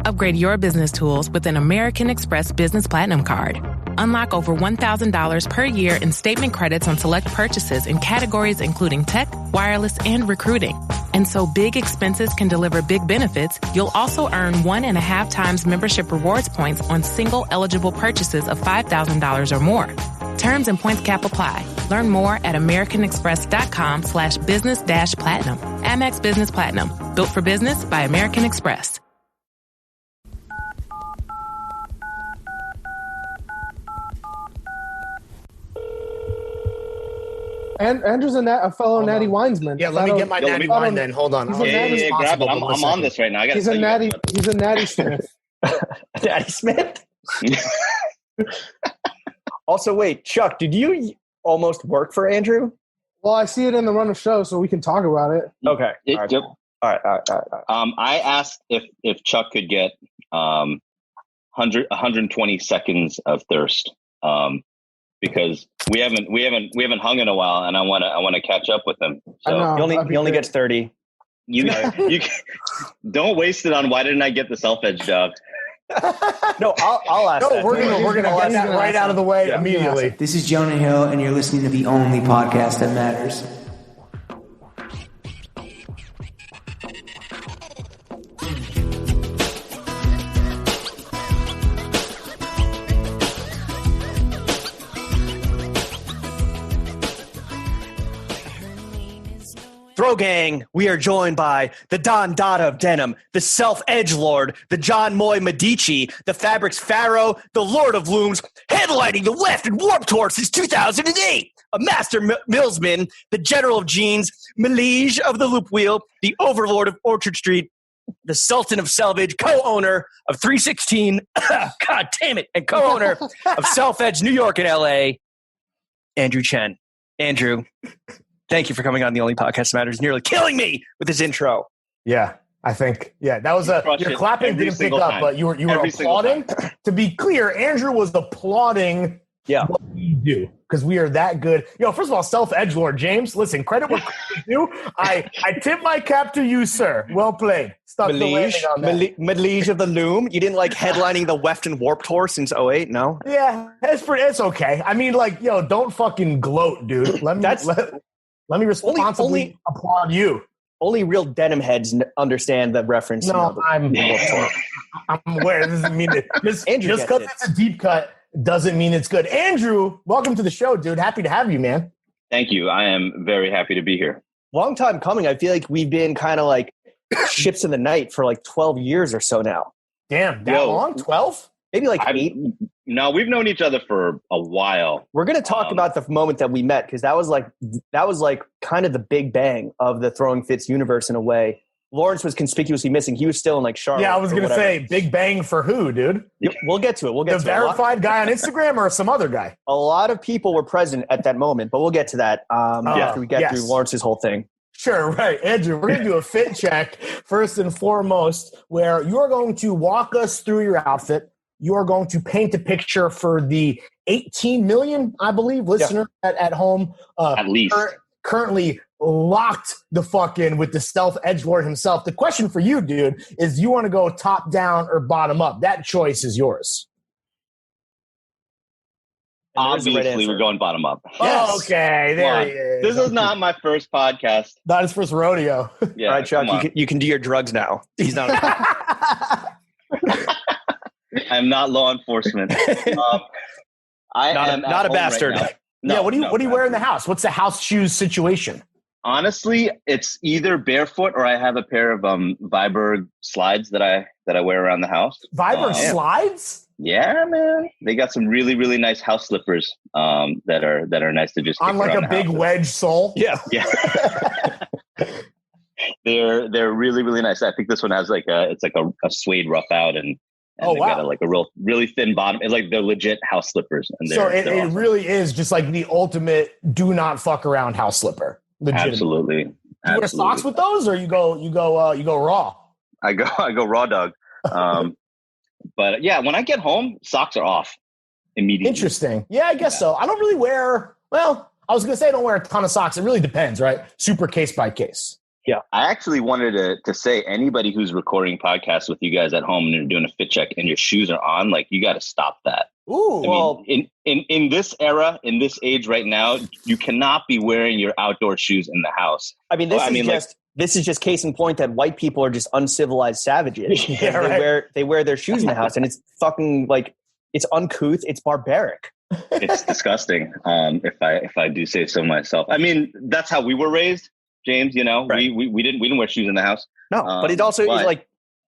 Upgrade your business tools with an American Express Business Platinum Card. Unlock over $1,000 per year in statement credits on select purchases in categories including tech, wireless, and recruiting. And so big expenses can deliver big benefits, you'll also earn 1.5 times membership rewards points on single eligible purchases of $5,000 or more. Terms and points cap apply. Learn more at americanexpress.com/business-platinum. Amex Business Platinum. Built for business by American Express. And Andrew's a fellow Natty Winesman. Yeah, let me get my Natty Wine then. Hold on. Grab it. I'm on this right now. He's a Natty Smith. Natty Smith? Also, wait, Chuck, did you almost work for Andrew? Well, I see it in the run of show, so we can talk about it. Okay. Yep. All right. I asked if Chuck could get 120 seconds of thirst. Because we haven't hung in a while, and I want to catch up with him. So he only gets 30. You don't waste it on why didn't I get the self-edge job? No, I'll ask. No, we're gonna get that right out of the way immediately. This is Jonah Hill, and you're listening to the only podcast that matters. Throw Gang, we are joined by the Don Dada of Denim, the Self-Edgelord, the John Moy Medici, the Fabrics Pharaoh, the Lord of Looms, headlining the Left and Warped Tour since 2008, a master millsman, the General of Jeans, Melige of the Loop Wheel, the Overlord of Orchard Street, the Sultan of Selvage, co-owner of 3sixteen, God damn it, and co-owner of Self-Edge New York and LA, Andrew Chen. Andrew, thank you for coming on the only podcast that matters. Nearly killing me with this intro. Yeah, I think. Yeah, that was your clapping didn't pick up, but you were applauding. To be clear, Andrew was applauding what we do because we are that good. First of all, Self-Edgelord James, listen, credit where credit due. I tip my cap to you, sir. Well played. Stuck the landing on that. Melige of the Loom. You didn't like headlining the Weft and Warped Tour since 2008, no? Yeah, it's okay. I mean, don't fucking gloat, dude. Let me responsibly applaud you. Only real denim heads understand the reference. No, I'm aware. It doesn't mean it. Just because it's a deep cut doesn't mean it's good. Andrew, welcome to the show, dude. Happy to have you, man. Thank you. I am very happy to be here. Long time coming. I feel like we've been kind of like ships in the night for like 12 years or so now. Damn, that long? 12? Maybe like 8. No, we've known each other for a while. We're going to talk about the moment that we met because that was like kind of the big bang of the Throwing Fits universe in a way. Lawrence was conspicuously missing. He was still in like Charlotte. Yeah, I was going to say big bang for who, dude? We'll get to it. The verified guy on Instagram or some other guy? A lot of people were present at that moment, but we'll get to that after we get through Lawrence's whole thing. Sure, right. Andrew, we're going to do a fit check first and foremost where you're going to walk us through your outfit. You are going to paint a picture for the 18 million, I believe, listener at home. At least. Currently locked the fuck in with the Self-Edgelord himself. The question for you, dude, is you want to go top down or bottom up? That choice is yours. Obviously, we're going bottom up. Yes. Oh, okay, there he is. This is not my first podcast. Not his first rodeo. Yeah, all right, Chuck, you can do your drugs now. He's not. I'm not law enforcement. I am not a bastard. Right no, what do you wear in the house? What's the house shoes situation? Honestly, it's either barefoot or I have a pair of Viberg slides that I wear around the house. Viberg slides? Yeah, man. They got some really, really nice house slippers that are nice to just on like a big wedge sole. Yeah. They're really, really nice. I think this one has a suede rough out and they've got a really thin bottom. It's like they're legit house slippers. And so it awesome. Really is just like the ultimate do not fuck around house slipper. Absolutely. You wear socks with those, or you go raw? I go raw dog. But yeah, when I get home, socks are off immediately. Interesting. Yeah, I guess so. I don't really wear. Well, I was gonna say I don't wear a ton of socks. It really depends, right? Super case by case. Yeah. I actually wanted to say anybody who's recording podcasts with you guys at home and you're doing a fit check and your shoes are on, like you got to stop that. Ooh. Well, in this era, in this age right now, you cannot be wearing your outdoor shoes in the house. I mean, this is just case in point that white people are just uncivilized savages. Yeah, right. They wear their shoes in the house, and it's fucking like it's uncouth, it's barbaric. It's disgusting. If I do say so myself. I mean, that's how we were raised, James. You know, right. we didn't wear shoes in the house. No, but it also is like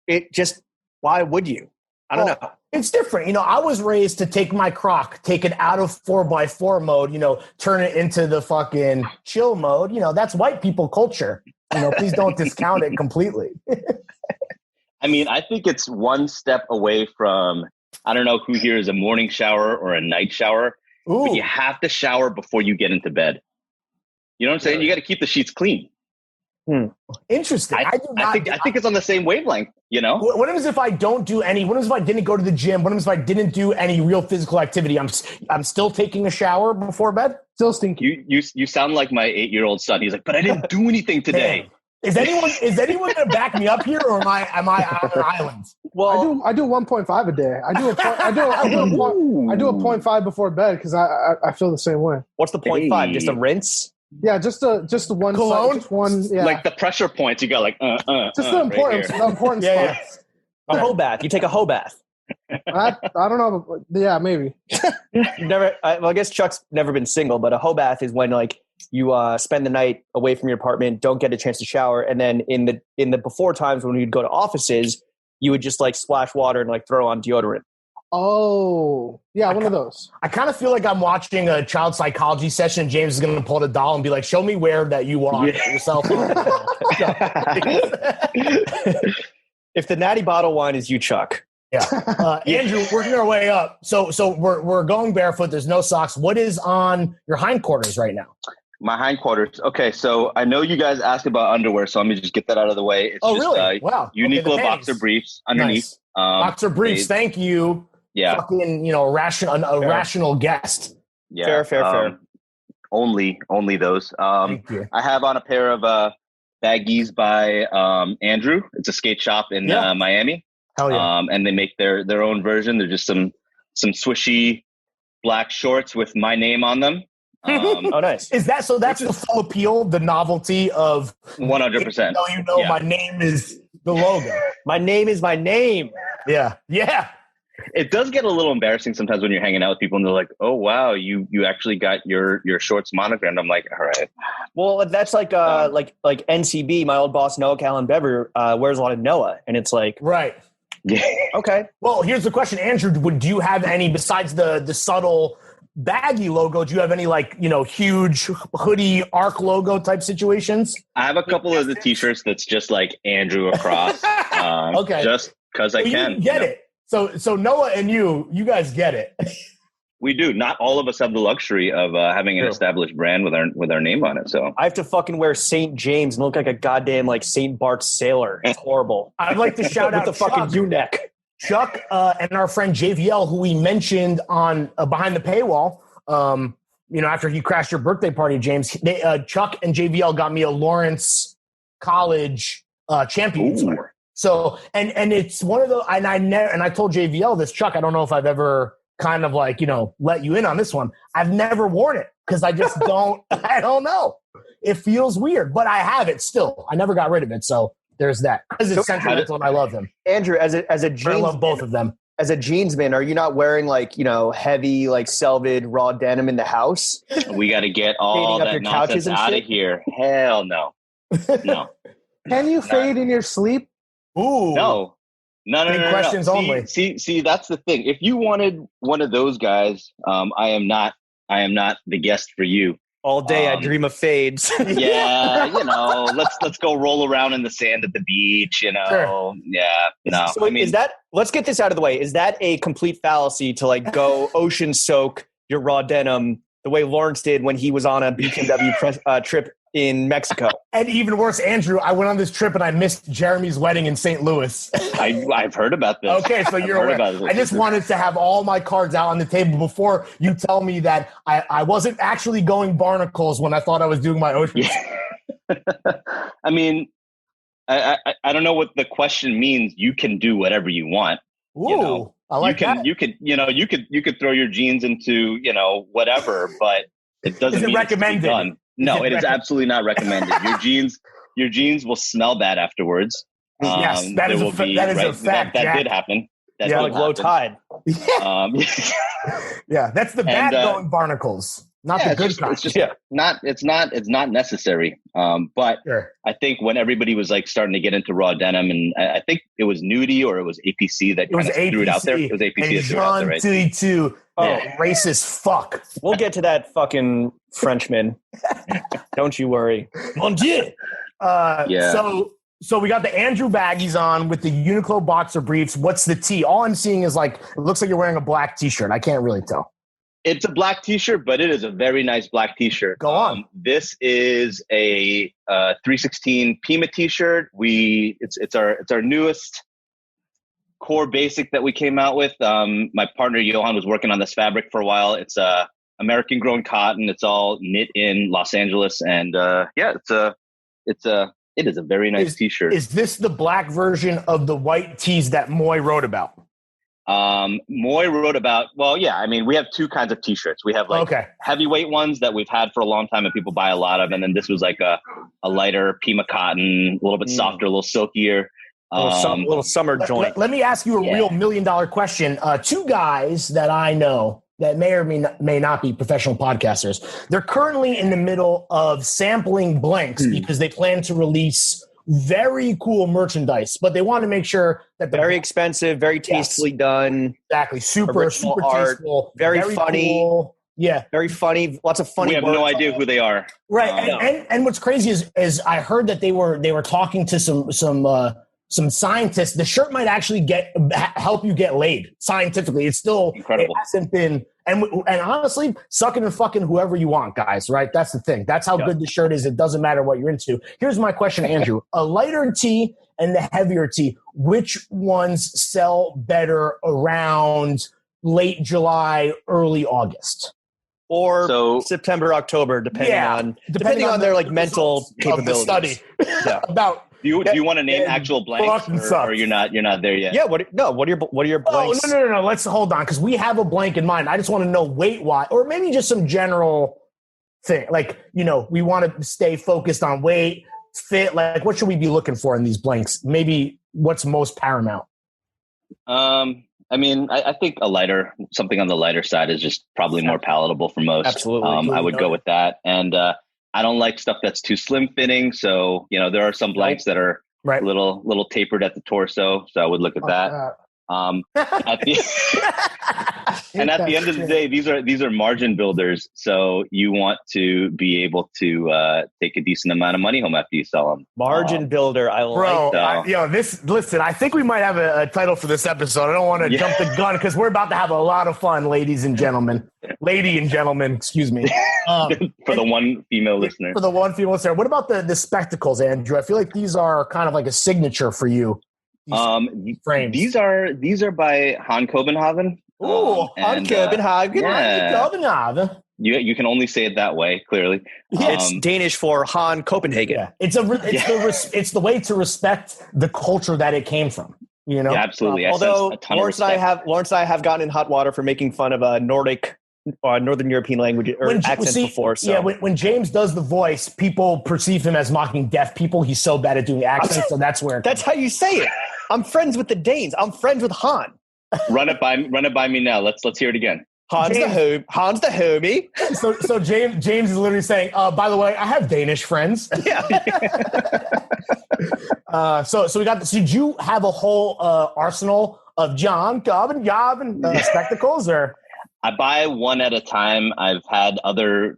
it just. Why would you? I don't know. It's different. You know, I was raised to take my Croc, take it out of 4x4 mode, you know, turn it into the fucking chill mode. You know, that's white people culture. You know, please don't discount it completely. I mean, I think it's one step away from, I don't know who here is a morning shower or a night shower, but you have to shower before you get into bed. You know what I'm saying? You got to keep the sheets clean. Interesting. I think it's on the same wavelength, you know? What if I don't do any, what if I didn't go to the gym? What if I didn't do any real physical activity? I'm still taking a shower before bed? Still stinky. You sound like my 8-year-old son. He's like, but I didn't do anything today. Is anyone going to back me up here, or am I on an island? Well, I do 1.5 a day. I do a 0.5 before bed because I feel the same way. What's the 0.5? Just a rinse? Yeah, just the one cologne, just one. Yeah, like the pressure points. You got like just the important, right the important spots. A hoe bath. You take a hoe bath. I don't know. Yeah, maybe. I guess Chuck's never been single, but a hoe bath is when like you spend the night away from your apartment, don't get a chance to shower, and then in the before times when you'd go to offices, you would just like splash water and like throw on deodorant. Oh, yeah, one of those. I kind of feel like I'm watching a child psychology session. James is going to pull out a doll and be like, show me where that you want yourself. If the natty bottle wine is you, Chuck. Yeah. Andrew, working our way up. So we're going barefoot. There's no socks. What is on your hindquarters right now? My hindquarters. Okay, so I know you guys asked about underwear, so let me just get that out of the way. It's really? Wow. Uniqlo boxer briefs underneath. Nice. Boxer briefs. Thank you. Yeah. Fucking, you know, rational guest. Yeah. Fair. Only those. Thank you. I have on a pair of baggies by Andrew. It's a skate shop in Miami. Hell yeah. And they make their own version. They're just some swishy black shorts with my name on them. Oh, nice. Is that so? That's the full appeal, the novelty of 100%. My name is the logo. My name is my name. Yeah. It does get a little embarrassing sometimes when you're hanging out with people and they're like, "Oh wow, you actually got your shorts monogrammed." I'm like, "All right." Well, that's like NCB. My old boss Noah Callan Bever wears a lot of Noah, and it's like right. Yeah. Okay. Well, here's the question, Andrew. Do you have any besides the subtle baggy logo? Do you have any like huge hoodie arc logo type situations? I have a couple of the T-shirts that's just like Andrew across. Okay. Just because I can. You get it. So Noah and you guys get it. We do. Not all of us have the luxury of having an established brand with our name on it. So I have to fucking wear St. James and look like a goddamn like St. Bart's sailor. It's horrible. I'd like to shout out the fucking U-neck. Chuck and our friend JVL, who we mentioned on Behind the Paywall. After you crashed your birthday party, James, Chuck and JVL got me a Lawrence College champion sweater. So, and it's one of those, and I told JVL this, Chuck, I don't know if I've ever kind of like, let you in on this one. I've never worn it because I just I don't know. It feels weird, but I have it still. I never got rid of it. So there's that. Because it's sentimental and I love them. Andrew, as a jeans, I love both of them. As a jeansman, are you not wearing like, heavy, like selved raw denim in the house? We got to get all that nonsense out of here. Hell no. No. Can you fade in your sleep? Ooh. No. Questions only. See, that's the thing. If you wanted one of those guys, I am not the guest for you. All day I dream of fades. Yeah, let's go roll around in the sand at the beach, Sure. Yeah, no. So let's get this out of the way. Is that a complete fallacy to like go ocean soak your raw denim the way Lawrence did when he was on a BMW trip in Mexico? And even worse, Andrew, I went on this trip and I missed Jeremy's wedding in St. Louis. I've heard about this. Okay, so you're aware. I just wanted to have all my cards out on the table before you tell me that I wasn't actually going barnacles when I thought I was doing my ocean. I mean, I don't know what the question means. You can do whatever you want. Ooh, I like that. You could throw your jeans into, whatever, but it doesn't mean recommended? It's done. No, it is absolutely not recommended. Your jeans will smell bad afterwards. Yes, that is a fact. That did happen. That like low tide. Yeah, that's the bad going barnacles. Not the good kind. It's just it's not necessary. But sure. I think when everybody was like starting to get into raw denim, and I think it was Nudie or it was APC that threw it out there. It was APC that threw it out there, right? Too. Racist fuck. We'll get to that fucking Frenchman. Don't you worry. Mon Dieu. So we got the Andrew baggies on with the Uniqlo boxer briefs. What's the tee? All I'm seeing is it looks like you're wearing a black t-shirt. I can't really tell. It's a black t-shirt, but it is a very nice black t-shirt. Go on. This is a 3sixteen Pima t-shirt. It's our newest core basic that we came out with. My partner Johan was working on this fabric for a while. It's American grown cotton. It's all knit in Los Angeles, and it is a very nice t-shirt. Is this the black version of the white tees that Moy wrote about? Moy wrote about, we have two kinds of t-shirts. We have heavyweight ones that we've had for a long time and people buy a lot of. And then this was like a lighter Pima cotton, a little bit softer, a little silkier. Little summer joint. Let me ask you a real $1 million question. Two guys that I know that may or may not be professional podcasters, they're currently in the middle of sampling blanks because they plan to release very cool merchandise, but they want to make sure that very expensive, very tastefully done. Exactly. Super art, tasteful. Very funny. Cool. Yeah. Very funny. Lots of funny We have no idea who they are. Right. And what's crazy is I heard that they were talking to some scientists. The shirt might actually help you get laid scientifically. It's still incredible. It hasn't been, and honestly, sucking and fucking whoever you want, guys. Right? That's the thing. That's how good the shirt is. It doesn't matter what you're into. Here's my question, Andrew: a lighter tee and the heavier tee, which ones sell better around late July, early August? Or September, October, depending on their mental capabilities. Study. About. Do you want to name actual blanks, or you're not there yet? Yeah. What are your blanks? Oh, no. Let's hold on, because we have a blank in mind. I just want to know weight-wise, or maybe just some general thing. We want to stay focused on weight, fit. What should we be looking for in these blanks? Maybe what's most paramount? I think something on the lighter side is just probably more palatable for most. Absolutely. I would go with that. And I don't like stuff that's too slim fitting. So, there are some blanks that are a little tapered at the torso. So I would look at that. At the end of the day, these are margin builders. So you want to be able to take a decent amount of money home after you sell them. Margin builder, I like that. Listen, I think we might have a title for this episode. I don't want to jump the gun because we're about to have a lot of fun, ladies and gentlemen. Lady and gentlemen, excuse me. For the one female listener. For the one female listener. What about the spectacles, Andrew? I feel like these are kind of like a signature for you. Frames. These are by Han Copenhagen. Han Copenhagen. Yeah. You can only say it that way. Clearly, it's Danish for Han Copenhagen. Yeah. It's the way to respect the culture that it came from. Yeah, absolutely. Although Lawrence and I have gotten in hot water for making fun of a Nordic. Northern European language or accents before. So. Yeah, when James does the voice, people perceive him as mocking deaf people. He's so bad at doing accents, so that's where. That's how you say it. I'm friends with the Danes. I'm friends with Han. Run it by me now. Let's hear it again. Han's the homie. So James is literally saying, by the way, I have Danish friends. Yeah. So we got this. Did you have a whole arsenal of John Gavin spectacles, or? I buy one at a time. I've had other,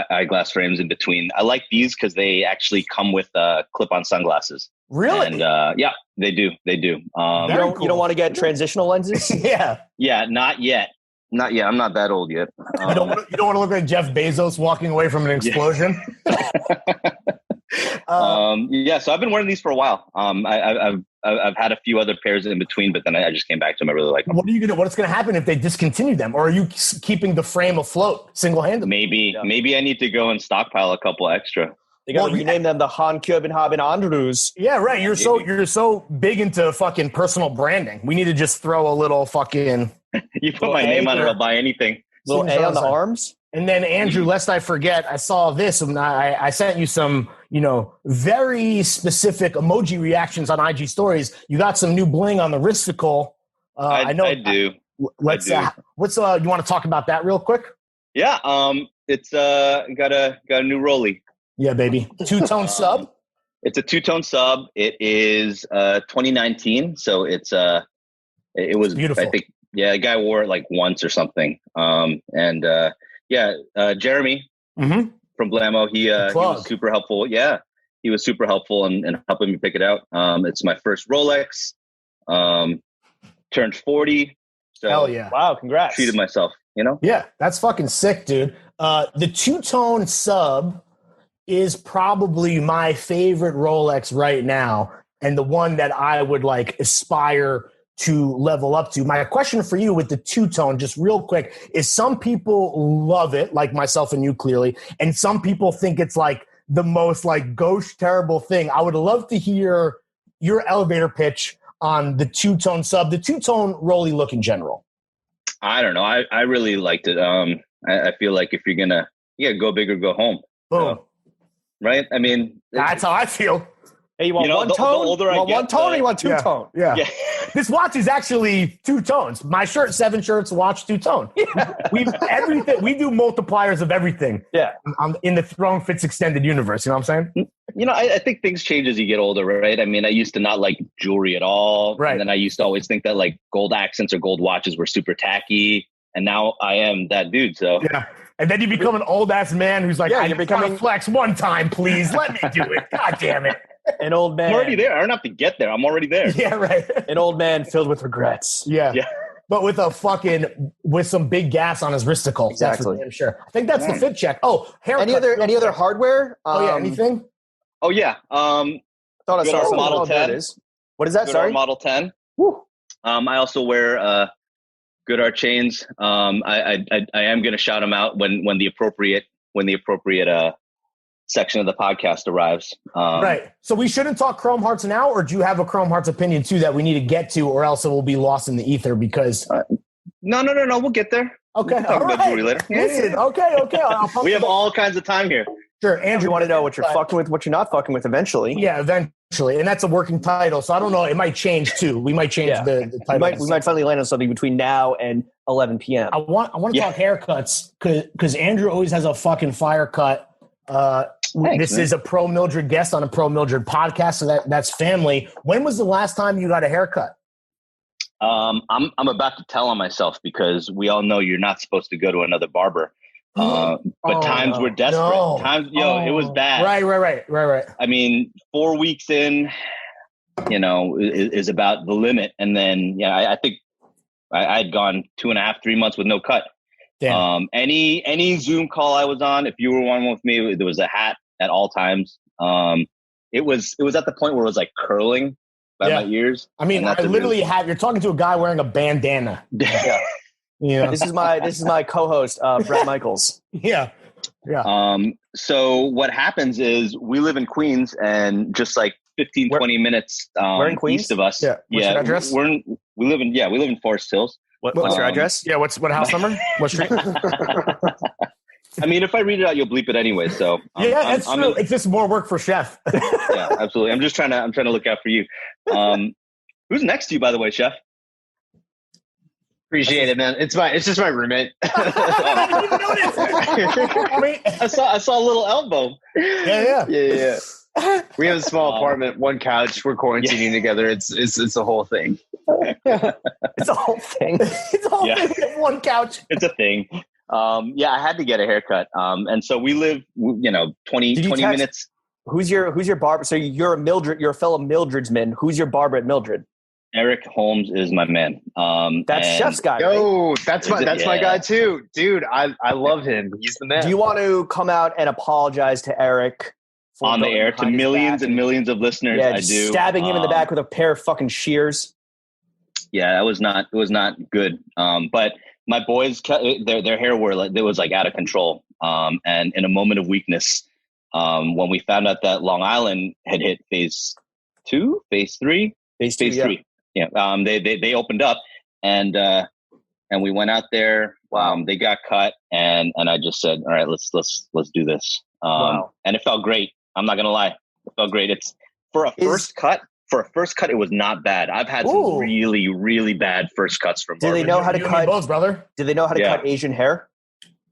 eyeglass frames in between. I like these because they actually come with clip-on sunglasses. Really? And they do. You don't want to get transitional lenses? Yeah. Yeah, not yet. I'm not that old yet. You don't want to look like Jeff Bezos walking away from an explosion. So I've been wearing these for a while. I've had a few other pairs in between, but then I just came back to them. I really like them. What's going to happen if they discontinue them? Or are you keeping the frame afloat single-handedly? Maybe I need to go and stockpile a couple extra. They got to rename them the Han Kjöben Haben Andrews. Yeah, right. You're so big into fucking personal branding. We need to just throw a little fucking. You put my name on it, I'll buy anything. Little A on the arms. And then Andrew, lest I forget, I saw this and I sent you some, very specific emoji reactions on IG stories. You got some new bling on the wristicle. I know. I do. Let's. You want to talk about that real quick? Yeah. It's got a new rollie. Yeah, baby. Two-tone sub. It's a two-tone sub. It is 2019, so it was beautiful. I think a guy wore it like once or something. Jeremy from Blammo, he was super helpful. Yeah, he was super helpful in helping me pick it out. It's my first Rolex. Turned 40. So hell yeah! Wow, congrats! Treated myself. Yeah, that's fucking sick, dude. The two-tone sub is probably my favorite Rolex right now, and the one that I would aspire to level up to. My question for you with the two-tone, just real quick, is some people love it, like myself and you clearly, and some people think it's the most gauche terrible thing. I would love to hear your elevator pitch on the two-tone sub, the two-tone rollie look in general. I don't know. I really liked it. I feel like if you're gonna go big or go home. Boom. Right? I mean, that's how I feel. Hey, you want one tone? One tone or you want two-tone? Yeah. This watch is actually two tones. My shirt, 7 shirts, watch, two-tone. Yeah. We do multipliers of everything. Yeah. In the Throne Fits Extended universe. You know what I'm saying? I think things change as you get older, right? I mean, I used to not like jewelry at all. Right. And then I used to always think that gold accents or gold watches were super tacky. And now I am that dude. So yeah. And then you become an old ass man who's you're becoming flex one time, please. Let me do it. God damn it. An old man. I'm already there. I don't have to get there. I'm already there. Yeah, right. An old man filled with regrets. Yeah. But with with some big gas on his wristicle. Exactly. I'm sure. I think that's the fit check. Oh, haircut. Any other hardware? Anything? Oh yeah. Thought I saw some Model 10. What is that? Sorry. Model 10. Woo. I also wear Good Art chains. I am going to shout them out when the appropriate section of the podcast arrives. Right. So we shouldn't talk Chrome Hearts now, or do you have a Chrome Hearts opinion too that we need to get to, or else it will be lost in the ether? Because no, we'll get there. Okay. We'll talk about jewelry later. Listen. Okay. We have all kinds of time here. Sure, Andrew. You want to know what you're fucking with, what you're not fucking with eventually. Yeah, eventually. And that's a working title. So I don't know. It might change too. We might change the title. We might finally land on something between now and 11 p.m. I want to talk haircuts because Andrew always has a fucking fire cut. This is a Pro Mildred guest on a Pro Mildred podcast. So that's family. When was the last time you got a haircut? I'm about to tell on myself because we all know you're not supposed to go to another barber. But times were desperate. No. It was bad. Right. I mean, 4 weeks in, is about the limit. And then, I think I'd gone 2.5, 3 months with no cut. Damn. Any Zoom call I was on, if you were on with me, there was a hat at all times. It was at the point where it was curling by my ears. I mean, I literally you're talking to a guy wearing a bandana. Yeah. Yeah. This is my co-host, Brett Michaels. Yeah. So what happens is we live in Queens, and just 15, 20 minutes we're in Queens? east of us. Yeah. What's your address? We live in Forest Hills. What's your address? Yeah. What house number? What street? I mean, if I read it out, you'll bleep it anyway. So that's true. It's just more work for Chef. Yeah, absolutely. I'm trying to look out for you. Who's next to you, by the way, Chef? Appreciate it, man. It's just my roommate. I saw a little elbow. Yeah. We have a small apartment, one couch. We're quarantining together. It's a whole thing. It's a whole thing. It's a whole thing. One couch. It's a thing. I had to get a haircut. And so we live, 20 minutes. Who's your barber? So you're a fellow Mildredsman. Who's your barber at Mildred? Eric Holmes is my man. That's Chef's guy. Yo, that's my guy too, dude. I love him. He's the man. Do you want to come out and apologize to Eric for on the air to millions and millions of listeners? Yeah, I do. Stabbing him in the back with a pair of fucking shears. Yeah, it was not good. But my boys, their hair it was out of control. And in a moment of weakness, when we found out that Long Island had hit phase 3. Yeah. They opened up and we went out there. They got cut and I just said, all right, let's do this. And it felt great. I'm not going to lie. It felt great. It's for a first cut, it was not bad. I've had some really, really bad first cuts from barbers. Do they know how to cut both, brother? Do they know how to cut Asian hair?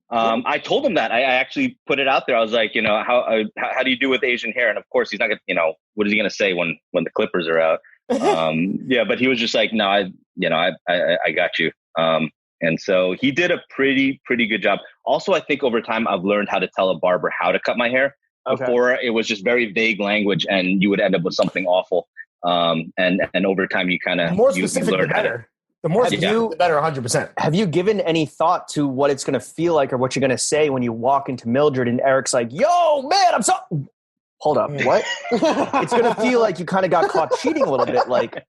I told him that. I actually put it out there. I was like, how do you do with Asian hair? And of course, he's not gonna, what is he gonna say when the clippers are out? But he was just like, no, I got you. And so he did a pretty good job. Also, I think over time, I've learned how to tell a barber how to cut my hair. Okay. Before, it was just very vague language, and you would end up with something awful. And over time, you kind of more specific, the better. The more specific, the better. 100%. Have you given any thought to what it's going to feel like, or what you're going to say when you walk into Mildred and Eric's like, "Yo, man, I'm so." Hold up, what? It's going to feel like you kind of got caught cheating a little bit. Like,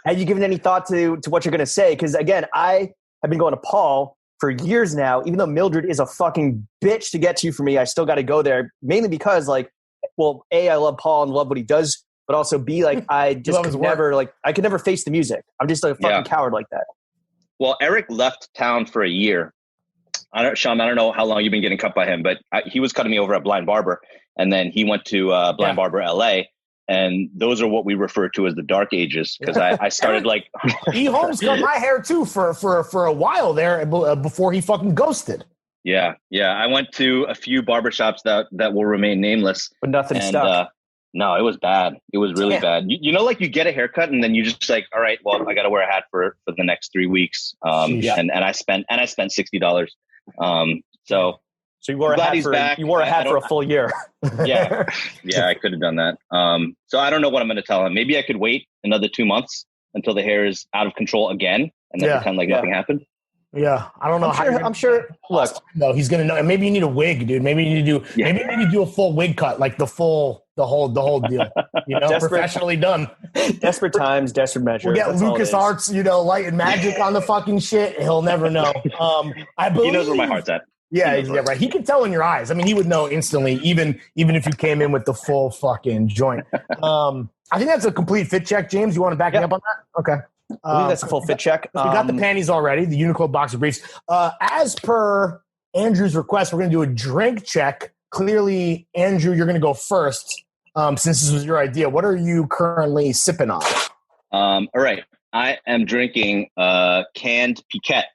have you given any thought to what you're going to say? Because again, I have been going to Paul for years now. Even though Mildred is a fucking bitch to get to for me, I still got to go there, mainly because, like, well, A, I love Paul and love what he does, but also B, like, I just could never, like, I could never face the music. I'm just like a fucking coward like that. Well, Eric left town for a year. Sean, I don't know how long you've been getting cut by him, but he was cutting me over at Blind Barber, and then he went to Blind Barber LA, and those are what we refer to as the dark ages, because I started like E. Holmes cut my hair too for a while there before he fucking ghosted. Yeah. I went to a few barbershops that will remain nameless, but nothing stuck. No, it was bad. It was really bad. Like you get a haircut and then you just like, all right, well, I got to wear a hat for the next 3 weeks. And I spent $60. So you wore a hat for a full year. Yeah, I could have done that. So I don't know what I'm going to tell him. Maybe I could wait another 2 months until the hair is out of control again, and then pretend like nothing happened. Yeah, I don't know. I'm sure. Look, no, he's gonna know. And maybe you need a wig, dude. Maybe you need to do. Maybe you need to do a full wig cut, like the whole deal. Professionally done. Desperate times, desperate measures. We'll get Lucas Arts, light and magic on the fucking shit. He'll never know. I believe he knows where my heart's at. Yeah, right. He can tell in your eyes. I mean, he would know instantly, even if you came in with the full fucking joint. I think that's a complete fit check, James. You want to back me up on that? Okay. I think that's a full fit check. We got the panties already, the Uniqlo boxer briefs. As per Andrew's request, we're going to do a drink check. Clearly, Andrew, you're going to go first since this was your idea. What are you currently sipping on? All right. I am drinking canned Piquette.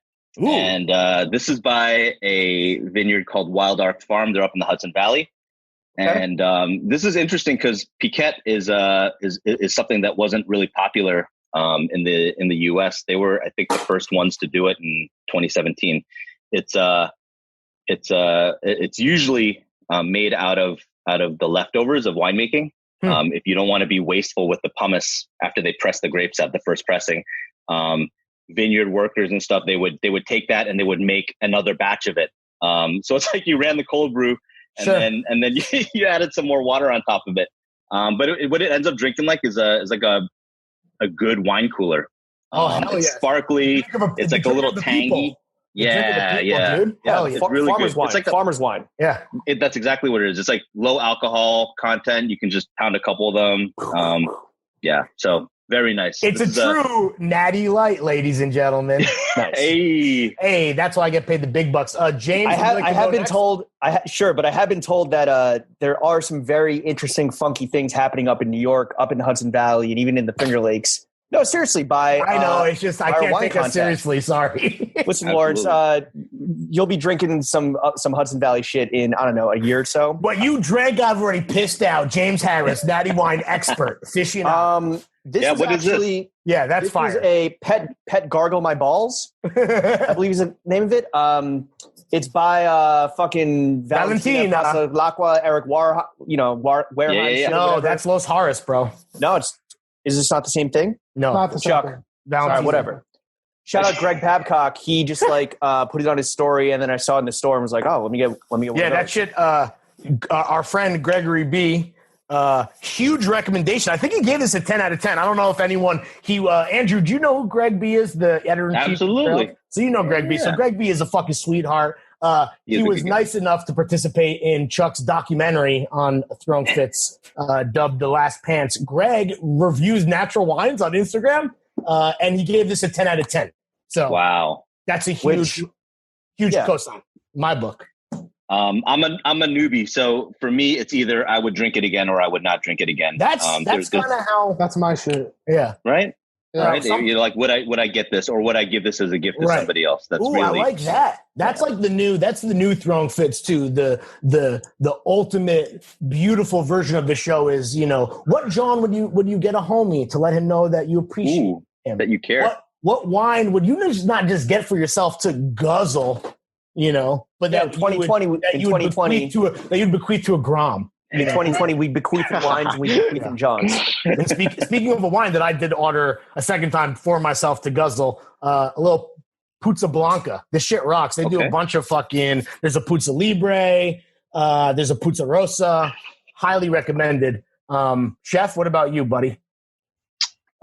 Ooh. And this is by a vineyard called Wild Ark Farm. They're up in the Hudson Valley. Okay. And this is interesting because Piquette is something that wasn't really popular in the U.S. They were, I think, the first ones to do it in 2017. It's usually made out of the leftovers of winemaking. If you don't want to be wasteful with the pumice after they press the grapes at the first pressing, vineyard workers and stuff, they would take that and they would make another batch of it. So it's like you ran the cold brew and then you added some more water on top of it. But what it ends up drinking like is like a good wine cooler. It's sparkly. It's like a little tangy. Yeah. Dude. Yeah, it's really farmer's good. Wine. It's like farmer's wine. Yeah, that's exactly what it is. It's like low alcohol content. You can just pound a couple of them. So very nice. It's a true natty light, ladies and gentlemen. Nice. Hey, that's why I get paid the big bucks. James, I have been told that there are some very interesting, funky things happening up in New York, up in the Hudson Valley, and even in the Finger Lakes. No, seriously. I know it's just I can't take it seriously. Sorry. Listen, Lawrence, you'll be drinking some Hudson Valley shit in a year or so. What you drank, I've already pissed out. James Harris, natty wine expert, fishing. This that's fire. This is a pet gargle my balls. I believe is the name of it. It's by fucking Valentina Lacqua, Eric Wareheim. No, that's Los Harris, bro. No, is this not the same thing? No, not the Chuck. Sorry, whatever. Shout out Greg Babcock. He just put it on his story, and then I saw it in the store and was like, "Oh, let me get." Yeah, that shit. Our friend Gregory B. Huge recommendation. I think he gave this a 10 out of 10. I don't know if anyone. Andrew, do you know who Greg B is? The editor in chief. Absolutely. So you know Greg B. So Greg B is a fucking sweetheart. He was nice enough to participate in Chuck's documentary on Throne Fits, dubbed The Last Pants. Greg reviews natural wines on Instagram, and he gave this a 10 out of 10. So wow, that's a huge cosign in my book. I'm a newbie, so for me, it's either I would drink it again or I would not drink it again. That's kind of how. That's my shit. Yeah. Right. Yeah, right. You're like, would I get this, or would I give this as a gift to somebody else? That's really. I like that. That's like the new Throne Fits too. The ultimate beautiful version of the show is, what John would you get a homie to let him know that you appreciate him, that you care. What wine would you not just get for yourself to guzzle, but that 2020 that you'd bequeath to a Grom. In 2020, we bequeathed wines and we bequeathed Johns. And speaking of a wine that I did order a second time for myself to guzzle, a little Puzza Blanca. This shit rocks. They do a bunch of there's a Puzza Libre, there's a Puzza Rosa. Highly recommended. Chef, what about you, buddy?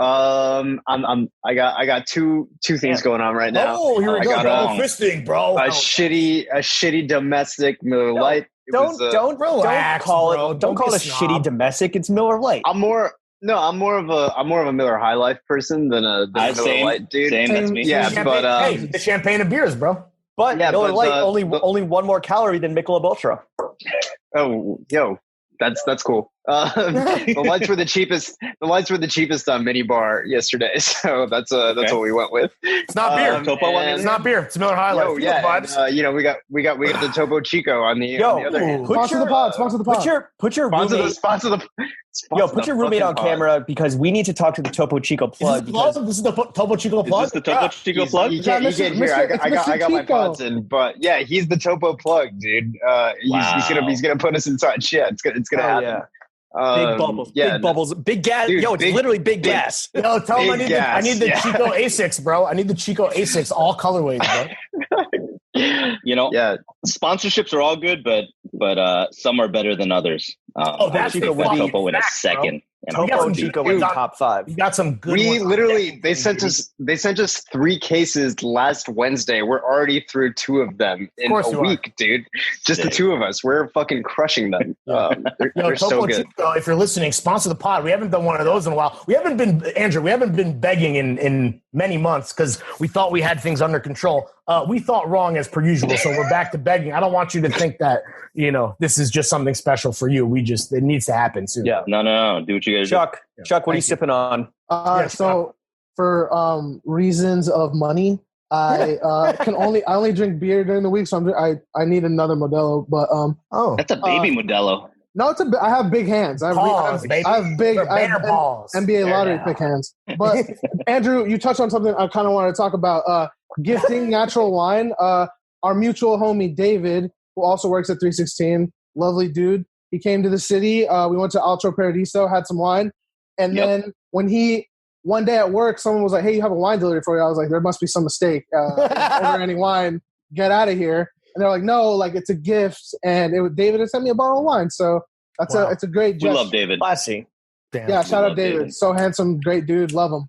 I got two things going on right now. Oh, here we go. Double fisting, bro. A shitty domestic Miller Lite. Don't relax, call bro. it. Don't call it a shitty domestic. It's Miller Lite. I'm more of a Miller High Life person than a Miller Lite dude. Same, that's me. Yeah, the champagne and beers, bro. But Miller Lite only one more calorie than Michelob Ultra. Oh, yo, that's cool. The lights were the cheapest. The lights were the cheapest on mini bar yesterday, so that's what we went with. It's not beer. It's not beer. It's Miller High Life. We got the Topo Chico on the other hand. Sponsor the pod. Put your roommate on camera because we need to talk to the Topo Chico plug. This is the Topo Chico plug. Is this the Topo Chico plug? You can't hear. I got my pods in, but yeah, he's the Topo plug, dude. He's gonna put us in touch. Yeah, it's gonna happen. Yeah. Big bubbles, big bubbles, big gas. Dude, it's literally big gas. Tell him I need the Chico A6, bro. I need the Chico A6, all colorways, bro. Sponsorships are all good, but some are better than others. That's Chico went Topo in a second. Topo Chico in top 5. You got some good. They sent us 3 cases last Wednesday. We're already through 2 of them in a week, dude. Just the 2 of us. We're fucking crushing them. They're so good. Chico, if you're listening, sponsor the pod. We haven't done one of those in a while. We haven't been begging in many months because we thought we had things under control. We thought wrong as per usual, so we're back to begging. I don't want you to think that this is just something special for you. It needs to happen soon. Yeah, no. Do what you guys do. Chuck, what are you sipping on? So for reasons of money, I only drink beer during the week, so I need another Modelo. But that's a baby Modelo. No, I have big hands. I have big NBA lottery pick hands. But Andrew, you touched on something I kind of wanted to talk about. Gifting natural wine. Our mutual homie David, who also works at 3sixteen, lovely dude. He came to the city. We went to Altro Paradiso, had some wine. And then when one day at work, someone was like, hey, you have a wine delivery for you. I was like, there must be some mistake. Order any wine. Get out of here. And they're like, no, like it's a gift. And David had sent me a bottle of wine. So it's a great gesture. We love David. Classy. Damn. Yeah, shout out David. So handsome, great dude. Love him.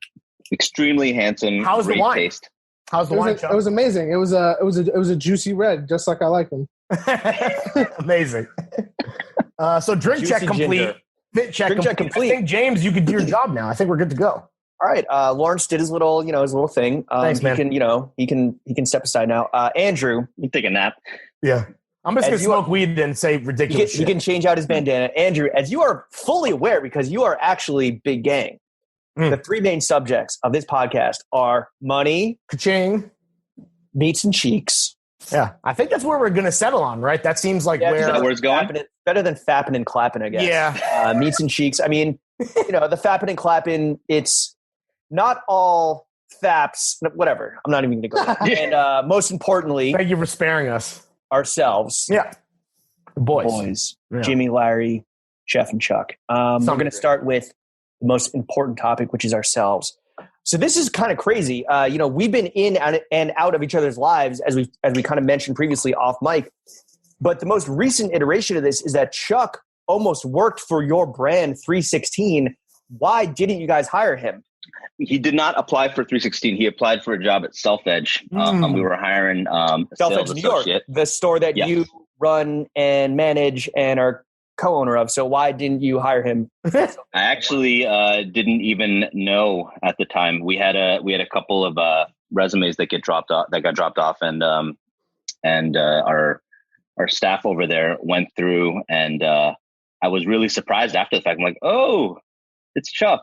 Extremely handsome. How's the wine? Taste. How's the wine? It was amazing. It was a juicy red, just like I like them. Amazing. So drink check complete. Fit check complete. I think James, you could do your job now. I think we're good to go. All right. Lawrence did his little thing. Thanks, man. He can step aside now. Andrew, you take a nap. Yeah. I'm just going to smoke weed and say ridiculous shit. He can change out his bandana. Andrew, as you are fully aware, because you are actually big gang, the 3 main subjects of this podcast are money, ka-ching, meats and cheeks. Yeah. I think that's where we're going to settle on, right? That seems like where it's going. Better than fapping and clapping, I guess. Yeah. Meats and cheeks. I mean, the fapping and clapping, it's not all faps, whatever. I'm not even going to go there. And most importantly, thank you for sparing us. Ourselves. Yeah. The boys. Yeah. Jimmy, Larry, Chef, and Chuck. We're going to start with the most important topic, which is ourselves. So this is kind of crazy. We've been in and out of each other's lives, as we kind of mentioned previously off mic. But the most recent iteration of this is that Chuck almost worked for your brand 3sixteen. Why didn't you guys hire him? He did not apply for 3sixteen. He applied for a job at Self Edge. We were hiring a Self sales Edge New York, associate. the store that you run and manage and are co-owner of. So why didn't you hire him? I actually didn't even know at the time. We had a couple of resumes that got dropped off, and our staff over there went through, and I was really surprised after the fact. I'm like, oh, it's Chuck.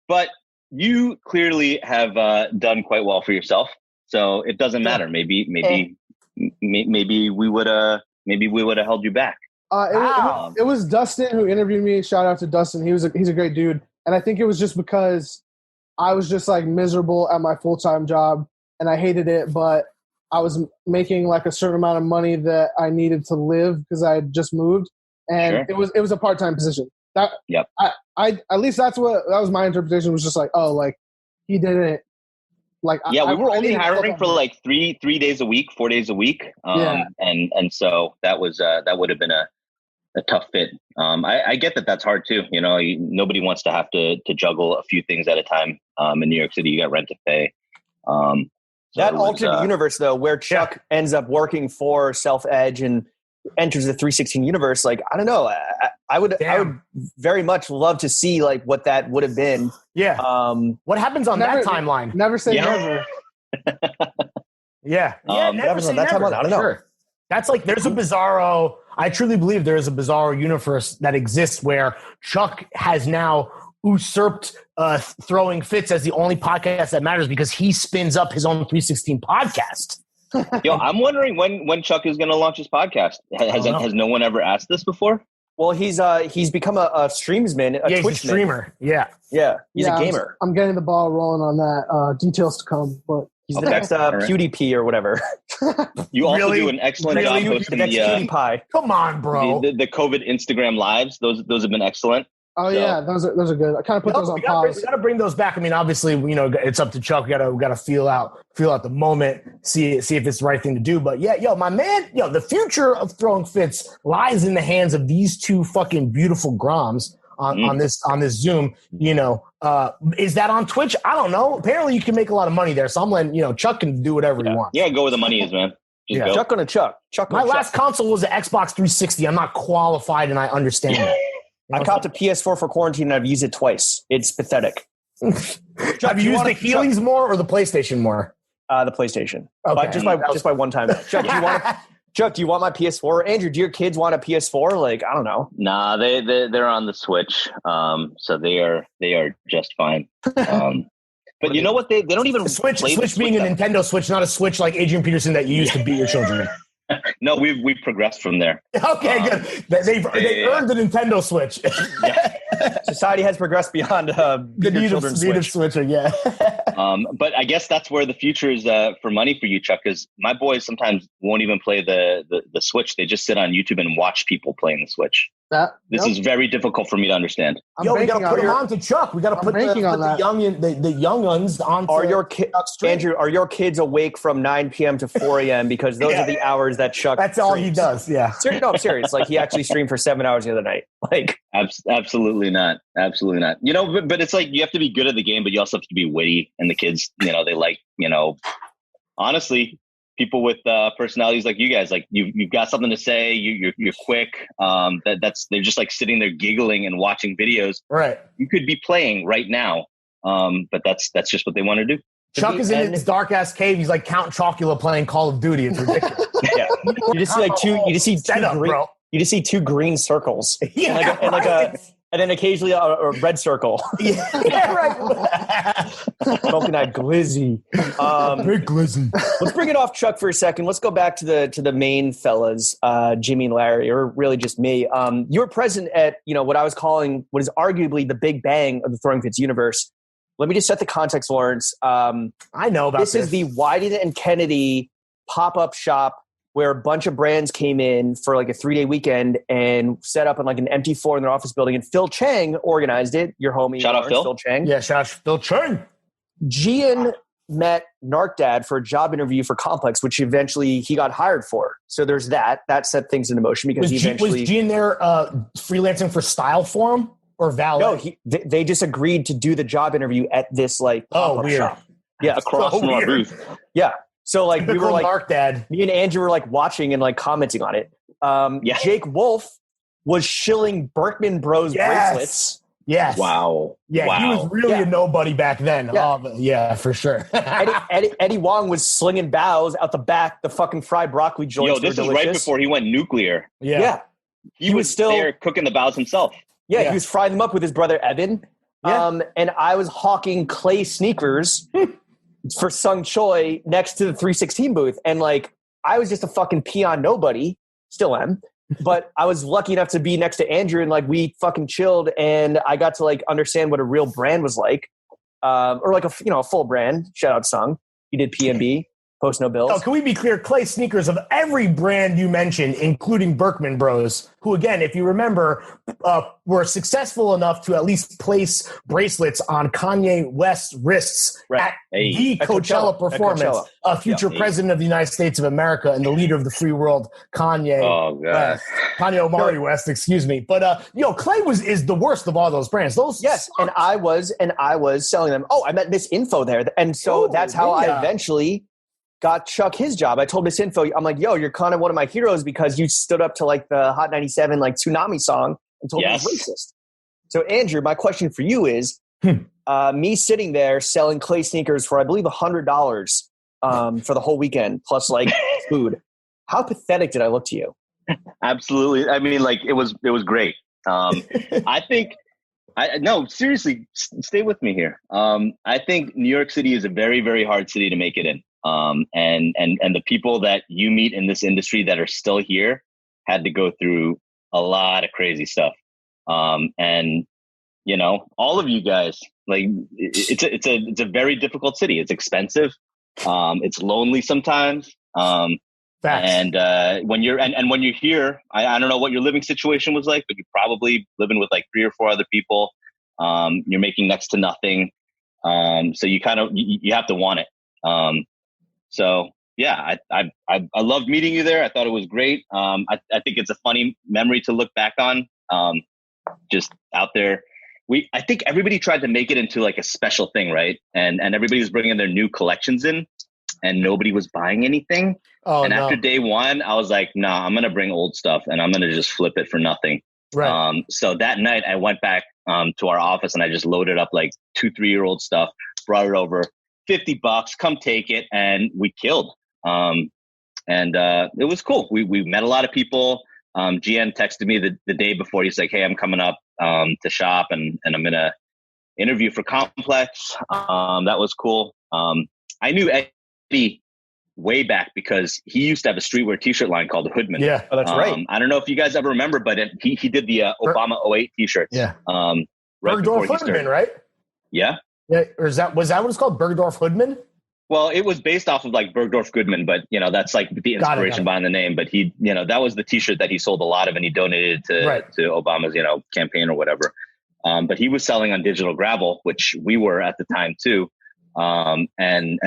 But you clearly have done quite well for yourself, so it doesn't matter. Maybe we would have held you back. It was Dustin who interviewed me. Shout out to Dustin. He's a great dude, and I think it was just because I was just like miserable at my full-time job, and I hated it, but I was making like a certain amount of money that I needed to live because I had just moved, and it was a part-time position. That I at least that was my interpretation, was just like, oh, like he didn't like. We were only hiring for like 3 days a week, 4 days a week. And so that would have been a tough fit. I get that that's hard too. You know, nobody wants to have to juggle a few things at a time. In New York City, you got rent to pay. That alternate universe though, where Chuck ends up working for Self Edge and enters the 3sixteen universe, like, I don't know. I would very much love to see like what that would have been. Yeah. What happens on that timeline? Never say never. Never say never. I don't know. Sure. That's like, there's a bizarro, I truly believe there is a bizarro universe that exists where Chuck has now usurped Throwing Fits as the only podcast that matters because he spins up his own 3sixteen podcast. Yo, I'm wondering when Chuck is going to launch his podcast. Has no one ever asked this before? Well, he's become a streamsman, a Twitch streamer. Yeah. He's a gamer. I'm getting the ball rolling on that. Details to come, but he's the next PewDiePie or whatever. You also do an excellent job hosting the PewDiePie. Come on, bro. The COVID Instagram lives. Those have been excellent. Oh yeah, those are good. I kind of put those on pause. We got to bring those back. I mean, obviously, it's up to Chuck. We got to feel out the moment, see if it's the right thing to do. But yeah, my man, the future of Throwing Fits lies in the hands of these two fucking beautiful groms on this Zoom. Is that on Twitch? I don't know. Apparently, you can make a lot of money there. So I'm letting Chuck can do whatever he wants. Yeah, go where the money is, man. Go. Chuck on a Chuck. My last console was an Xbox 360. I'm not qualified, and I understand that. I copped a PS4 for quarantine, and I've used it twice. It's pathetic. Have you used the Healings more or the PlayStation more? The PlayStation. Okay. Just by one time. Chuck, do you want my PS4? Andrew, do your kids want a PS4? Like, I don't know. Nah, they're on the Switch, so they are just fine. But you know what? They don't even Switch being a Nintendo Switch, not a Switch like Adrian Peterson that you used to beat your children. No, we've progressed from there. Okay, good. They earned the Nintendo Switch. Society has progressed beyond the need of switching. Yeah. But I guess that's where the future is for money for you, Chuck. Because my boys sometimes won't even play the Switch. They just sit on YouTube and watch people playing the Switch. This is very difficult for me to understand. We got to put them on to Chuck. We got to put the young ones on. Andrew, are your kids awake from 9 p.m. to 4 a.m. because those are the hours that Chuck? That's all he does. Yeah. No, I'm serious. Like, he actually streamed for 7 hours the other night. Like, absolutely not. Absolutely not. But it's like you have to be good at the game, but you also have to be witty. And the kids, they like, honestly, people with personalities like you guys, like you've got something to say. You're quick. They're just like sitting there giggling and watching videos. Right. You could be playing right now, but that's just what they want to do. Chuck is in his dark ass cave. He's like Count Chocula playing Call of Duty. It's ridiculous. Yeah. You just see like you just see two green circles. Yeah. And then occasionally a red circle. Yeah, right. Smoking that glizzy. Big glizzy. Let's bring it off Chuck for a second. Let's go back to the main fellas, Jimmy and Larry, or really just me. You were present at what I was calling what is arguably the Big Bang of the Throwing Fits universe. Let me just set the context, Lawrence. I know about this. This is the Wyden and Kennedy pop-up shop where a bunch of brands came in for like a 3-day weekend and set up on like an empty floor in their office building. And Phil Chang organized it. Your homie. Shout out Phil Chang. Yeah, shout out Phil Chang. Gian met Narc Dad for a job interview for Complex, which eventually he got hired for. So there's that. That set things into motion because was Gian there freelancing for Style Forum? or valet? No, they just agreed to do the job interview at this like pop-up weird shop. Yeah, across from our booth. Yeah, so like Typical we were like Mark Dad. Me and Andrew were like watching and like commenting on it. Jake Wolf was shilling Berkman Bros bracelets. Yes. Wow. Yeah, wow. He was really a nobody back then. Yeah, for sure. Eddie Wong was slinging bows out the back, the fucking fried broccoli joints. Yo, this is right before he went nuclear. Yeah. He was still there cooking the bows himself. Yeah, he was frying them up with his brother Evan. Yeah. And I was hawking clay sneakers for Sung Choi next to the 316 booth. And like, I was just a fucking peon nobody, still am. But I was lucky enough to be next to Andrew and like we fucking chilled and I got to like understand what a real brand was like. Or like a full brand. Shout out Sung. He did PNB. Post no bills. Oh, can we be clear? Clay sneakers of every brand you mentioned, including Berkman Bros, who, again, if you remember, were successful enough to at least place bracelets on Kanye West's wrists at the Coachella performance. A future president of the United States of America and the leader of the free world, Kanye. Oh, God. Kanye Omari West, excuse me. But Clay is the worst of all those brands. Those sucked. And I was selling them. Oh, I met Miss Info there, and so that's how I eventually got Chuck his job. I told Miss Info, I'm like, yo, you're kind of one of my heroes because you stood up to like the Hot 97 like Tsunami song and told me it was racist. So Andrew, my question for you is, me sitting there selling clay sneakers for I believe $100 for the whole weekend plus like food. How pathetic did I look to you? Absolutely. I mean, like it was great. I think. No, seriously, stay with me here. I think New York City is a very, very hard city to make it in. And the people that you meet in this industry that are still here had to go through a lot of crazy stuff. And all of you guys, like it's a very difficult city. It's expensive. It's lonely sometimes. And when you're here, I don't know what your living situation was like, but you're probably living with like 3 or 4 other people. You're making next to nothing. So you you have to want it. So yeah, I loved meeting you there. I thought it was great. I think it's a funny memory to look back on. Just out there, I think everybody tried to make it into like a special thing, right? And everybody was bringing their new collections in, and nobody was buying anything. After day one, I was like, nah, I'm gonna bring old stuff and I'm gonna just flip it for nothing. Right. So that night, I went back to our office and I just loaded up like 2-3-year-old stuff, brought it over. $50, come take it, and we killed. It was cool. We met a lot of people. GN texted me the day before. He's like, "Hey, I'm coming up to shop, and I'm gonna interview for Complex." That was cool. I knew Eddie way back because he used to have a streetwear T-shirt line called Hoodman. Yeah, that's right. I don't know if you guys ever remember, but he did the Obama 08 T-shirts. Yeah. Bergdorf Hoodman, right? Yeah. Yeah, or was that what it's called? Bergdorf Hoodman? Well, it was based off of like Bergdorf Goodman, but that's like the inspiration behind the name. But he, that was the T-shirt that he sold a lot of, and he donated to Obama's, campaign or whatever. But he was selling on Digital Gravel, which we were at the time too. And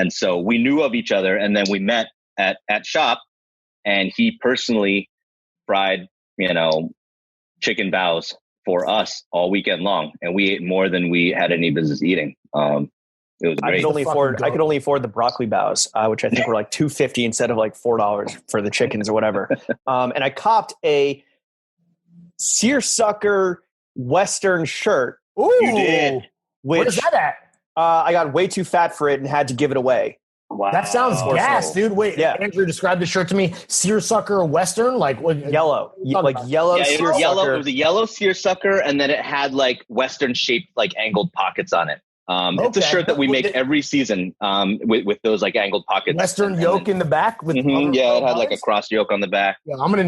so we knew of each other, and then we met at shop, and he personally fried, chicken bows for us all weekend long, and we ate more than we had any business eating. It was great. I could only afford the broccoli bows, which I think were like $2.50 instead of like $4 for the chickens or whatever. And I copped a seersucker Western shirt. Ooh, you did. Where's that at? I got way too fat for it and had to give it away. Wow. That sounds gas, dude. Wait, Andrew, describe the shirt to me. Seersucker Western? Like what? Yellow. Like yellow seersucker. It was a yellow seersucker, and then it had like Western shaped like angled pockets on it. It's a shirt that we make every season with those like angled pockets. Western yoke in the back with it had like a cross yoke on the back. Yeah, I might have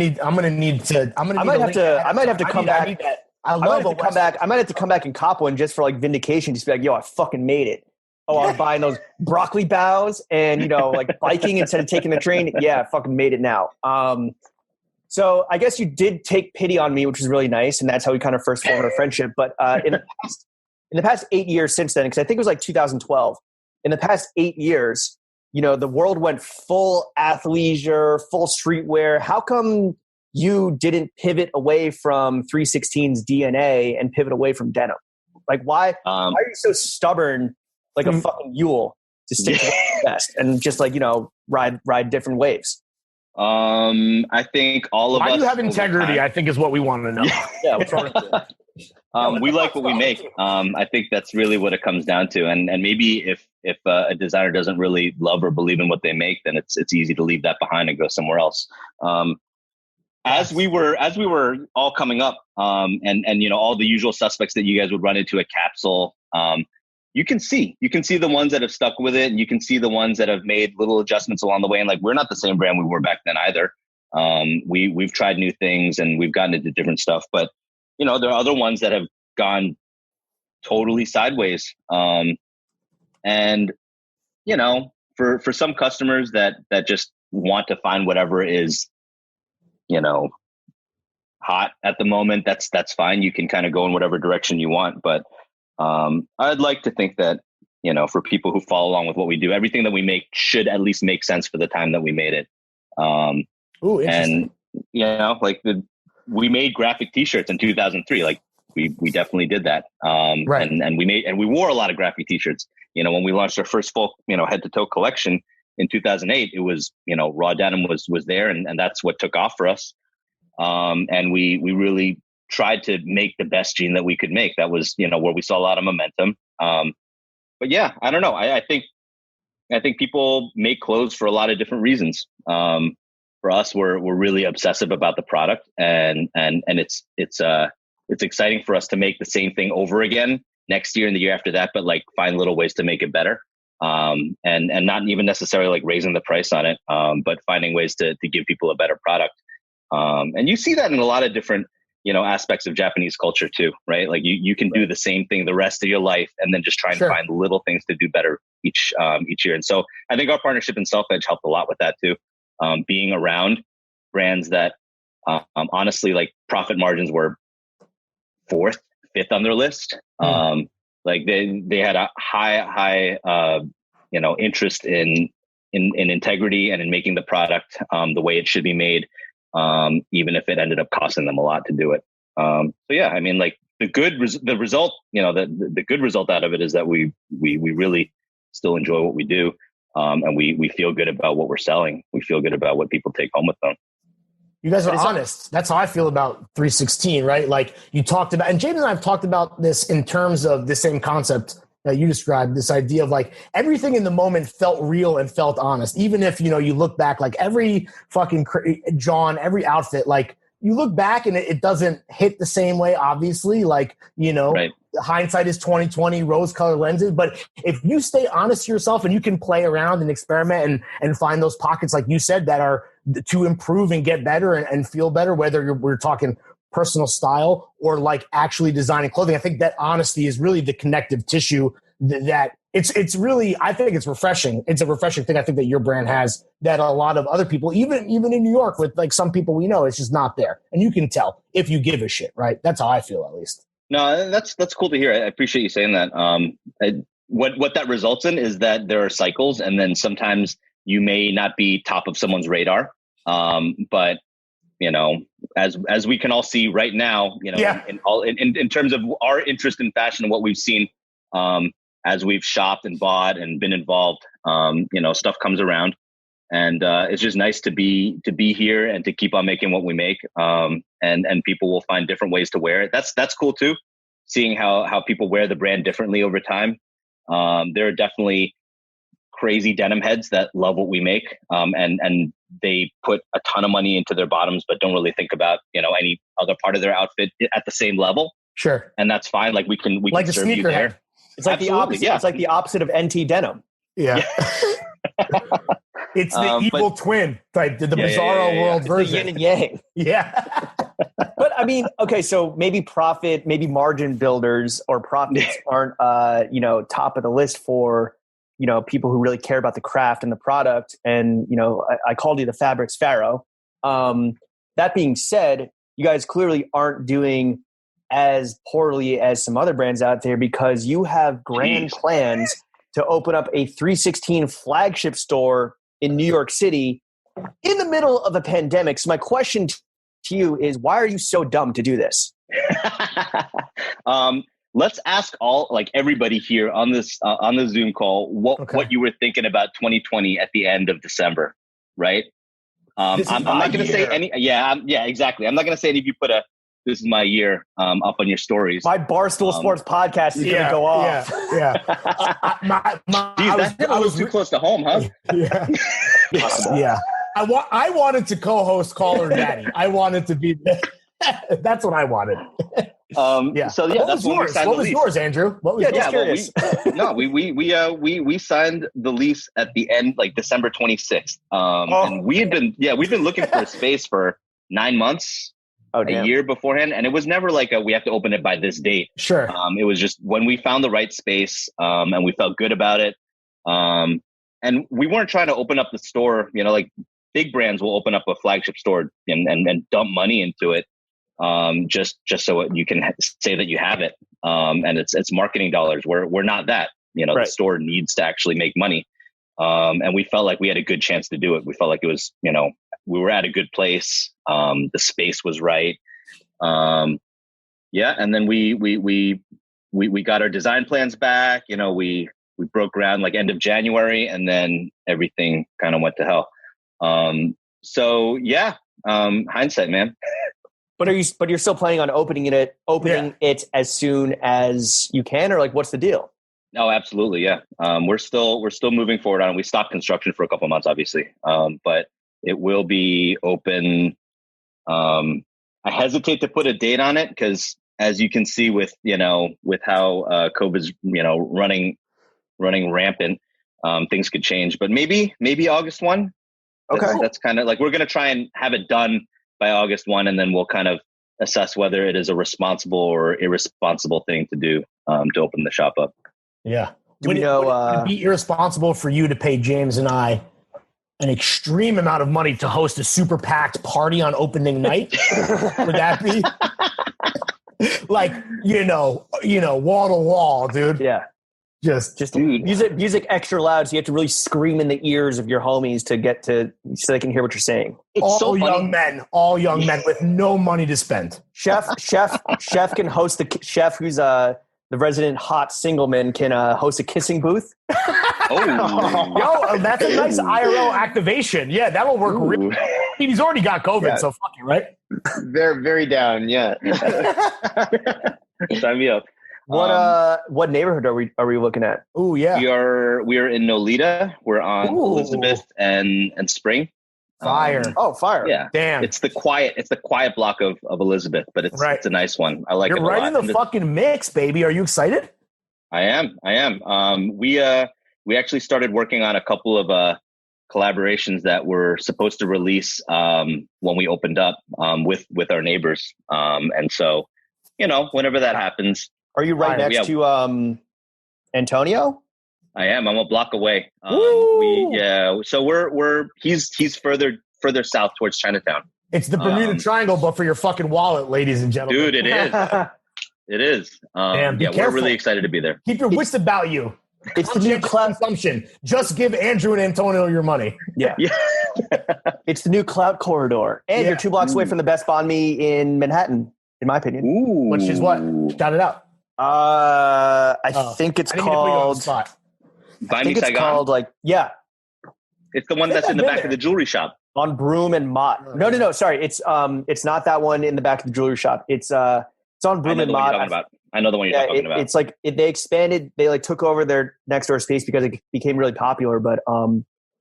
to come back. I might have to come back and cop one just for like vindication. Just be like, yo, I fucking made it. Oh, I'm buying those broccoli bows and, like biking instead of taking the train. Yeah, I fucking made it now. So I guess you did take pity on me, which is really nice. And that's how we kind of first formed our friendship. But in the past 8 years since then, because I think it was like 2012, in the past 8 years, the world went full athleisure, full streetwear. How come you didn't pivot away from 316's DNA and pivot away from denim? Like, why are you so stubborn, like a fucking mule, to stick to the best and just like, ride different waves? I think all of us. Why do you have integrity? I think is what we want to know. Yeah, what's wrong with it? We like what we make. I think that's really what it comes down to. And maybe if a designer doesn't really love or believe in what they make, then it's easy to leave that behind and go somewhere else. As we were all coming up, and all the usual suspects that you guys would run into at Capsule, you can see the ones that have stuck with it, and you can see the ones that have made little adjustments along the way. And like, we're not the same brand we were back then either. We've tried new things and we've gotten into different stuff, but there are other ones that have gone totally sideways. And for some customers that just want to find whatever is, hot at the moment, that's fine. You can kind of go in whatever direction you want. But I'd like to think that, for people who follow along with what we do, everything that we make should at least make sense for the time that we made it. Interesting. And, we made graphic t-shirts in 2003. Like we definitely did that. Right. And we wore a lot of graphic t-shirts. When we launched our first full, head to toe collection in 2008, it was, raw denim was there, and that's what took off for us. And we really tried to make the best jean that we could make. That was, where we saw a lot of momentum. But yeah, I don't know. I think people make clothes for a lot of different reasons. For us, we're really obsessive about the product, and it's exciting for us to make the same thing over again next year and the year after that, but like find little ways to make it better. And not even necessarily like raising the price on it, but finding ways to give people a better product. And you see that in a lot of different, aspects of Japanese culture too, right? Like you can do the same thing the rest of your life and then just try and find little things to do better each year. And so I think our partnership in Self Edge helped a lot with that too. Being around brands that honestly, like, profit margins were 4th, 5th on their list. Like they had a high interest in integrity and in making the product the way it should be made, even if it ended up costing them a lot to do it. So yeah, I mean, like the result, the good result out of it is that we really still enjoy what we do. And we feel good about what we're selling. We feel good about what people take home with them. You guys are honest. That's how I feel about 316, right? Like you talked about, and James and I have talked about this in terms of the same concept that you described, this idea of like everything in the moment felt real and felt honest. Even if, you look back, like every fucking John, every outfit, like you look back and it doesn't hit the same way, obviously, like, right. Hindsight is 20/20, rose-colored lenses. But if you stay honest to yourself and you can play around and experiment and find those pockets, like you said, that are to improve and get better and feel better, whether we're talking personal style or like actually designing clothing, I think that honesty is really the connective tissue that it's really, I think it's refreshing. It's a refreshing thing I think that your brand has that a lot of other people, even in New York with like some people we know, it's just not there. And you can tell if you give a shit, right? That's how I feel, at least. No, that's cool to hear. I appreciate you saying that. What that results in is that there are cycles, and then sometimes you may not be top of someone's radar. But as we can all see right now, in terms of our interest in fashion and what we've seen, as we've shopped and bought and been involved, stuff comes around. And it's just nice to be here and to keep on making what we make. And people will find different ways to wear it. That's cool too. Seeing how people wear the brand differently over time. There are definitely crazy denim heads that love what we make. And they put a ton of money into their bottoms, but don't really think about, any other part of their outfit at the same level. Sure. And that's fine. Like we can serve you there. It's like the opposite. Yeah. It's like the opposite of NT denim. Yeah. It's the evil twin type, the Bizarro world version. The yin and yang. Yeah. But I mean, okay, so maybe margin builders or profits aren't, top of the list for, people who really care about the craft and the product. And, I called you the Fabrics Pharaoh. That being said, you guys clearly aren't doing as poorly as some other brands out there because you have grand plans to open up a 316 flagship store in New York City in the middle of a pandemic. So my question to to you is, why are you so dumb to do this? Let's ask everybody here on this on the Zoom call what you were thinking about 2020 at the end of December, right? I'm not going to say any. Yeah, exactly. I'm not going to say any of you put "This is my year" up on your stories. My Barstool Sports podcast is going to go off. Yeah. I was too close to home, huh? Yeah. Yeah. I wanted to co-host Caller Daddy. I wanted to be. That's what I wanted. So that's when we signed what was yours, Andrew? What was yours? We signed the lease at the end, like December 26th. And we've been looking for a space for 9 months, a year beforehand, and it was never like we have to open it by this date. Sure. It was just when we found the right space, and we felt good about it. And we weren't trying to open up the store. Like big brands will open up a flagship store and dump money into it. Just so you can say that you have it. And it's marketing dollars. We're not that, The store needs to actually make money. And we felt like we had a good chance to do it. We felt like it was, we were at a good place. The space was right. And then we got our design plans back. We broke ground like end of January, and then everything kind of went to hell. Hindsight, man. But you're still planning on opening it as soon as you can, or like, what's the deal? Oh, absolutely. Yeah. We're still moving forward on it. We stopped construction for a couple of months, obviously. But it will be open. I hesitate to put a date on it because, as you can see with how COVID's, running rampant, things could change, but maybe August 1. That's kind of like, we're going to try and have it done by August 1, and then we'll kind of assess whether it is a responsible or irresponsible thing to do to open the shop up. Yeah. Would it be irresponsible for you to pay James and I an extreme amount of money to host a super packed party on opening night? Would that be like, wall to wall, dude? Yeah. Just music extra loud, so you have to really scream in the ears of your homies so they can hear what you're saying. It's all young men with no money to spend. Chef can host chef who's the resident hot single man can host a kissing booth. Yo, that's a nice IRL activation. Yeah, that'll work. Really. He's already got COVID, so fuck it, right? Very, very down. Yeah. Sign me up. What neighborhood are we looking at? Oh yeah, we are in Nolita. We're on Elizabeth and Spring. Fire! Fire! Yeah, damn. It's the quiet block of Elizabeth, but it's a nice one. I like it. You're right in the fucking mix, baby. Are you excited? I am. We actually started working on a couple of collaborations that we're supposed to release when we opened up with our neighbors. And so, whenever that happens. Are you right next to Antonio? I am. I'm a block away. So he's further south towards Chinatown. It's the Bermuda Triangle, but for your fucking wallet, ladies and gentlemen. Dude, it is. It is. Damn, we're really excited to be there. Keep your wits about you. It's the new consumption. Just give Andrew and Antonio your money. Yeah. It's the new clout corridor. And you're 2 blocks away from the best banh mi in Manhattan, in my opinion. Ooh. Which is what? Shout it out. I think it's called. I think it's called It's the one that's in the back of the jewelry shop on Broome and Mott. No. Sorry, it's not that one in the back of the jewelry shop. It's on Broome and Mott. I know the one you're talking about. It's like they expanded. They took over their next door space because it became really popular. But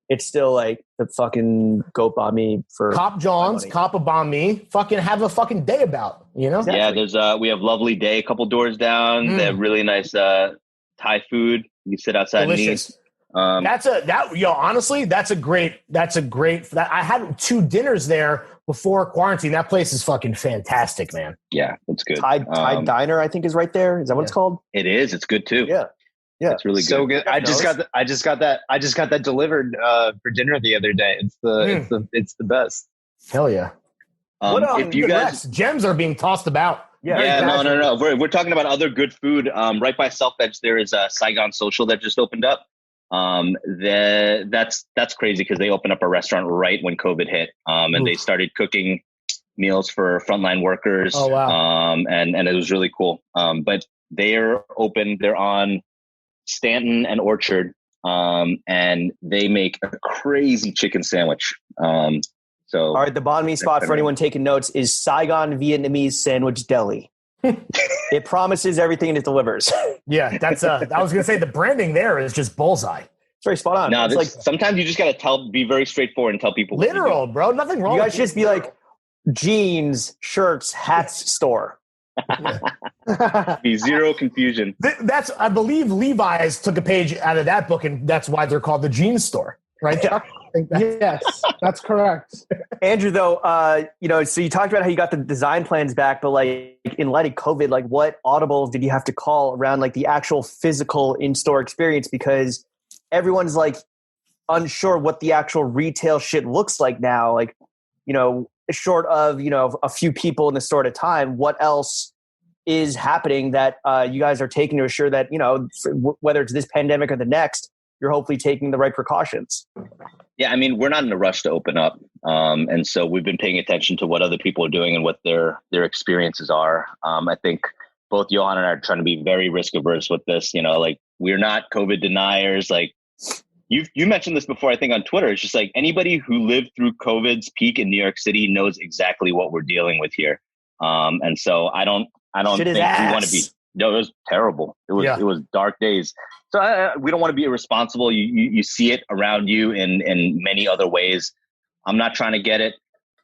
it's still like the fucking goat banh mi for Cop John's, Cop a banh mi. Fucking have a fucking day about, Exactly. Yeah, there's we have Lovely Day a couple doors down. They have really nice Thai food. You sit outside Delicious. and eat. Honestly, that's a great. I had 2 dinners there before quarantine. That place is fucking fantastic, man. Yeah, it's good. Thai Diner, I think, is right there. Is that what it's called? It is. It's good too. Yeah, it's really good. So good. I just got that delivered for dinner the other day. It's the best. Hell yeah. If you guys, gems are being tossed about. Yeah, no. We're talking about other good food. Right by Self Edge, there is a Saigon Social that just opened up. That's crazy because they opened up a restaurant right when COVID hit, and they started cooking meals for frontline workers. Oh, wow. And it was really cool. But they're open. They're on Stanton and Orchard. And they make a crazy chicken sandwich. So all right, the banh mi spot for anyone taking notes is Saigon Vietnamese Sandwich Deli. It promises everything and it delivers. Yeah, that's I was gonna say the branding there is just bullseye. It's very spot on. No, sometimes you just gotta be very straightforward and tell people literal, bro. Nothing wrong. You guys just be like jeans, shirts, hats store. Be zero confusion. That's I believe Levi's took a page out of that book, and that's why they're called the jeans store, right, Chuck? Yes, that's correct. Andrew, though, so you talked about how you got the design plans back, but like in light of COVID, like what audibles did you have to call around like the actual physical in-store experience? Because everyone's like unsure what the actual retail shit looks like now. Like, short of, a few people in the store at a time, what else is happening that you guys are taking to assure that, whether it's this pandemic or the next, you're hopefully taking the right precautions? Yeah, I mean, we're not in a rush to open up. And so we've been paying attention to what other people are doing and what their experiences are. I think both Johan and I are trying to be very risk averse with this. Like we're not COVID deniers. Like you mentioned this before, I think on Twitter. It's just like anybody who lived through COVID's peak in New York City knows exactly what we're dealing with here. And so I don't think we want to be. No, it was terrible. It was dark days. So we don't want to be irresponsible. You see it around you in many other ways. I'm not trying to get it.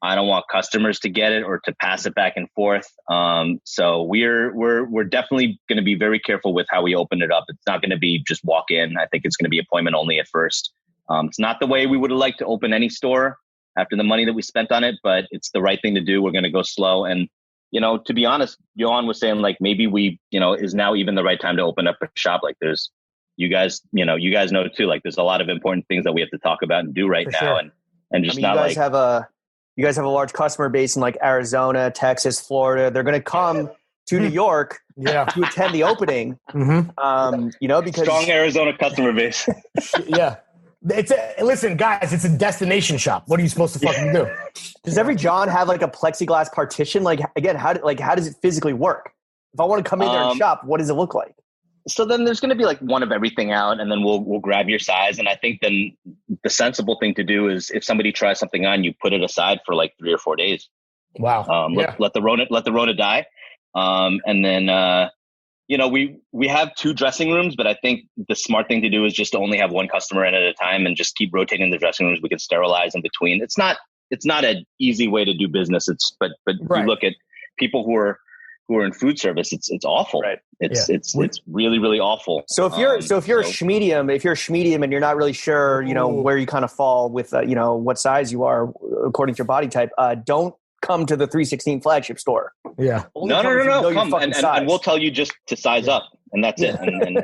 I don't want customers to get it or to pass it back and forth. So we're definitely going to be very careful with how we open it up. It's not going to be just walk in. I think it's going to be appointment only at first. It's not the way we would have liked to open any store after the money that we spent on it, but it's the right thing to do. We're going to go slow. And to be honest, Johan was saying like maybe we, is now even the right time to open up a shop. Like there's, you guys know too, like there's a lot of important things that we have to talk about and do right now. Sure. And just not like you guys have a large customer base in like Arizona, Texas, Florida. They're going to come to New York to attend the opening. Mm-hmm. Because strong Arizona customer base. Yeah. Listen, guys, it's a destination shop. What are you supposed to fucking do? Does every John have like a plexiglass partition? Like, again, how does it physically work? If I want to come in there and shop, what does it look like? So then there's going to be like one of everything out, and then we'll grab your size. And I think then the sensible thing to do is if somebody tries something on, you put it aside for like 3 or 4 days. Wow. Let the Rona die. And then, we have 2 dressing rooms, but I think the smart thing to do is just to only have one customer in at a time and just keep rotating the dressing rooms. We can sterilize in between. It's not an easy way to do business. But right. You look at people who are in food service, it's awful. Right. It's really, really awful. So if you're a schmedium and you're not really sure, where you kind of fall with, what size you are according to your body type, don't come to the 3sixteen flagship store. Yeah. No. Come and we'll tell you just to size up, and that's it. And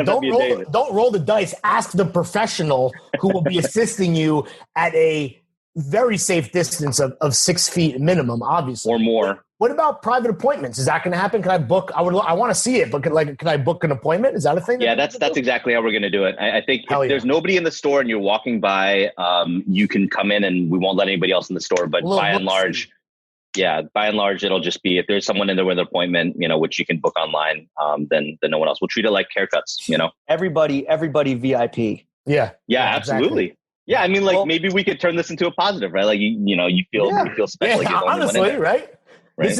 don't roll the dice. Ask the professional who will be assisting you at a very safe distance of 6 feet minimum, obviously, or more. What about private appointments? Is that going to happen? Can I book? I want to see it, but can I book an appointment? Is that a thing? Yeah, that's exactly how we're going to do it. I think if there's nobody in the store and you're walking by, you can come in and we won't let anybody else in the store. But by and large, it'll just be if there's someone in there with an appointment, which you can book online, then no one else. We'll treat it like haircuts. Everybody VIP. Yeah, absolutely. Exactly. Yeah, I mean, maybe we could turn this into a positive, right? Like you feel special. Yeah, honestly, right? Right. This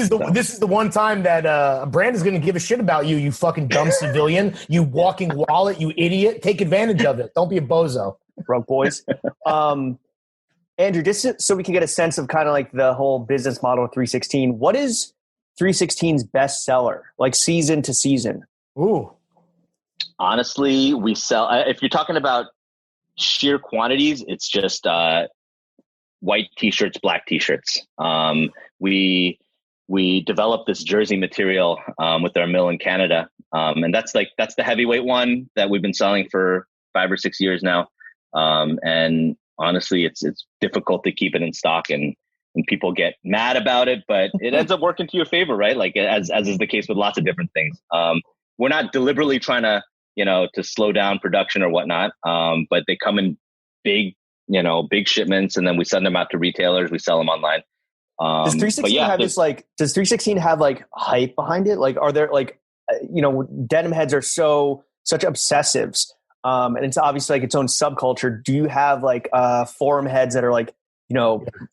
is the one time that a brand is going to give a shit about you, you fucking dumb civilian, you walking wallet, you idiot. Take advantage of it. Don't be a bozo. Broke boys. Andrew, just so we can get a sense of kind of like the whole business model of 3sixteen, what is 3sixteen's best seller, like season to season? Ooh. Honestly, we sell, if you're talking about sheer quantities, it's just white t-shirts, black t-shirts. We developed this jersey material with our mill in Canada. And that's the heavyweight one that we've been selling for 5 or 6 years now. And honestly, it's difficult to keep it in stock and people get mad about it, but it ends up working to your favor, right? Like as is the case with lots of different things. We're not deliberately trying to slow down production or whatnot. But they come in big shipments and then we send them out to retailers. We sell them online. Does 316 have this like? Does 316 have like hype behind it? Like, are there like, denim heads are such obsessives, and it's obviously like its own subculture. Do you have like forum heads that are like,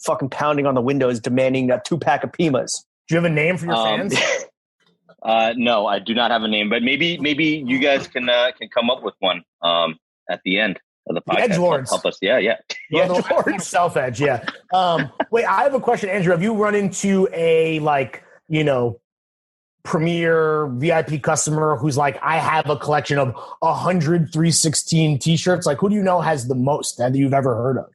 fucking pounding on the windows demanding a 2-pack of Pumas? Do you have a name for your fans? No, I do not have a name, but maybe you guys can come up with one at the end of the podcast. Edgelords. Help us. Yeah. The Edgelords. Self-edge, yeah. Wait, I have a question, Andrew. Have you run into a premier VIP customer who's like, I have a collection of 100 316 t-shirts? Like, who do you know has the most that you've ever heard of?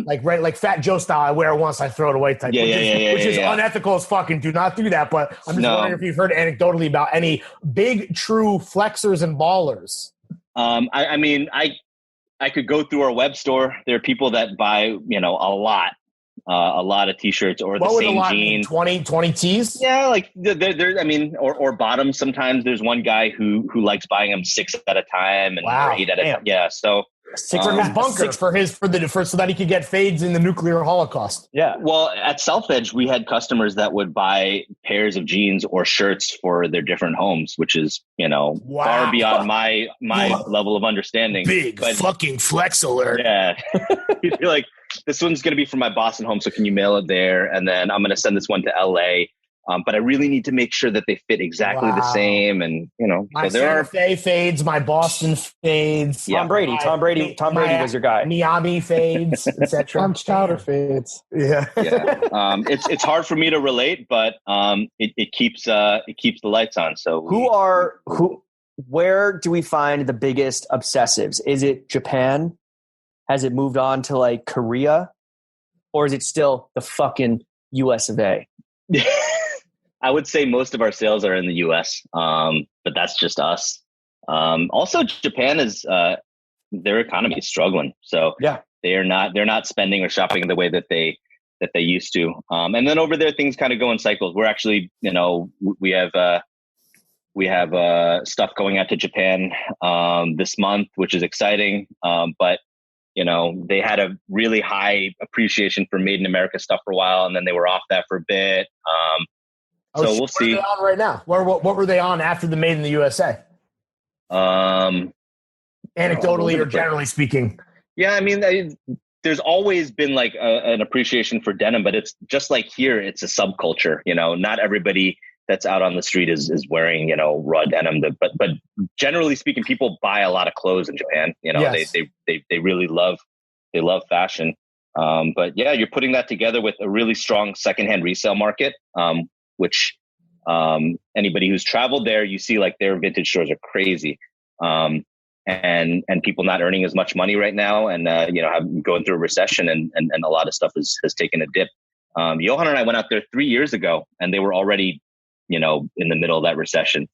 Like Fat Joe style, I wear it once, I throw it away type. Which is unethical as fucking. Do not do that. But I'm just wondering if you've heard anecdotally about any big, true flexers and ballers. I mean, I could go through our web store. There are people that buy, a lot of t-shirts or the same jeans. 20 tees? Yeah, like there. I mean, or bottoms. Sometimes there's one guy who likes buying them 6 at a time and 8 at a time. Yeah, so 6 for his bunker, 6 for so that he could get fades in the nuclear holocaust. Yeah. Well, at Self Edge, we had customers that would buy pairs of jeans or shirts for their different homes, which is far beyond my level of understanding. But fucking flex alert. Yeah, you'd be like, this one's going to be for my Boston home, so can you mail it there? And then I'm going to send this one to LA. But I really need to make sure that they fit exactly the same. And, my so there Santa Fe fades, my Boston fades. Tom Brady was your guy. Miami fades, etc. Tom Chowder fades. Yeah. It's hard for me to relate, but it keeps the lights on. So where do we find the biggest obsessives? Is it Japan? Has it moved on to like Korea? Or is it still the fucking US of A? I would say most of our sales are in the US, but that's just us. Also, Japan is their economy is struggling, so they're not spending or shopping the way that they used to. And then over there, things kind of go in cycles. We're actually, we have stuff going out to Japan this month, which is exciting. But they had a really high appreciation for Made in America stuff for a while, and then they were off that for a bit. So we'll see. What are they on right now? What were they on after the Made in the USA? Anecdotally or generally speaking? Yeah, I mean, there's always been like an appreciation for denim, but it's just like here, it's a subculture. Not everybody that's out on the street is wearing raw denim. But generally speaking, people buy a lot of clothes in Japan. Yes. They really love fashion. But yeah, you're putting that together with a really strong secondhand resale market. Which anybody who's traveled there, you see like their vintage stores are crazy, and people not earning as much money right now, and going through a recession, and a lot of stuff has taken a dip. Johan and I went out there 3 years ago, and they were already in the middle of that recession.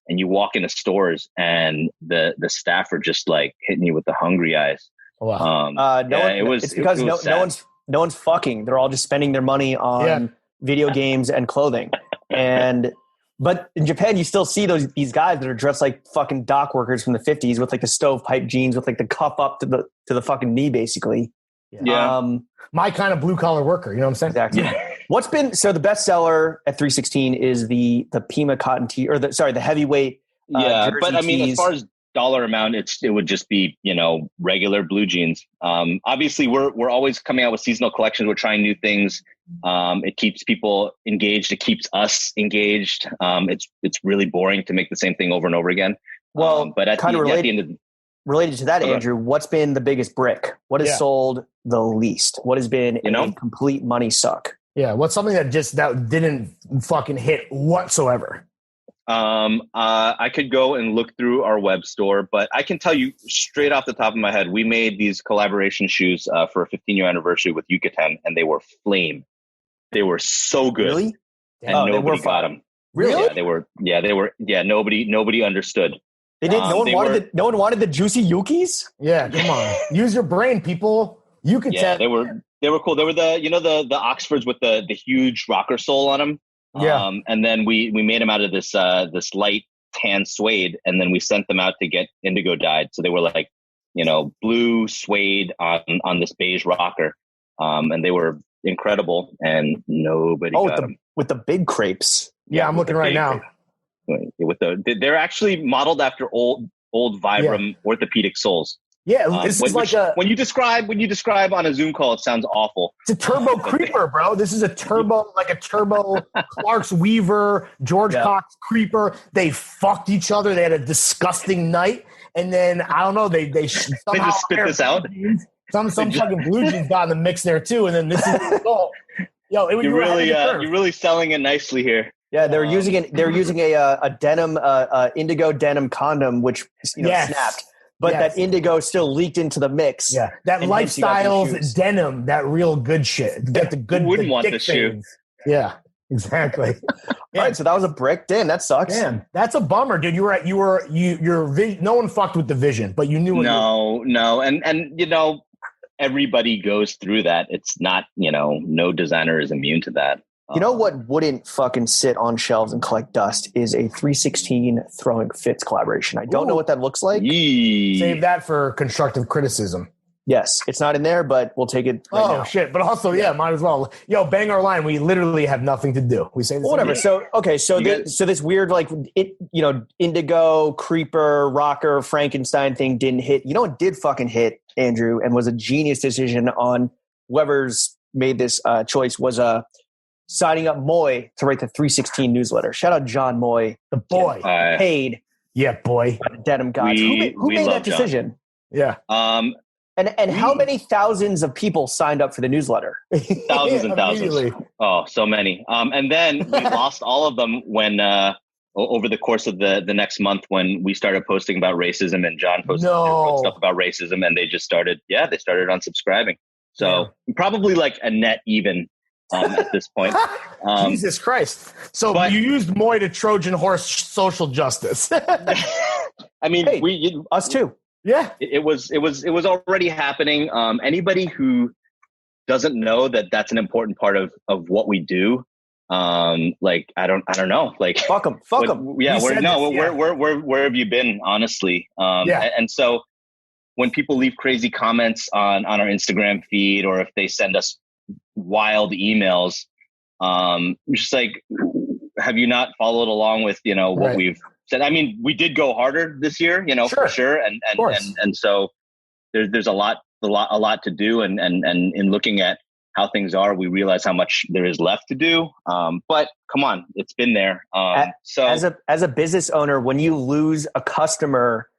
And you walk into stores, and the staff are just like hitting you with the hungry eyes. Wow. It's because no one's fucking. They're all just spending their money on video games and clothing. But in Japan, you still see these guys that are dressed like fucking dock workers from the 50s with like the stovepipe jeans with like the cuff up to the fucking knee, basically. Yeah. My kind of blue collar worker. You know what I'm saying? Exactly. Yeah. What's been the best seller at 316 is the Pima cotton tee, or the heavyweight. But I mean, as far as dollar amount, it would just be regular blue jeans. Obviously, we're always coming out with seasonal collections. We're trying new things. It keeps people engaged. It keeps us engaged. It's really boring to make the same thing over and over again. Well, but related to that, Andrew, what's been the biggest brick? What has sold the least? What has been a complete money suck? Yeah, what's something that didn't fucking hit whatsoever? I could go and look through our web store, but I can tell you straight off the top of my head, we made these collaboration shoes for a 15-year anniversary with Yucatan, and they were flame. They were so good. Really? And nobody got them. Really? Yeah, they were. Nobody understood. They didn't. No one wanted the juicy Yukis. Yeah, come on. Use your brain, people. Yucatan. Yeah, they were cool. They were the Oxfords with the huge rocker sole on them. Yeah. And then we made them out of this light tan suede, and then we sent them out to get indigo dyed. So they were like, blue suede on this beige rocker. And they were incredible, and nobody got them. With the big crepes. Yeah, I'm looking right now. They're actually modeled after old Vibram orthopedic soles. Yeah, this is when you describe on a Zoom call, it sounds awful. It's a turbo creeper, bro. This is a turbo Clark's Weaver, George Cox creeper. They fucked each other. They had a disgusting night, and then I don't know. They somehow just spit this out. Some fucking blue jeans got in the mix there too, and then this is the result. Yo, you're really selling it nicely here. Yeah, they're using a denim indigo denim condom, which snapped. But that indigo still leaked into the mix. Yeah, that lifestyle's denim, that real good shit. Got the good. Who wouldn't want the shoe? Yeah, exactly. All right, so that was a brick. Damn, that sucks. Damn, that's a bummer, dude. No one fucked with the vision, but you knew. No, and everybody goes through that. It's not, no designer is immune to that. You know what wouldn't fucking sit on shelves and collect dust is a 3sixteen Throwing Fits collaboration. I don't know what that looks like. Save that for constructive criticism. Yes, it's not in there, but we'll take it right now. Shit. But also, might as well. Yo, bang our line. We literally have nothing to do. We say this. Whatever. So, okay. So this weird, indigo, creeper, rocker, Frankenstein thing didn't hit. You know what did fucking hit, Andrew, and was a genius decision on whoever's made this choice was signing up Moy to write the 3sixteen newsletter. Shout out John Moy, the boy, paid. Yeah, boy, by the Denim Gods. Who made that decision? John. Yeah. And how many thousands of people signed up for the newsletter? Thousands and thousands. Oh, so many. And then we lost all of them when over the course of the next month when we started posting about racism and John posted stuff about racism, and they just started. Yeah, they started unsubscribing. So probably like a net even. At this point. Jesus Christ. So you used Moy to Trojan horse social justice. I mean, us too. Yeah. It was already happening. Anybody who doesn't know that that's an important part of what we do, I don't know. Like fuck them. Yeah, where have you been, honestly? And so when people leave crazy comments on our Instagram feed, or if they send us wild emails, just like, have you not followed along with what we've said? I mean, we did go harder this year, for sure, and so there's a lot to do, and in looking at how things are, we realize how much there is left to do. But come on, it's been there. So as a business owner, when you lose a customer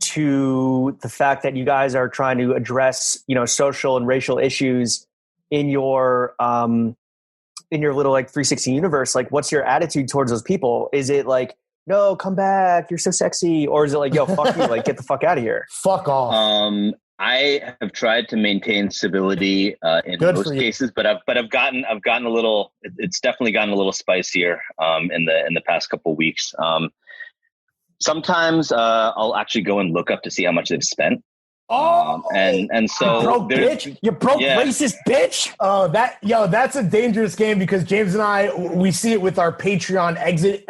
to the fact that you guys are trying to address social and racial issues in your little like 3sixteen universe, like what's your attitude towards those people? Is it like, no, come back, you're so sexy, or is it like, yo, fuck you, like get the fuck out of here? Fuck off. I have tried to maintain civility in most cases, but I've gotten a little. It's definitely gotten a little spicier in the past couple of weeks. Sometimes I'll actually go and look up to see how much they've spent. And so you broke racist bitch. Oh, that's a dangerous game, because James and I, we see it with our Patreon exit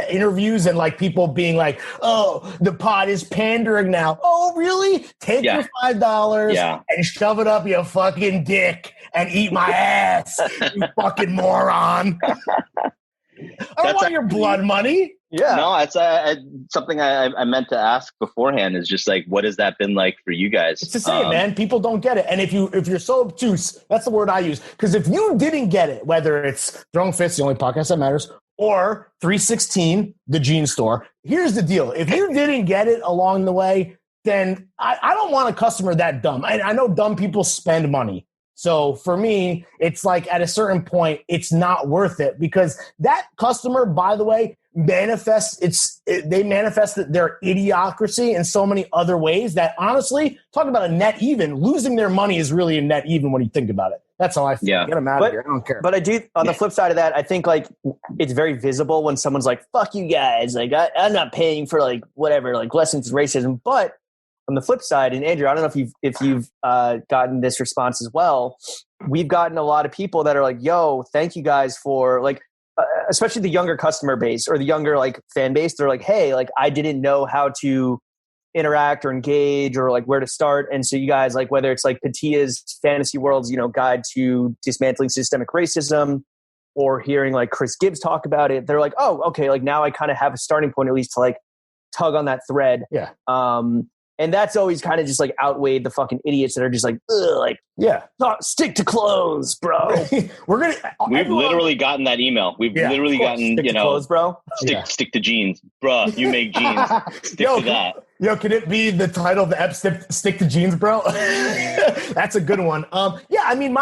interviews, and like people being like, oh, the pod is pandering now. Oh, really? Take your $5 and shove it up your fucking dick and eat my ass, you fucking moron. I don't want your blood money. Yeah. No, it's something I meant to ask beforehand, is just like, what has that been like for you guys? It's the same, man. People don't get it. And if you're so obtuse, that's the word I use. Because if you didn't get it, whether it's Throwing Fits, the only podcast that matters, or 3sixteen, the jean store, here's the deal. If you didn't get it along the way, then I don't want a customer that dumb. I know dumb people spend money. So for me, it's like at a certain point, it's not worth it, because that customer, by the way, manifests their idiocracy in so many other ways that, honestly, talk about a net even. Losing their money is really a net even when you think about it. That's how I feel. Yeah. Get them out of here. I don't care. But I do, on the flip side of that, I think like it's very visible when someone's like, fuck you guys. Like I'm not paying for like whatever, like lessons in racism. But on the flip side, and Andrew, I don't know if you've gotten this response as well. We've gotten a lot of people that are like, yo, thank you guys for like, especially the younger customer base or the younger like fan base. They're like, hey, like I didn't know how to interact or engage or like where to start. And so you guys, like whether it's like Patia's Fantasy World's, guide to dismantling systemic racism, or hearing like Chris Gibbs talk about it, they're like, oh, okay, like now I kind of have a starting point at least to like tug on that thread. Yeah. And that's always kind of just like outweighed the fucking idiots that are just like, ugh, like, yeah, stick to clothes, bro. We've literally gotten that email. We've literally gotten, stick to clothes, bro. Stick to jeans, bro. You make jeans. Stick to that. Yo, can it be the title of the episode? Stick to jeans, bro. That's a good one. Yeah, I mean,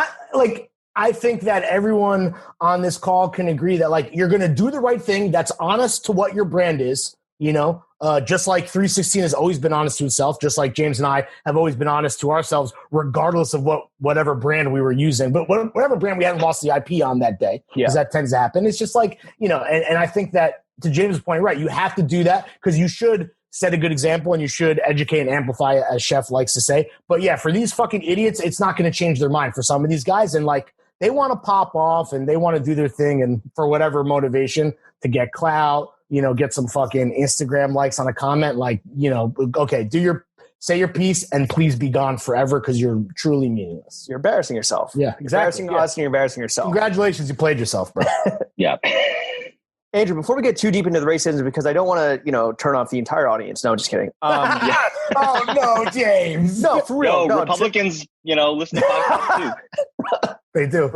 I think that everyone on this call can agree that like you're going to do the right thing. That's honest to what your brand is. Just like 3sixteen has always been honest to itself, just like James and I have always been honest to ourselves, regardless of whatever brand we were using. But whatever brand we hadn't lost the IP on that day, because that tends to happen. It's just like, and I think that to James' point, right, you have to do that because you should set a good example and you should educate and amplify, as Chef likes to say. But yeah, for these fucking idiots, it's not going to change their mind for some of these guys. And like, they want to pop off and they want to do their thing and for whatever motivation to get clout, get some fucking Instagram likes on a comment, like, okay, say your piece and please be gone forever because you're truly meaningless. You're embarrassing yourself. Yeah, exactly. Embarrassing us and you're embarrassing yourself. Congratulations, you played yourself, bro. Yeah. Andrew, before we get too deep into the racism, because I don't want to, turn off the entire audience. No, just kidding. Oh, no, James. No, for real. No, Republicans, listen to podcasts too. They do.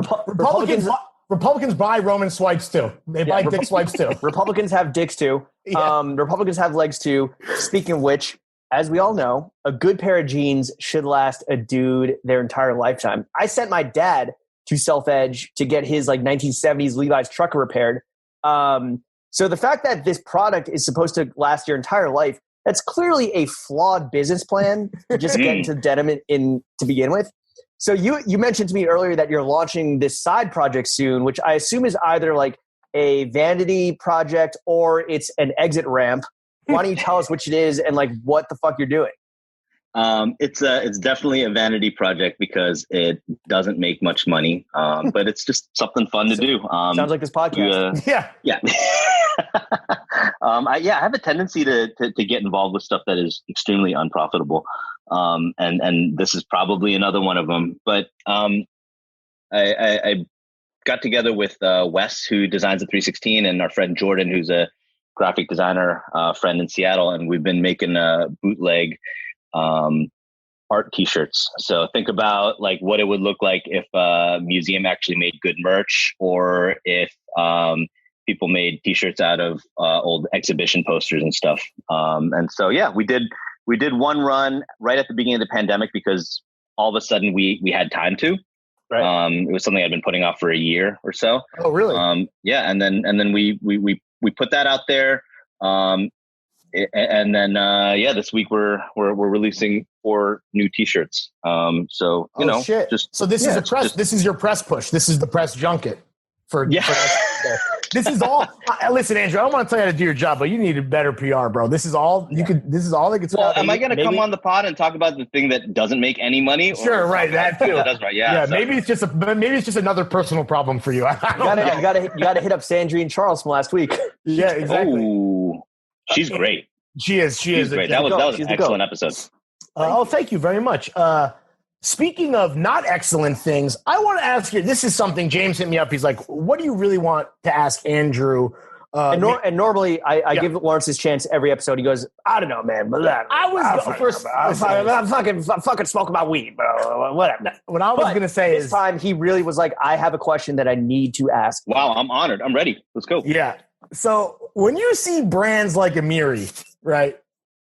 Republicans buy Roman swipes too. They buy dick swipes too. Republicans have dicks too. Yeah. Republicans have legs too. Speaking of which, as we all know, a good pair of jeans should last a dude their entire lifetime. I sent my dad to Self Edge to get his like 1970s Levi's trucker repaired. So the fact that this product is supposed to last your entire life, that's clearly a flawed business plan to just get into denim in to begin with. So you mentioned to me earlier that you're launching this side project soon, which I assume is either like a vanity project or it's an exit ramp. Why don't you tell us which it is and like what the fuck you're doing? It's definitely a vanity project because it doesn't make much money, but it's just something fun to do. Sounds like this podcast. Yeah. I have a tendency to get involved with stuff that is extremely unprofitable. And this is probably another one of them, but, I got together with, Wes, who designs the 3sixteen, and our friend Jordan, who's a graphic designer, friend in Seattle. And we've been making bootleg, art t-shirts. So think about like what it would look like if a museum actually made good merch, or if, people made t-shirts out of, old exhibition posters and stuff. And so, yeah, we did one run right at the beginning of the pandemic because all of a sudden we had time to. Right. It was something I'd been putting off for a year or so. Oh, really? Yeah, and then we put that out there, and then this week we're releasing 4 new T-shirts. So shit. This is your press push. This is the press junket for. This is all. Listen, Andrew, I don't want to tell you how to do your job, but you needed better PR, bro. This is all you could. This is all they could. Well, am I going to come on the pod and talk about the thing that doesn't make any money? Sure, right. That too. That does, right. Yeah. Maybe it's just another personal problem for you. You got to hit up Sandrine Charles from last week. Yeah, exactly. Oh, she's great. She is. Great. That was an excellent episode. Thank you very much. Speaking of not excellent things, I want to ask you, this is something James hit me up. He's like, what do you really want to ask Andrew? And normally I give Lawrence his chance every episode. He goes, I don't know, man. I'm fucking smoking my weed, bro. Whatever. What I was going to say is this time he really was like, I have a question that I need to ask. Wow, I'm honored. I'm ready. Let's go. Yeah. So when you see brands like Amiri, right?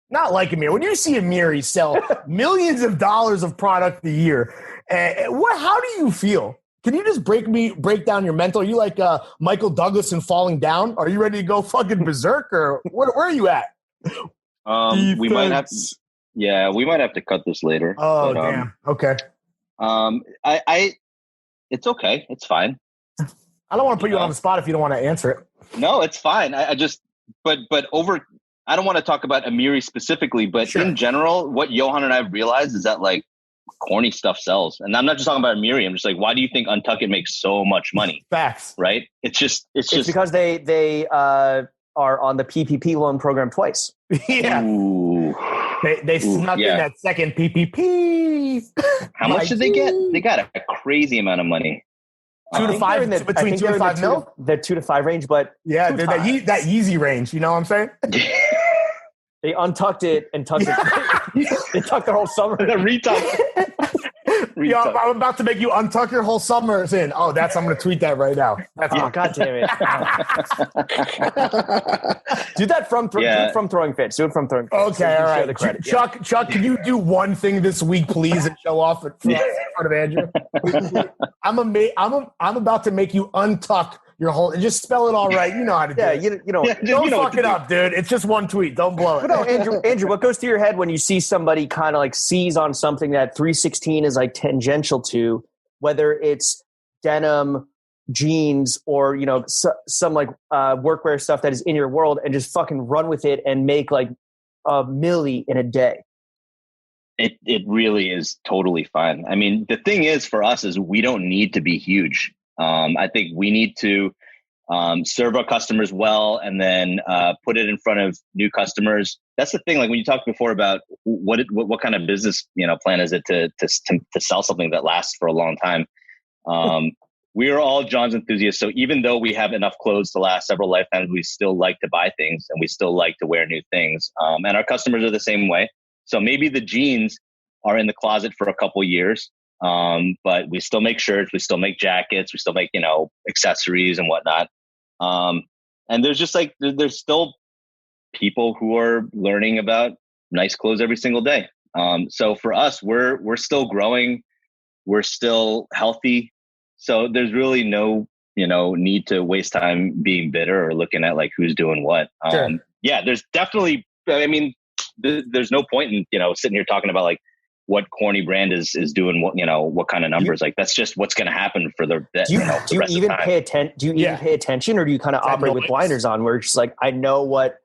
Not like Amiri. When you see Amiri sell millions of dollars of product a year, how do you feel? Can you just break down your mental? Are you like Michael Douglas in Falling Down? Are you ready to go fucking berserk, or where are you at? We might have to cut this later. Oh, but, damn. Okay. It's okay. It's fine. I don't want to put you on the spot if you don't want to answer it. No, it's fine. I don't want to talk about Amiri specifically, but in general, what Johan and I have realized is that like corny stuff sells. And I'm not just talking about Amiri. I'm just like, why do you think Untuck It makes so much money? Facts. Right? It's just because they are on the PPP loan program twice. Yeah. Ooh. They snuck in that second PPP. How much did they get? They got a crazy amount of money. 2 to 5, between 2 to 5 mil? The 2 to 5 range, but yeah, they're that Yeezy range. You know what I'm saying? They untucked it and tucked it. They tucked their whole summer. The retuck. Yeah, I'm about to make you untuck your whole summers in. Oh, I'm going to tweet that right now. God damn it. Do that from Throwing Fits. Do it from Throwing Fits. Okay, all right. Chuck, can you do one thing this week, please, and show off in front of Andrew? I'm about to make you untuck your whole and just spell it all right. You know how to do it. You know. Don't fuck it up, dude. It's just one tweet. Don't blow it. No, Andrew, what goes through your head when you see somebody kind of like seize on something that 316 is like tangential to, whether it's denim, jeans, or some like workwear stuff that is in your world, and just fucking run with it and make like a milli in a day? It really is totally fine. I mean, the thing is for us is we don't need to be huge. I think we need to serve our customers well, and then put it in front of new customers. That's the thing. Like when you talked before about what kind of business plan is it to sell something that lasts for a long time. We are all John's enthusiasts, so even though we have enough clothes to last several lifetimes, we still like to buy things and we still like to wear new things. And our customers are the same way. So maybe the jeans are in the closet for a couple years. But we still make shirts, we still make jackets, we still make, accessories and whatnot. And there's just like, there's still people who are learning about nice clothes every single day. So for us, we're still growing, we're still healthy. So there's really no, need to waste time being bitter or looking at like who's doing what. Sure. Yeah, there's definitely, there's no point in, sitting here talking about like, what corny brand is doing what kind of numbers. Like that's just what's going to happen for the do you even pay attention, or do you kind of operate with blinders on, where it's just like, I know what,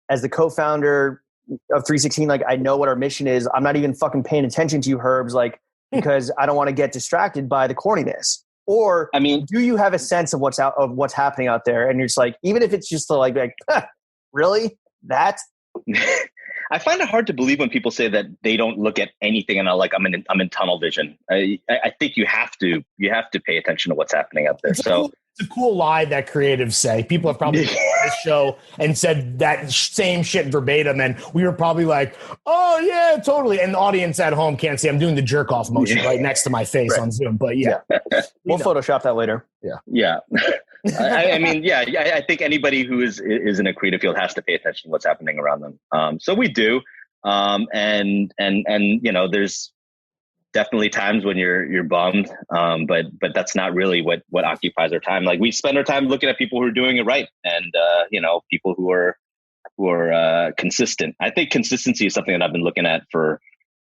as the co-founder of 316, like I know what our mission is. I'm not even fucking paying attention to you, Herbs, like, because I don't want to get distracted by the corniness. Or do you have a sense of what's happening out there? And you're just like, even if it's just to like really that I find it hard to believe when people say that they don't look at anything and I'm in tunnel vision. I think you have to pay attention to what's happening out there. It's a cool lie that creatives say. People have probably on this show and said that same shit verbatim, and we were probably like, "Oh yeah, totally." And the audience at home can't see. I'm doing the jerk off motion right next to my face on Zoom, but yeah. We'll Photoshop that later. Yeah. I think anybody who is in a creative field has to pay attention to what's happening around them. So we do. And there's definitely times when you're bummed. But that's not really what occupies our time. Like we spend our time looking at people who are doing it right, and people who are consistent. I think consistency is something that I've been looking at for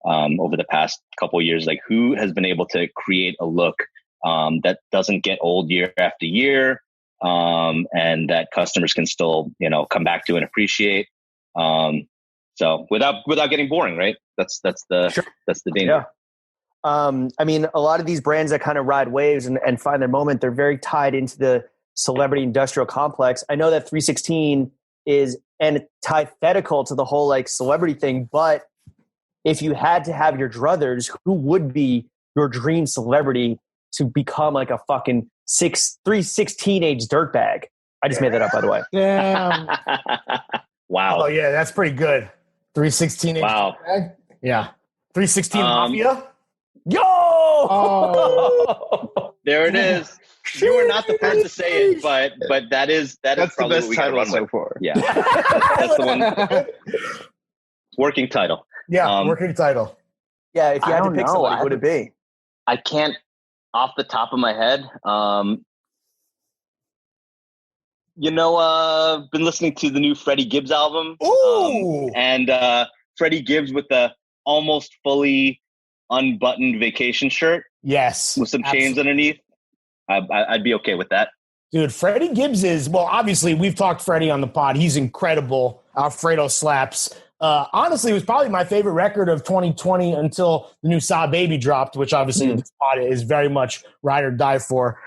over the past couple of years. Like who has been able to create a look that doesn't get old year after year, and that customers can still, come back to and appreciate. So without getting boring, right? That's the danger. Yeah. A lot of these brands that kind of ride waves and find their moment, they're very tied into the celebrity industrial complex. I know that 316 is antithetical to the whole like celebrity thing, but if you had to have your druthers, who would be your dream celebrity to become like a fucking 316 age dirtbag? I just made that up, by the way. Damn. Wow. Oh yeah, that's pretty good. 316 age dirtbag? Yeah. 316 Mafia? Yo! Oh. There it is. You were not the first to say it, but that's probably the best title so far. Yeah. That's the one. Working title. Yeah, working title. Yeah, if you had to pick somebody, what would it be? I can't off the top of my head. Been listening to the new Freddie Gibbs album. Ooh! And Freddie Gibbs with the almost fully unbuttoned vacation shirt. Yes. With some chains underneath. I'd be okay with that. Dude, Freddie Gibbs obviously we've talked Freddie on the pod. He's incredible. Alfredo slaps. Honestly, it was probably my favorite record of 2020 until the new Saw Baby dropped, which obviously this pod is very much ride or die for.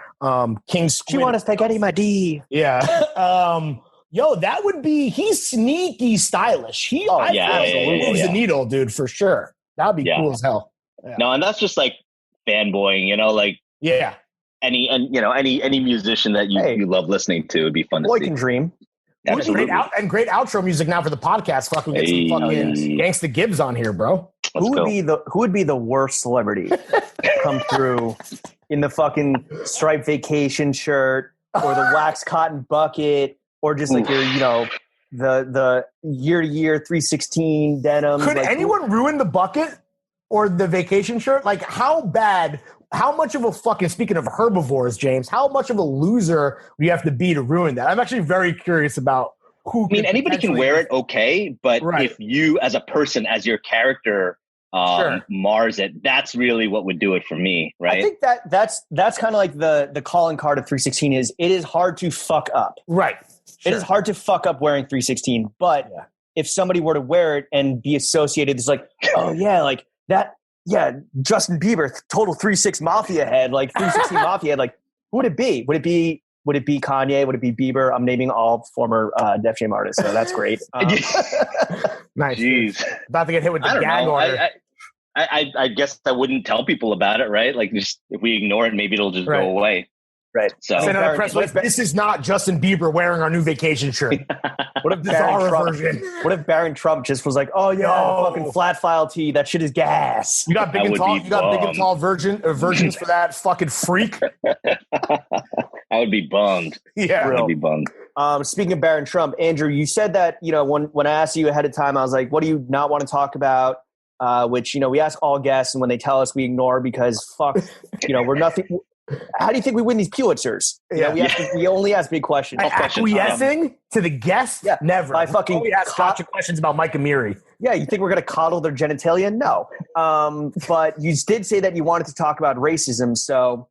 King Squid. She want to spaghetti my D. Yeah. Yo, that would be. He's sneaky stylish. Moves the needle, dude, for sure. That'd be cool as hell. Yeah. No, and that's just like fanboying, any musician that you love listening to would be fun to see. Can dream. Great outro music now for the podcast. Fuck, we get some fucking Gangsta Gibbs on here, bro. Who would be the worst celebrity to come through in the fucking striped vacation shirt or the wax cotton bucket or just like your the year-to-year 316 denim? Could anyone ruin the bucket or the vacation shirt? Like, how much of a fucking, speaking of herbivores, James, how much of a loser do you have to be to ruin that? I'm actually very curious about who. I mean, anybody can wear it, okay, but if you, as a person, as your character, mars it, that's really what would do it for me, right? I think that's kind of like the calling card of 316 is it is hard to fuck up. Right. It is hard to fuck up wearing 316, but if somebody were to wear it and be associated, it's like, oh yeah, like that. Yeah, Justin Bieber, total 3-6 Mafia head, like 316 Mafia head. Like, who would it be? Would it be Kanye? Would it be Bieber? I'm naming all former Def Jam artists, so that's great. Nice. Jeez. About to get hit with the gag order. I guess I wouldn't tell people about it, right? Like, just if we ignore it, maybe it'll just go away. Right. So this is not Justin Bieber wearing our new vacation shirt. What if Barron Trump just was like, oh yeah, the fucking flat file tee, that shit is gas. You got big and tall. You got big and tall virgins for that fucking freak. I would be bummed. Yeah, I would be bummed. Speaking of Barron Trump, Andrew, you said that when I asked you ahead of time, I was like, what do you not want to talk about? Which we ask all guests, and when they tell us, we ignore because fuck, we're nothing. How do you think we win these Pulitzers? We only ask big questions. Acquiescing to the guest? Yeah. Never. I fucking we ask gotcha questions about Mike Amiri. Yeah, you think we're going to coddle their genitalia? No. But you did say that you wanted to talk about racism, so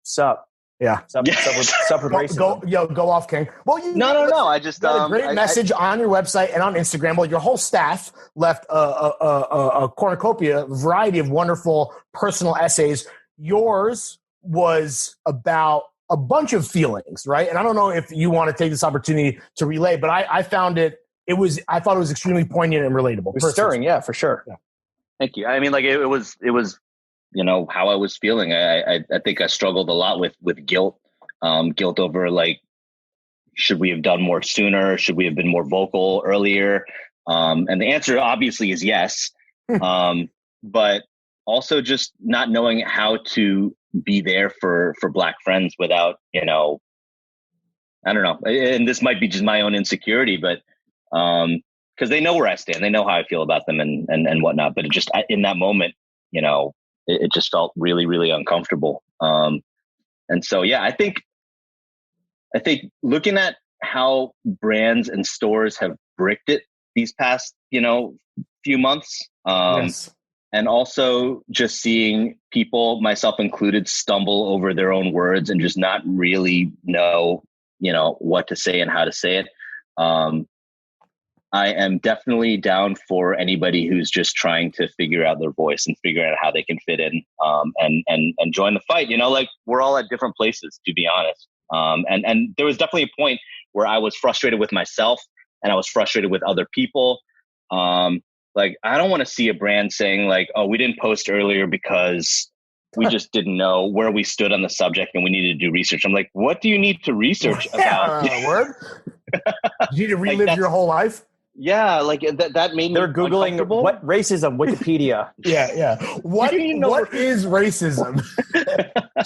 sup. Yeah. Sup with racism. Go off, King. Well, No. I just got a great message on your website and on Instagram. Well, your whole staff left a cornucopia, variety of wonderful personal essays. Yours was about a bunch of feelings, right? And I don't know if you want to take this opportunity to relay, but I found I thought it was extremely poignant and relatable. It was stirring, yeah, for sure. Yeah. Thank you. I mean, like it was how I was feeling. I think I struggled a lot with guilt, guilt over like, should we have done more sooner? Should we have been more vocal earlier? And the answer obviously is yes. But also just not knowing how to be there for Black friends without, I don't know. And this might be just my own insecurity, but because they know where I stand, they know how I feel about them and whatnot. But it just in that moment, it just felt really, really uncomfortable. And so, yeah, I think looking at how brands and stores have bricked it these past, few months, yes. And also just seeing people, myself included, stumble over their own words and just not really know, what to say and how to say it. I am definitely down for anybody who's just trying to figure out their voice and figure out how they can fit in, and join the fight. Like we're all at different places, to be honest. And there was definitely a point where I was frustrated with myself and I was frustrated with other people. Like, I don't want to see a brand saying like, oh, we didn't post earlier because we just didn't know where we stood on the subject and we needed to do research. I'm like, what do you need to research about? Word? You need to relive your whole life? Yeah, like that made me They're Googling what racism, Wikipedia. Yeah. What is racism?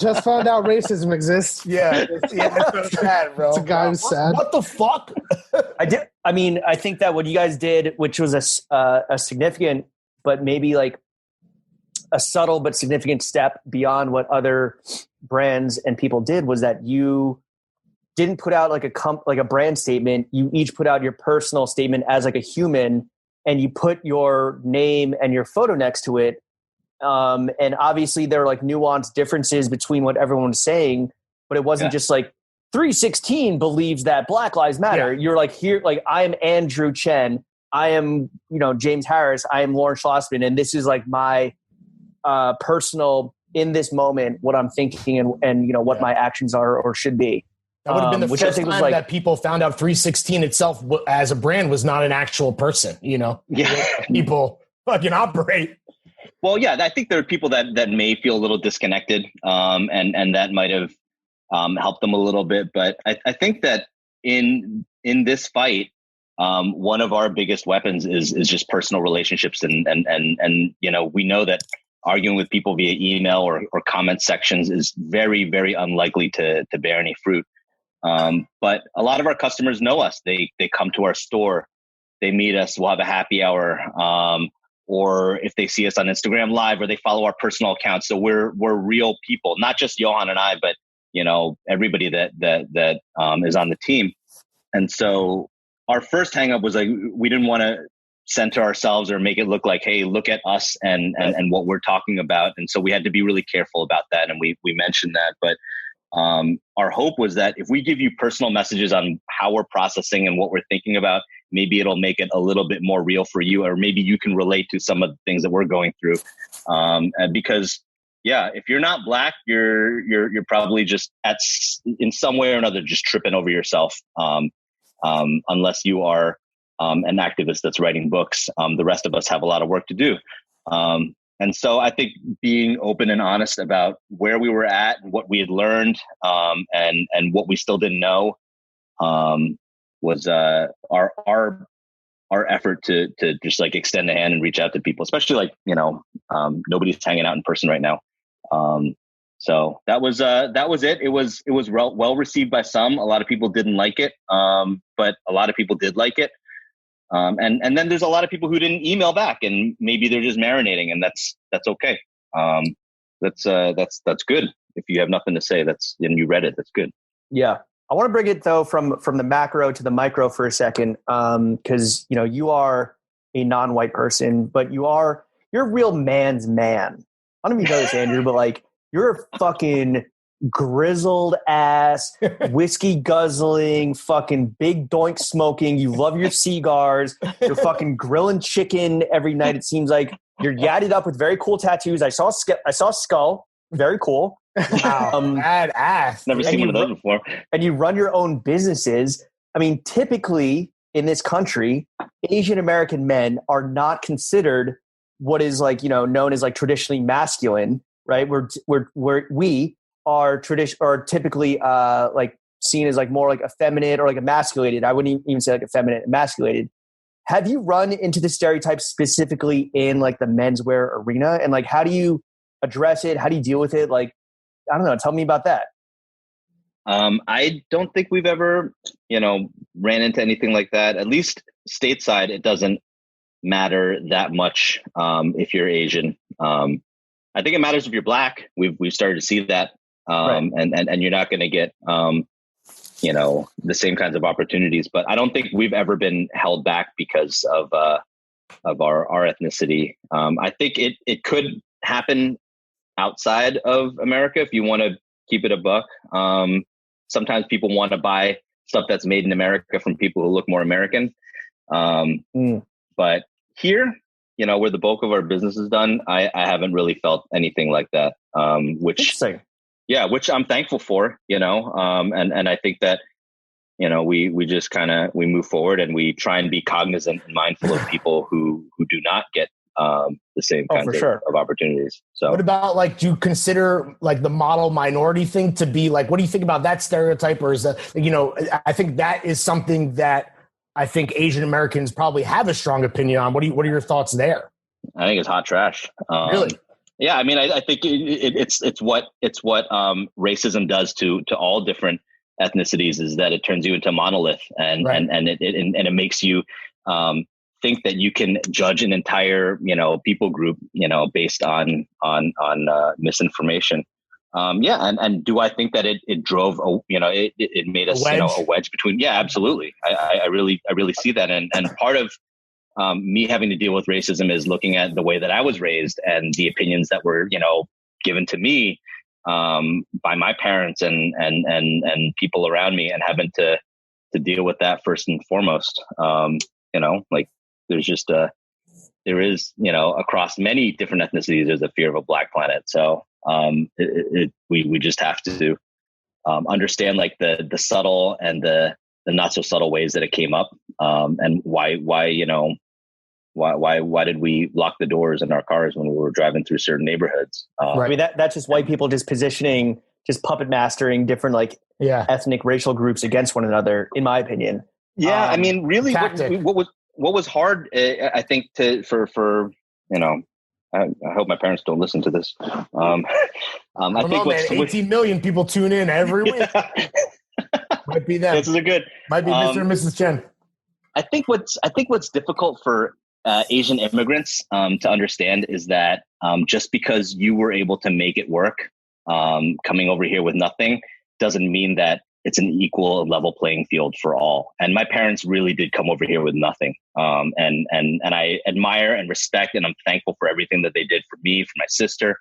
Just found out racism exists. Yeah, it's so sad, bro. It's a guy who's sad. What the fuck? I think that what you guys did, which was a significant, but maybe like a subtle but significant step beyond what other brands and people did, was that you didn't put out like a brand statement. You each put out your personal statement as like a human, and you put your name and your photo next to it. And obviously there are like nuanced differences between what everyone was saying, but it wasn't just like 316 believes that Black Lives Matter. Yeah. You're like, here, like, I am Andrew Chen. I am, James Harris. I am Lauren Schlossman. And this is like my personal, in this moment, what I'm thinking and what my actions are or should be. That would have been the first time that people found out 3sixteen itself as a brand was not an actual person, Yeah. People fucking operate. Well, yeah, I think there are people that may feel a little disconnected, and that might have helped them a little bit. But I think that in this fight, one of our biggest weapons is just personal relationships, and we know that arguing with people via email or comment sections is very, very unlikely to bear any fruit. But a lot of our customers know us. They come to our store, they meet us, we'll have a happy hour. Or if they see us on Instagram Live, or they follow our personal accounts. So we're real people, not just Johan and I, but everybody that is on the team. And so our first hang up was like, we didn't want to center ourselves or make it look like, hey, look at us and what we're talking about. And so we had to be really careful about that. And we mentioned that. But our hope was that if we give you personal messages on how we're processing and what we're thinking about, maybe it'll make it a little bit more real for you, or maybe you can relate to some of the things that we're going through. Because if you're not Black, you're probably just in some way or another just tripping over yourself. Unless you are an activist that's writing books, the rest of us have a lot of work to do. And so I think being open and honest about where we were at and what we had learned, and what we still didn't know, was our effort to just like extend a hand and reach out to people, especially nobody's hanging out in person right now. So that was it. It was well received by some. A lot of people didn't like it, but a lot of people did like it. And then there's a lot of people who didn't email back, and maybe they're just marinating, and that's okay. That's good. If you have nothing to say, and you read it, that's good. Yeah. I want to bring it though from the macro to the micro for a second, because you are a non-white person, but you're a real man's man. I don't know if you know this, Andrew, but you're a fucking grizzled ass, whiskey guzzling, fucking big doink smoking. You love your cigars. You're fucking grilling chicken every night. It seems like you're yadded up with very cool tattoos. I saw a skull. Very cool. Wow, badass. Never seen one of those before. And you run your own businesses. I mean, typically in this country, Asian American men are not considered what is known as traditionally masculine, right? We are typically seen as more effeminate or emasculated. I wouldn't even say effeminate, emasculated. Have you run into the stereotypes specifically in the menswear arena? And how do you address it? How do you deal with it? I don't know. Tell me about that. I don't think we've ever, ran into anything like that. At least stateside, it doesn't matter that much if you're Asian. I think it matters if you're Black. We've started to see that, right. and you're not going to get the same kinds of opportunities. But I don't think we've ever been held back because of our ethnicity. I think it could happen outside of America if you want to keep it a buck. Sometimes people want to buy stuff that's made in America from people who look more American. But here, where the bulk of our business is done, I haven't really felt anything like that. Which I'm thankful for, and I think that, we just we move forward and we try and be cognizant and mindful of people who do not get the same kinds of opportunities. So what about do you consider the model minority thing to be what do you think about that stereotype? Or is that, I think that is something that I think Asian Americans probably have a strong opinion on. What are your thoughts there? I think it's hot trash. Really? Yeah. I mean, I think it's what racism does to all different ethnicities, is that it turns you into a monolith, and right. and it makes you think that you can judge an entire people group based on misinformation. And do I think that it drove it made us a wedge between? Yeah, absolutely. I really see that, and part of me having to deal with racism is looking at the way that I was raised and the opinions that were given to me by my parents and people around me, and having to deal with that first and foremost. There's just there is across many different ethnicities, there's a fear of a Black planet. So we just have to understand like the subtle and the not so subtle ways that it came up, and why did we lock the doors in our cars when we were driving through certain neighborhoods? I mean, that's just white people just positioning, just puppet mastering different ethnic racial groups against one another, in my opinion. Yeah, I mean, really, what was hard, I think, for I hope my parents don't listen to this. I think 18 million people tune in every week. Might be them. This is a good. Might be Mr. and Mrs. Chen. I think what's difficult for Asian immigrants to understand is that just because you were able to make it work, coming over here with nothing, doesn't mean that it's an equal level playing field for all. And my parents really did come over here with nothing. And I admire and respect, and I'm thankful for everything that they did for me, for my sister.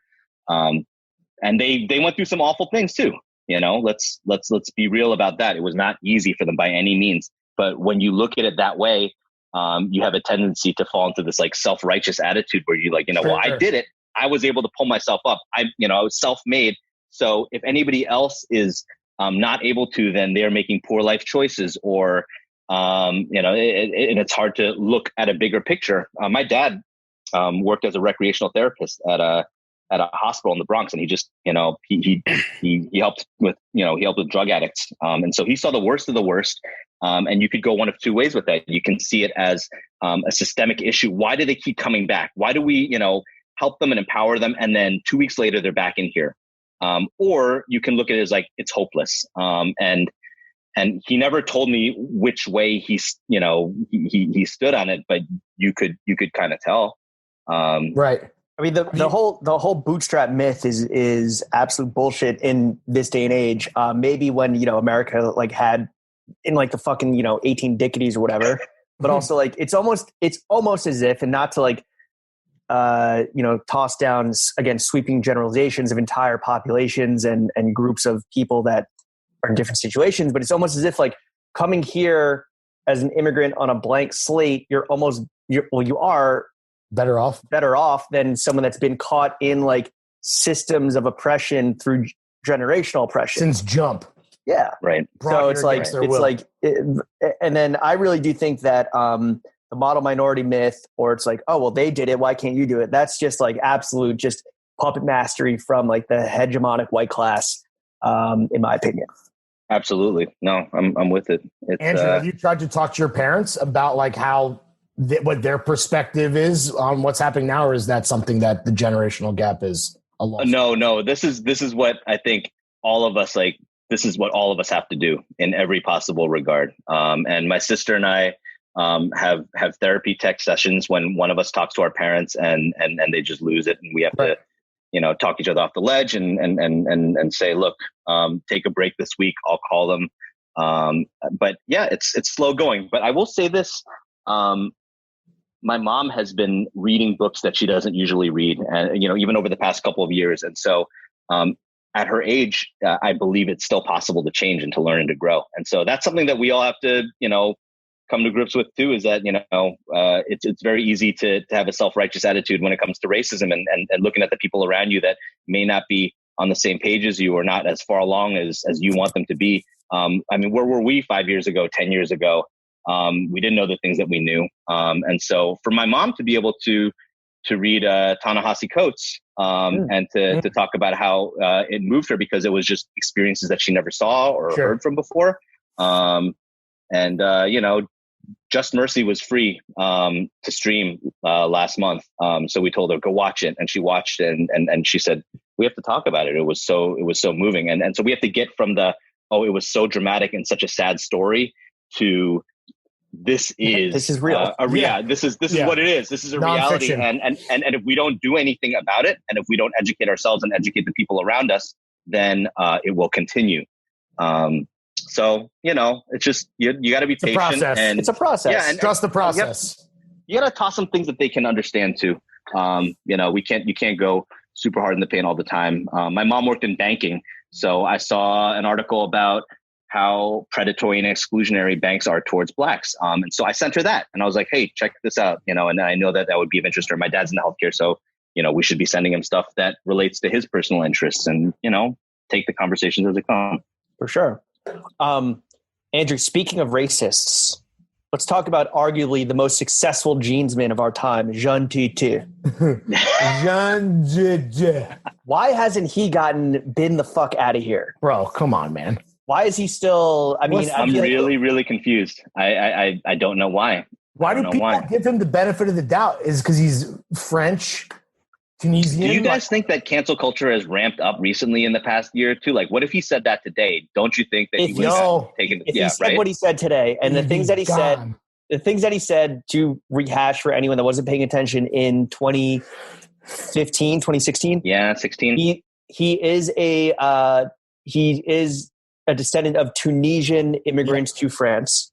And they went through some awful things too. Let's be real about that. It was not easy for them by any means. But when you look at it that way, you have a tendency to fall into this like self-righteous attitude where you I did it. I was able to pull myself up. I was self-made. So if anybody else is not able to, then they're making poor life choices, or and it's hard to look at a bigger picture. My dad worked as a recreational therapist at a hospital in the Bronx, and he just he helped with drug addicts, and so he saw the worst of the worst. And you could go one of two ways with that. You can see it as a systemic issue. Why do they keep coming back? Why do we help them and empower them, and then 2 weeks later they're back in here? Or you can look at it as like it's hopeless. And he never told me which way he stood on it, but you could kind of tell. Right. I mean, the whole bootstrap myth is absolute bullshit in this day and age. Maybe when America had in the fucking 18 Dickities or whatever, but also it's almost as if, and not to toss down again sweeping generalizations of entire populations and groups of people that are in different situations, but it's almost as if coming here as an immigrant on a blank slate, you are better off than someone that's been caught in systems of oppression through generational oppression since jump. Yeah. Right. So it's and then I really do think that the model minority myth, or it's oh, well, they did it, why can't you do it? That's just absolute just puppet mastery from the hegemonic white class, in my opinion. Absolutely. No, I'm with it. Andrew, have you tried to talk to your parents about how what their perspective is on what's happening now, or is that something that the generational gap is a loss? No. This is what I think all of us this is what all of us have to do in every possible regard. And my sister and I have therapy tech sessions when one of us talks to our parents and they just lose it, and we have to talk each other off the ledge and say, look, take a break this week. I'll call them. But yeah, it's slow going. But I will say this. My mom has been reading books that she doesn't usually read, and even over the past couple of years. And so at her age, I believe it's still possible to change and to learn and to grow. And so that's something that we all have to come to grips with too, is that it's very easy to have a self-righteous attitude when it comes to racism and looking at the people around you that may not be on the same page as you, or not as far along as you want them to be. I mean, where were we 5 years ago, 10 years ago? We didn't know the things that we knew. And so for my mom to be able to read Ta-Nehisi Coates and to talk about how it moved her, because it was just experiences that she never saw or heard from before. Just Mercy was free to stream last month. So we told her, go watch it. And she watched it and she said, we have to talk about it. It was so moving. And so we have to get from it was so dramatic and such a sad story to this is real. This is what it is. This is a reality. And if we don't do anything about it, and if we don't educate ourselves and educate the people around us, then it will continue. So, it's just, you got to be patient. And it's a process. Yeah, and trust the process. You got to toss some things that they can understand too. You can't go super hard in the paint all the time. My mom worked in banking. So I saw an article about how predatory and exclusionary banks are towards Blacks. And so I sent her that, and I was like, hey, check this out. And I know that would be of interest to her. My dad's in the healthcare. So, we should be sending him stuff that relates to his personal interests, and, take the conversations as they come. For sure. Andrew, speaking of racists, let's talk about arguably the most successful jeansman of our time, Jean Titi. Jean Titi. Why hasn't he been the fuck out of here? Bro, come on, man. Why is he still? I mean, I'm really confused. I don't know why. Why do people give him the benefit of the doubt? Is because he's French, Tunisian? Do you guys think that cancel culture has ramped up recently in the past year or two? Like, what if he said that today? Don't you think that he would have taken? If he said what he said today, and the things that he said, to rehash for anyone that wasn't paying attention in 2015, 2016. Yeah, 16. He is a descendant of Tunisian immigrants to France.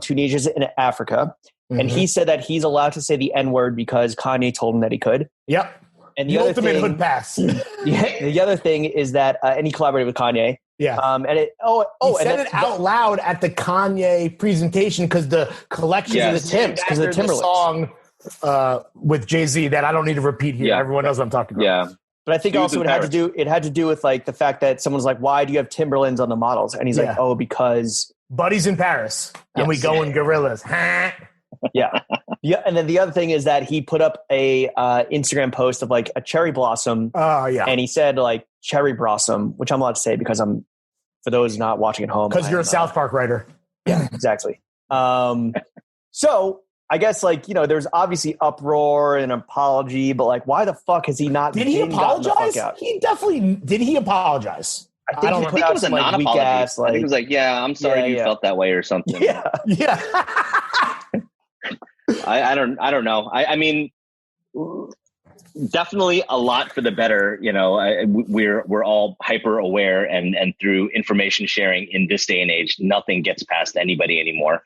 Tunisia's in Africa. And he said that he's allowed to say the N-word because Kanye told him that he could. Yep. And the ultimate hood pass. The other thing is that, and he collaborated with Kanye. Yeah. He said it out loud at the Kanye presentation because the collection of the Tim's, because of the Timberlands song with Jay-Z that I don't need to repeat here. Yeah. Everyone knows what I'm talking about. Yeah. But I think also it had to do with like the fact that someone's like, why do you have Timberlands on the models? And he's like, oh, because Buddy's in Paris and we go in gorillas. Yeah. And then the other thing is that he put up a Instagram post of like a cherry blossom. Oh, yeah. And he said like cherry blossom, which I'm allowed to say because for those not watching at home. Because you're a South Park writer. Yeah, exactly. So I guess like, there's obviously uproar and apology, but like, why the fuck has he not? Did he apologize? He definitely, did he apologize? I think it was a non-apology. I think it was like, I'm sorry you felt that way or something. Yeah. I don't know. I mean, definitely a lot for the better. We're all hyper aware, and through information sharing in this day and age, nothing gets past anybody anymore.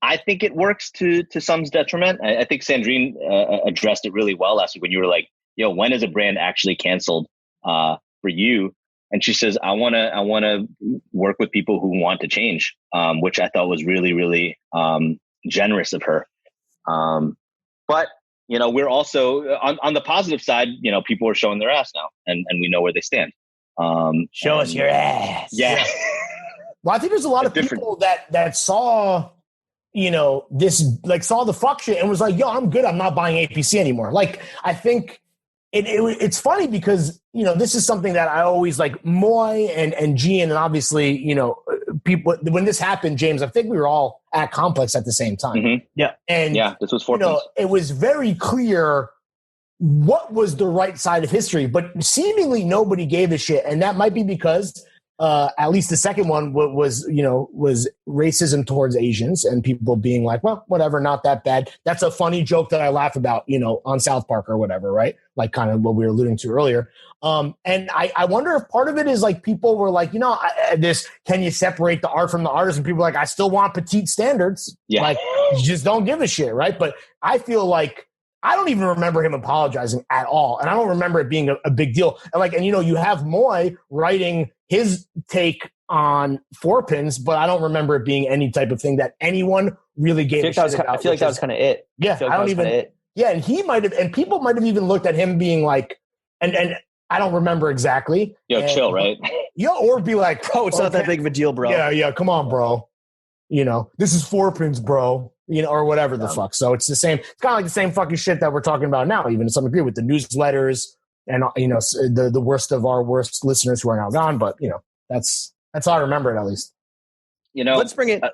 I think it works to some's detriment. I think Sandrine addressed it really well last week when you were like, when is a brand actually canceled for you? And she says, I want to work with people who want to change, which I thought was really, really generous of her. But, we're also on the positive side, people are showing their ass now and we know where they stand. Show us your ass. Yeah. Well, I think there's a lot of people that saw, this, like saw the fuck shit and was like, I'm good. I'm not buying APC anymore. Like, I think it's funny because, this is something that I always like Moy and Gian, and obviously, people, when this happened, James, I think we were all at Complex at the same time. Mm-hmm. Yeah. And this was 4 months. It was very clear what was the right side of history, but seemingly nobody gave a shit. And that might be because at least the second one was racism towards Asians and people being like, well, whatever, not that bad. That's a funny joke that I laugh about, on South Park or whatever, right? Like kind of what we were alluding to earlier. And I wonder if part of it is like people were like, can you separate the art from the artist? And people are like, I still want petite standards. Yeah. Like, you just don't give a shit, right? But I feel like I don't even remember him apologizing at all. And I don't remember it being a big deal. And you have Moy writing his take on 4Pins, but I don't remember it being any type of thing that anyone really gave a shit about. I feel like that was kind of it. Yeah, I don't even. Yeah, and he might have, and people might have even looked at him being like, and I don't remember exactly. Chill, right? Or be like, bro, it's not that big of a deal, bro. Yeah, come on, bro. This is 4Pins, bro. Or whatever the fuck. So it's the same. It's kind of like the same fucking shit that we're talking about now, even to some degree with the newsletters and the worst of our worst listeners who are now gone. But that's how I remember it, at least. Let's bring it.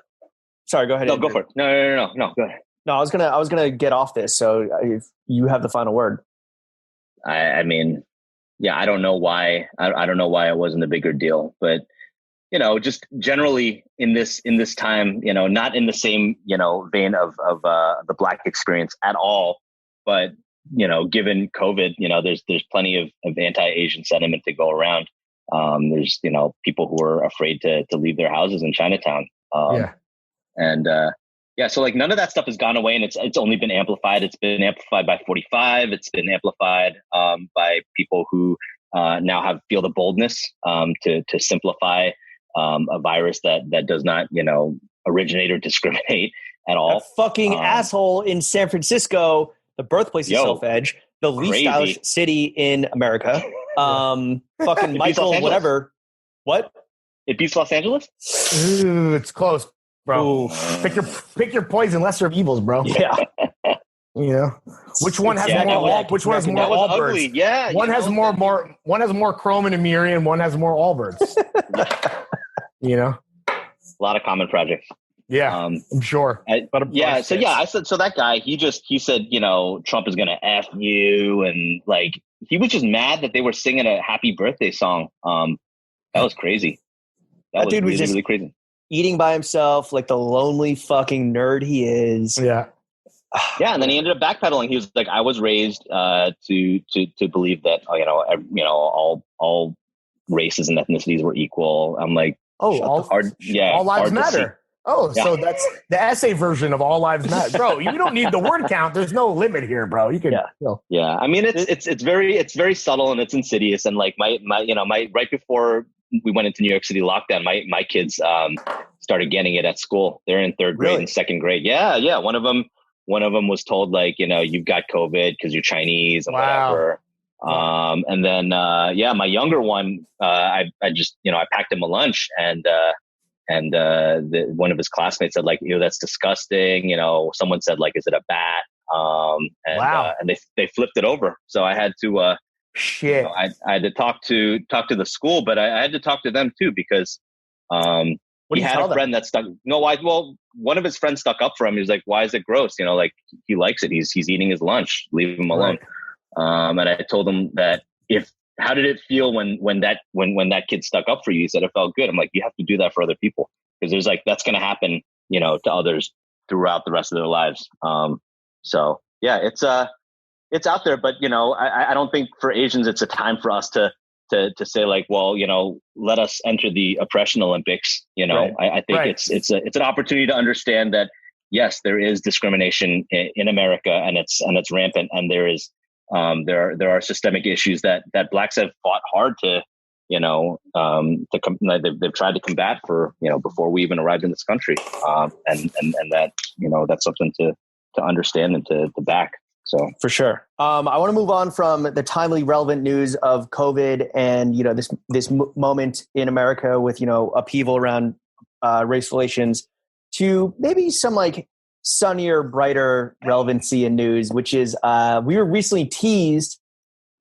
Sorry, go ahead. No, go for it. No. Go ahead. No, I was gonna get off this. So if you have the final word. I mean, I don't know why. I don't know why it wasn't a bigger deal, but. Just generally in this time, not in the same, vein of the Black experience at all, but, given COVID, there's plenty of anti-Asian sentiment to go around. There's, people who are afraid to leave their houses in Chinatown. So like none of that stuff has gone away, and it's only been amplified. It's been amplified by 45. It's been amplified by people who now feel the boldness to simplify a virus that does not, originate or discriminate at all. A fucking asshole in San Francisco, the birthplace of Self-Edge, the least stylish city in America. Fucking Michael, whatever. What? It beats Los Angeles? Ooh, it's close, bro. Pick your poison, lesser of evils, bro. Yeah. Which one has more? Which one has more Allbirds? Yeah, one has more. One has more Chrome and Amiri, and one has more Allbirds. A lot of common projects. Yeah, I'm sure. I said so. That guy, he said, Trump is gonna F you, and like he was just mad that they were singing a happy birthday song. That was crazy. That dude was really crazy. Eating by himself, like the lonely fucking nerd he is. Yeah. Yeah, and then he ended up backpedaling. He was like, "I was raised to believe that all races and ethnicities were equal." I'm like, all lives matter. So that's the essay version of all lives matter, bro. You don't need the word count. There's no limit here, bro. You can. Yeah. I mean, it's very subtle and it's insidious. And like my right before we went into New York City lockdown, my kids started getting it at school. They're in third grade and second grade. Yeah. One of them was told like, you've got COVID because you're Chinese and whatever. And then my younger one, I packed him a lunch and one of his classmates said like, that's disgusting. Someone said like, is it a bat? And they flipped it over. So I had to. Shit! I had to talk to the school, but I had to talk to them too because he had a friend that stuck. One of his friends stuck up for him. He was like, "Why is it gross? Like he likes it. He's eating his lunch. Leave him alone." And I told him that how did it feel when that kid stuck up for you? He said it felt good. I'm like, you have to do that for other people because there's like that's going to happen, to others throughout the rest of their lives. So yeah, it's out there, but I don't think for Asians it's a time for us to say like, well, let us enter the oppression Olympics. I think it's an opportunity to understand that yes, there is discrimination in America and it's rampant, and there is there are systemic issues that Blacks have fought hard to they've tried to combat for before we even arrived in this country, and that that's something to understand and to back. So for sure. I want to move on from the timely relevant news of COVID and, this moment in America with, upheaval around race relations to maybe some like sunnier, brighter relevancy in news, which is we were recently teased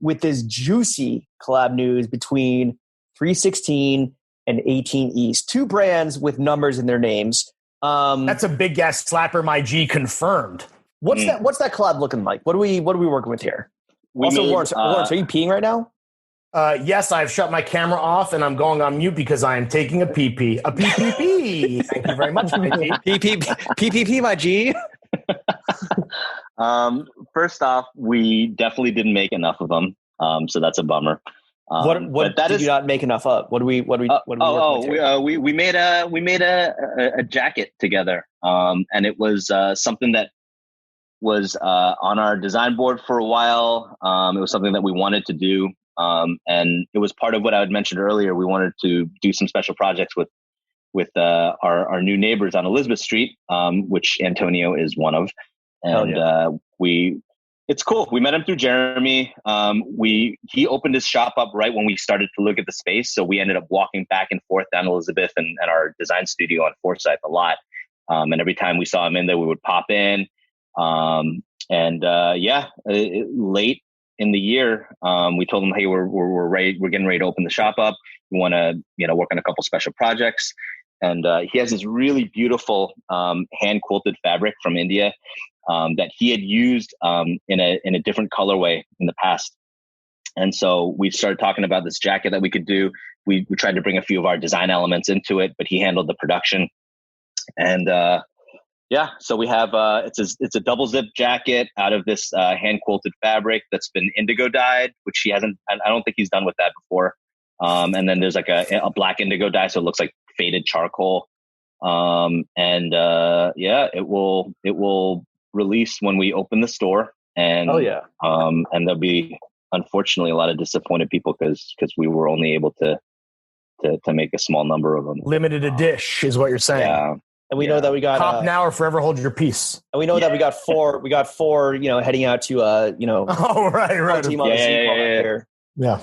with this juicy collab news between 3sixteen and 18 East, two brands with numbers in their names. That's a big gas slapper, my G, confirmed. What's that collab looking like? What are we working with here? Lawrence, are you peeing right now? Yes, I've shut my camera off and I'm going on mute because I am taking a pee-pee. A pee-pee-pee. Thank you very much, my G. Pee-pee-pee, my G. First off, we definitely didn't make enough of them, so that's a bummer. What did you not make enough of? What do we we made a jacket together, and it was something that was on our design board for a while. It was something that we wanted to do, and it was part of what I had mentioned earlier. We wanted to do some special projects with our new neighbors on Elizabeth Street, which Antonio is one of, and it's cool. We met him through Jeremy. He opened his shop up right when we started to look at the space. So we ended up walking back and forth down Elizabeth and our design studio on Forsyth a lot. And every time we saw him in there, we would pop in. Late in the year, we told him, hey, we're ready. We're getting ready to open the shop up. We want to, work on a couple special projects. And he has this really beautiful hand quilted fabric from India that he had used in a different colorway in the past. And so we started talking about this jacket that we could do. We tried to bring a few of our design elements into it, but he handled the production. And so we have it's a double zip jacket out of this hand quilted fabric that's been indigo dyed, which he hasn't. I don't think he's done with that before. And then there's like a black indigo dye, so it looks like faded charcoal. It will release when we open the store. And and there'll be unfortunately a lot of disappointed people because we were only able to make a small number of them. Limited edition is what you're saying. Yeah. And we know that we got pop now or forever hold your peace. And we know that we got four. We got four. Heading out to Oh right. Team on the Yeah.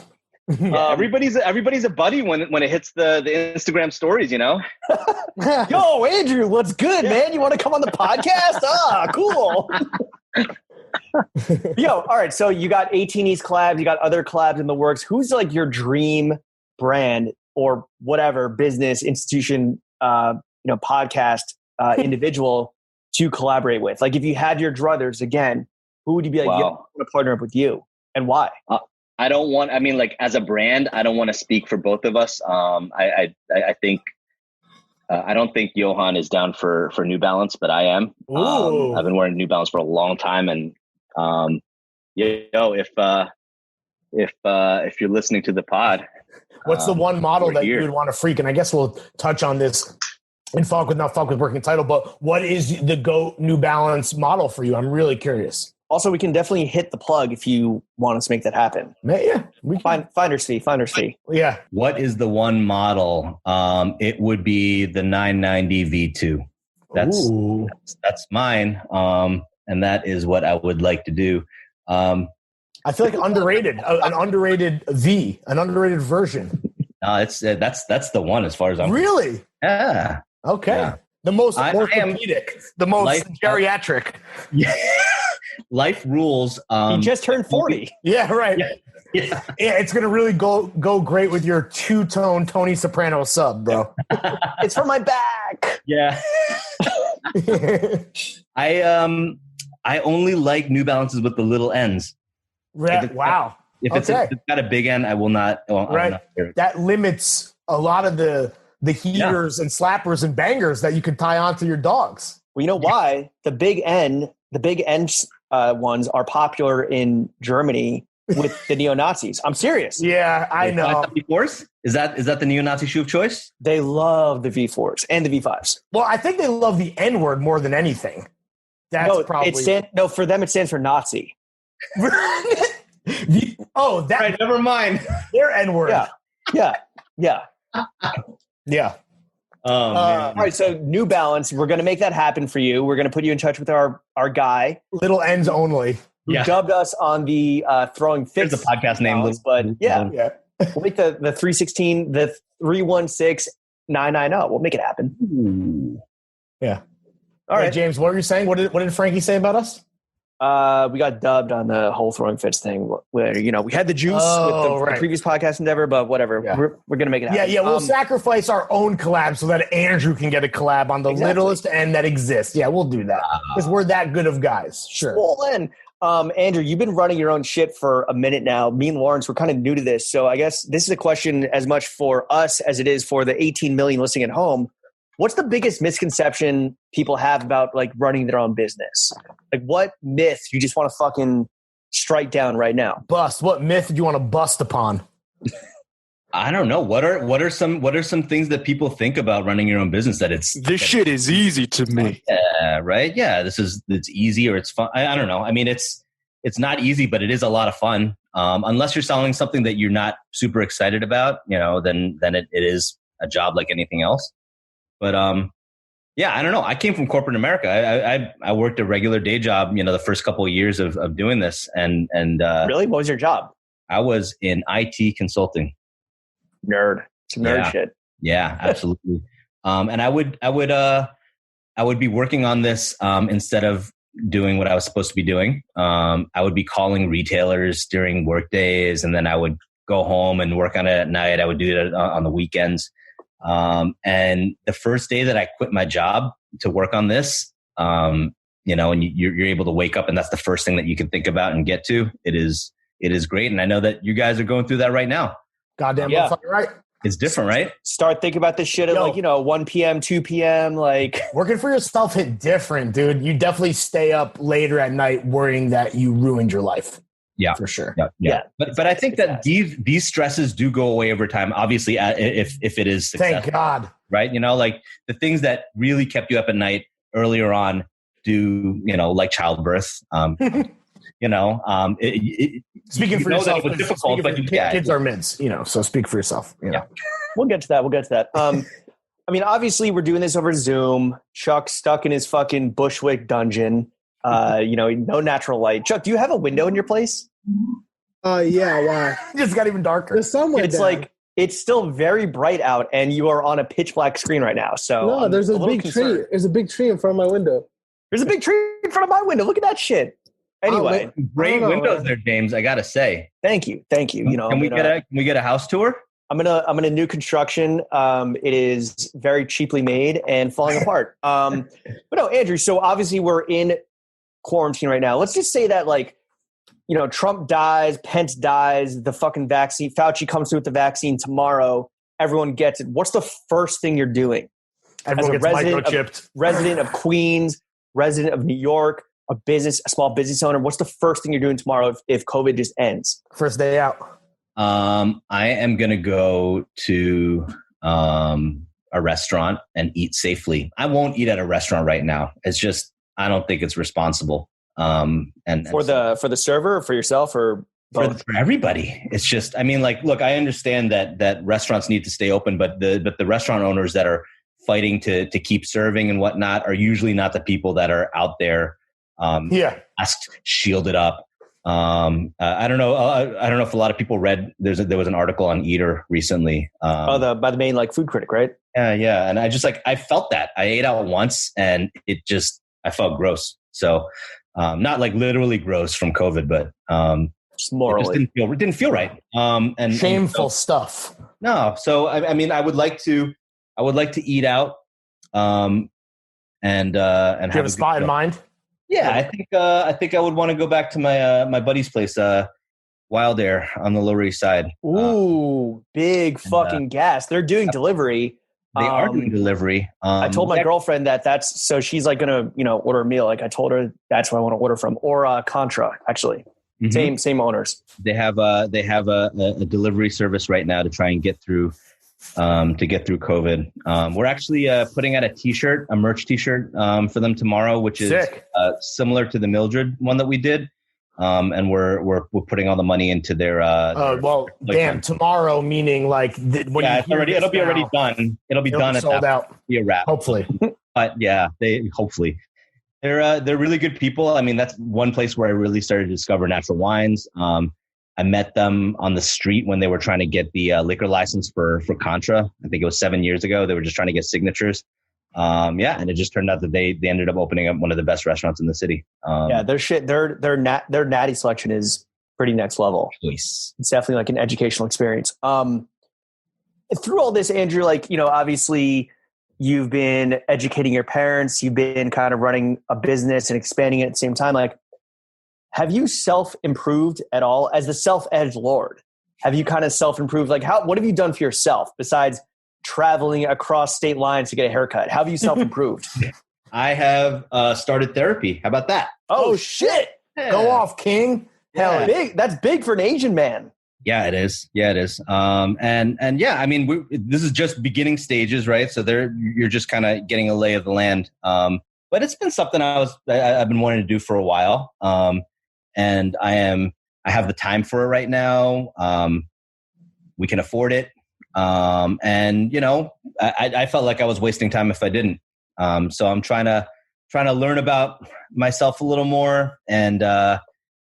Everybody's a buddy when it hits the Instagram stories, you know. Yo, Andrew, what's good, man? You want to come on the podcast? Cool. Yo, all right. So you got 18 East collabs, you got other collabs in the works. Who's like your dream brand or whatever business institution, podcast individual to collaborate with? Like, if you had your druthers again, who would you be like? Wow. Want to partner up with you, and why? As a brand, I don't want to speak for both of us. I think I don't think Johan is down for New Balance, but I am. I've been wearing New Balance for a long time, and if you're listening to the pod, what's the one model that you would want to freak? And I guess we'll touch on this in Fuck with Working Title, but what is the GOAT New Balance model for you? I'm really curious. Also, we can definitely hit the plug if you want us to make that happen. Yeah. Finder's fee. Yeah. What is the one model? It would be the 990 V2. That's mine. And that is what I would like to do. I feel like underrated, an underrated version. No, that's the one as far as I'm really? Yeah. Okay. Yeah. The most orthopedic, the most geriatric. Yeah. Life rules. He just turned 40. Yeah, right. Yeah, it's gonna really go great with your two-tone Tony Soprano sub, bro. It's for my back. Yeah. I only like New Balances with the little ends. Wow. If it's got a big end, I will not. Right. That limits a lot of the heaters and slappers and bangers that you can tie onto your dogs. Well, you know why? The big end ones are popular in Germany with the neo-Nazis. I'm serious. Yeah, I know. V4s? Is that the neo-Nazi shoe of choice? They love the V4s and the V5s. Well, I think they love the N-word more than anything. That's probably... for them it stands for Nazi. Right, never mind. Their N-word. Yeah. Yeah. All right, so New Balance, we're going to make that happen for you. We're going to put you in touch with our guy. Little Ends Only. Who dubbed us on the Throwing Fits. There's a podcast name. But we'll make the 316, the 316990. We'll make it happen. Ooh. Yeah. All right, James, what were you saying? What did Frankie say about us? We got dubbed on the whole Throwing Fits thing where, we had the juice with the previous podcast endeavor, but whatever. Yeah. We're going to make it happen. Yeah. We'll sacrifice our own collab so that Andrew can get a collab on the littlest end that exists. Yeah, we'll do that because we're that good of guys. Sure. Well, then, Andrew, you've been running your own shit for a minute now. Me and Lawrence, we're kind of new to this. So I guess this is a question as much for us as it is for the 18 million listening at home. What's the biggest misconception people have about like running their own business? Like, what myth you just want to fucking strike down right now? Bust. What myth do you want to bust upon? I don't know. What are some things that people think about running your own business this shit is easy to me. Yeah, right. Yeah, it's easy or it's fun. I don't know. I mean, it's not easy, but it is a lot of fun. Unless you're selling something that you're not super excited about, then it is a job like anything else. But I don't know. I came from corporate America. I worked a regular day job, the first couple of years of doing this. And really, what was your job? I was in IT consulting. Nerd. Some nerd shit. Yeah, absolutely. And I would be working on this instead of doing what I was supposed to be doing. I would be calling retailers during work days, and then I would go home and work on it at night. I would do it on the weekends. And the first day that I quit my job to work on this, and you're able to wake up and that's the first thing that you can think about and get to. It is great. And I know that you guys are going through that right now. Goddamn, right? It's different, right? Start thinking about this shit at 1 p.m., 2 p.m. Like working for yourself hit different, dude. You definitely stay up later at night worrying that you ruined your life. Yeah, for sure. Yeah. But I think that these stresses do go away over time. Obviously, if it is successful. Thank God. Right? Like the things that really kept you up at night earlier on do, like childbirth. Speaking for yourself, it was difficult, but kids are mids, so speak for yourself. Yeah. We'll get to that. I mean, obviously we're doing this over Zoom. Chuck's stuck in his fucking Bushwick dungeon. No natural light. Chuck, do you have a window in your place? Yeah, why? It just got even darker. The sun went down. Like it's still very bright out, and you are on a pitch black screen right now. So no, there's a big tree. There's a big tree in front of my window. There's a big tree in front of my window. Look at that shit. Anyway, great windows there, James. I gotta say, thank you. You know, can we get a house tour? I'm in a new construction. It is very cheaply made and falling apart. But no, Andrew. So obviously we're in quarantine right now. Let's just say that like, you know, Trump dies, Pence dies, the fucking vaccine, Fauci comes through with the vaccine tomorrow. Everyone gets it. What's the first thing you're doing? Everyone gets microchipped. Resident of Queens, resident of New York, a small business owner. What's the first thing you're doing tomorrow if COVID just ends? First day out. I am going to go to a restaurant and eat safely. I won't eat at a restaurant right now. It's just, I don't think it's responsible. And for the server or for yourself or both? For everybody. It's just, I mean, like, look, I understand that restaurants need to stay open, but the restaurant owners that are fighting to keep serving and whatnot are usually not the people that are out there masked, shielded up. I don't know. I don't know if a lot of people read. There was an article on Eater recently. By the main like food critic, right? Yeah. And I just I felt that I ate out once, and I felt gross. So not like literally gross from COVID, but just morally, it didn't feel right. And shameful stuff. No. So I mean, I would like to eat out. And do you have a spot in mind? Yeah, I think I would want to go back to my buddy's place, Wild Air on the Lower East Side. Ooh, big fucking gas! They're doing delivery. They are doing delivery. I told my girlfriend that's so she's like gonna order a meal. Like I told her that's what I want to order from, or Contra actually. Mm-hmm. Same owners. They have a delivery service right now to try and get through COVID. We're actually putting out a merch t-shirt for them tomorrow, which is similar to the Mildred one that we did. And we're putting all the money into their tomorrow, meaning like it'll be already done. It'll be done sold out. Be a wrap. Hopefully. But yeah, they're really good people. I mean, that's one place where I really started to discover natural wines. I met them on the street when they were trying to get the liquor license for Contra. I think it was 7 years ago. They were just trying to get signatures. And it just turned out that they ended up opening up one of the best restaurants in the city. Their natty selection is pretty next level. Nice. It's definitely like an educational experience. Through all this, Andrew, obviously you've been educating your parents. You've been kind of running a business and expanding it at the same time. Have you self-improved at all as the self-edge lord? Have you kind of self-improved? What have you done for yourself besides traveling across state lines to get a haircut? How have you self-improved? I have started therapy. How about that? Oh shit. Yeah. Go off, King. Hell, big. That's big for an Asian man. Yeah, it is. And yeah, I mean, this is just beginning stages, right? So you're just kind of getting a lay of the land. But it's been something I've been wanting to do for a while. And I have the time for it right now. We can afford it. And I felt like I was wasting time if I didn't. So I'm trying to learn about myself a little more and,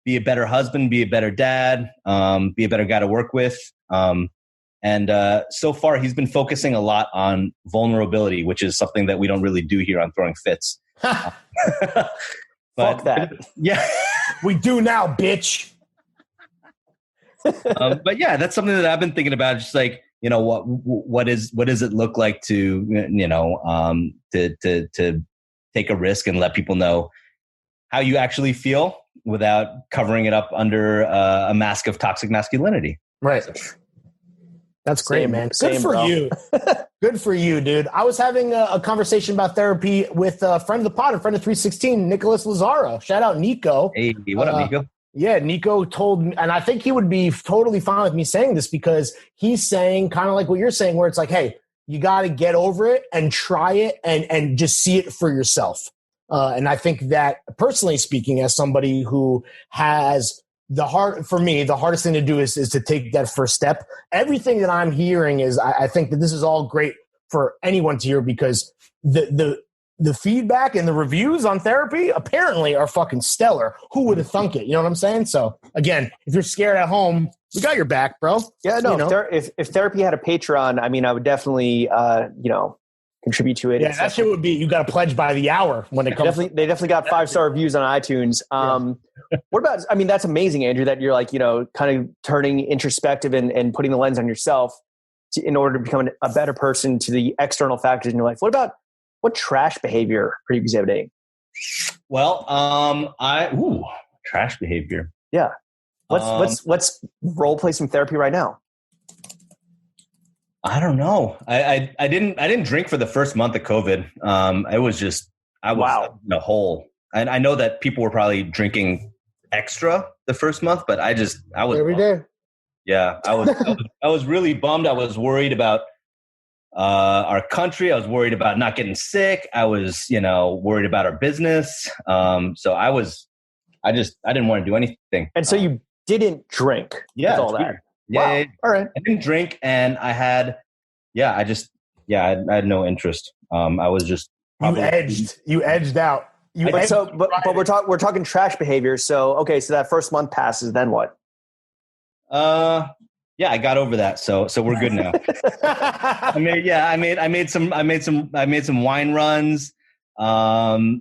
be a better husband, be a better dad, be a better guy to work with. And so far he's been focusing a lot on vulnerability, which is something that we don't really do here on Throwing Fits. Fuck that. Yeah. We do now, bitch. But yeah, that's something that I've been thinking about. Just what does it look like to take a risk and let people know how you actually feel without covering it up under a mask of toxic masculinity. Right. That's great, man. Good for you. Good for you, dude. I was having a conversation about therapy with a friend of the pod, a friend of 3sixteen, Nicholas Lazaro. Shout out Nico. Hey, what up, Nico? Yeah, Nico told me, and I think he would be totally fine with me saying this because he's saying kind of like what you're saying, where it's like, hey, you got to get over it and try it and just see it for yourself. And I think that, personally speaking, as somebody who has for me, the hardest thing to do is to take that first step. Everything that I'm hearing is, I think that this is all great for anyone to hear because the the feedback and the reviews on therapy apparently are fucking stellar. Who would have thunk it? You know what I'm saying? So again, if you're scared at home, we got your back, bro. Yeah, no. If therapy had a Patreon, I mean, I would definitely, contribute to it. Yeah, that shit would be. You got to pledge by the hour when it comes. They definitely got 5-star reviews on iTunes. What about? I mean, that's amazing, Andrew. That you're like, kind of turning introspective and putting the lens on yourself in order to become a better person to the external factors in your life. What trash behavior are you exhibiting? Well, trash behavior. Yeah. Let's role play some therapy right now. I don't know. I didn't drink for the first month of COVID. I was in a hole. And I know that people were probably drinking extra the first month, but I was every day. Yeah. I was really bummed. I was worried about our country. I was worried about not getting sick. I was, worried about our business. So I didn't want to do anything. And so you didn't drink. Yeah. With all that. Weird. Yeah. Wow. All right. I didn't drink, and I had, I had no interest. I was just you edged out. But we're talking trash behavior. So okay, so that first month passes, then what? I got over that. So we're good now. I made some wine runs. My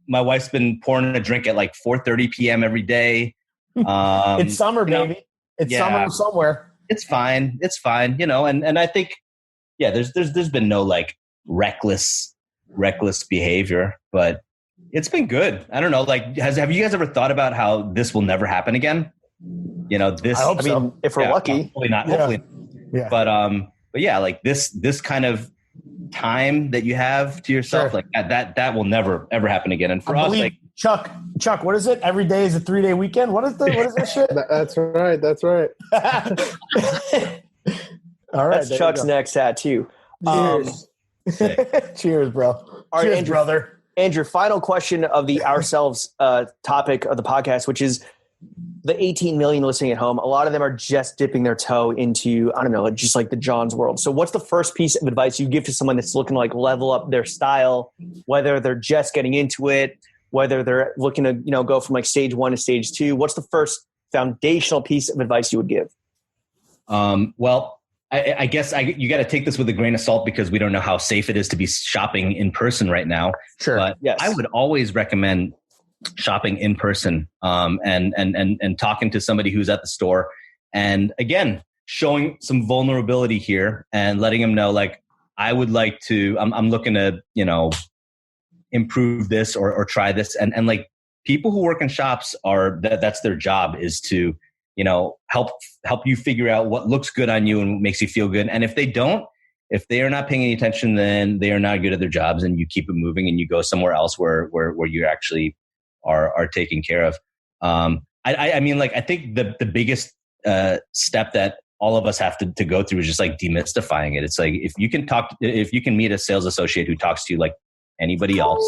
wife's been pouring a drink at like 4:30 p.m. every day. It's summer, baby. It's summer somewhere. It's fine. And I think, there's been no like reckless behavior, but it's been good. I don't know. Like, have you guys ever thought about how this will never happen again? I mean, if we're lucky, hopefully not. Yeah. But yeah, like this kind of time that you have to yourself, like that will never ever happen again. And for us, like Chuck, what is it? Every day is a 3-day weekend. What is this shit? That's right. All right. That's Chuck's next tattoo. Cheers. Cheers, bro. All right, cheers, Andrew, brother. Andrew, final question of the ourselves topic of the podcast, which is the 18 million listening at home. A lot of them are just dipping their toe into, I don't know, just like the John's world. So what's the first piece of advice you give to someone that's looking to like level up their style, whether they're just getting into it, whether they're looking to, go from like stage 1 to stage 2? What's the first foundational piece of advice you would give? Well, I guess you got to take this with a grain of salt because we don't know how safe it is to be shopping in person right now. Sure. But yes. I would always recommend shopping in person, and talking to somebody who's at the store, and again, showing some vulnerability here and letting them know, like, I would like to, I'm looking to, improve this or try this. And like people who work in shops that's their job, is to, help you figure out what looks good on you and what makes you feel good. And if they are not paying any attention, then they are not good at their jobs, and you keep it moving and you go somewhere else where you actually are taken care of. I mean, like, I think the biggest step that all of us have to go through is just like demystifying it. It's like, if you can meet a sales associate who talks to you like anybody else,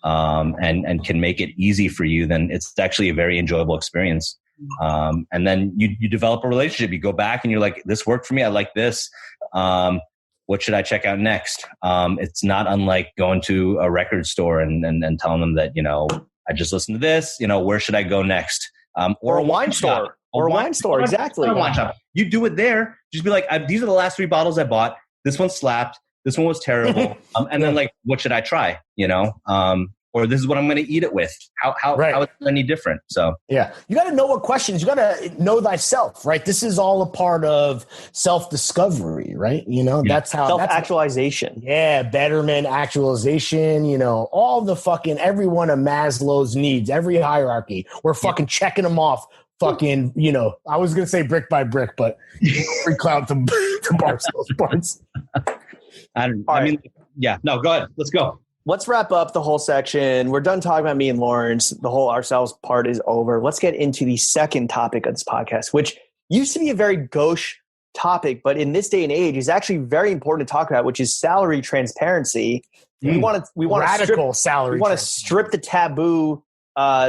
and can make it easy for you, then it's actually a very enjoyable experience. And then you develop a relationship. You go back and you're like, this worked for me. I like this. What should I check out next? It's not unlike going to a record store and telling them that, I just listened to this, where should I go next? Or a wine store. Or a wine store, exactly. A wine shop. You do it there. Just be like, these are the last 3 bottles I bought. This one slapped. This one was terrible. And then, like, what should I try? Or this is what I'm going to eat it with. How is it any different? So yeah, you got to know what questions. You got to know thyself, right? This is all a part of self-discovery, right? That's how self-actualization. Betterment, actualization. All the fucking every one of Maslow's needs, every hierarchy. We're fucking checking them off. Fucking, I was gonna say brick by brick, but free clout to Barstool's parts. No, go ahead. Let's go. Let's wrap up the whole section. We're done talking about me and Lawrence. The whole ourselves part is over. Let's get into the second topic of this podcast, which used to be a very gauche topic, but in this day and age is actually very important to talk about, which is salary transparency. We want radical salary. We want to strip the taboo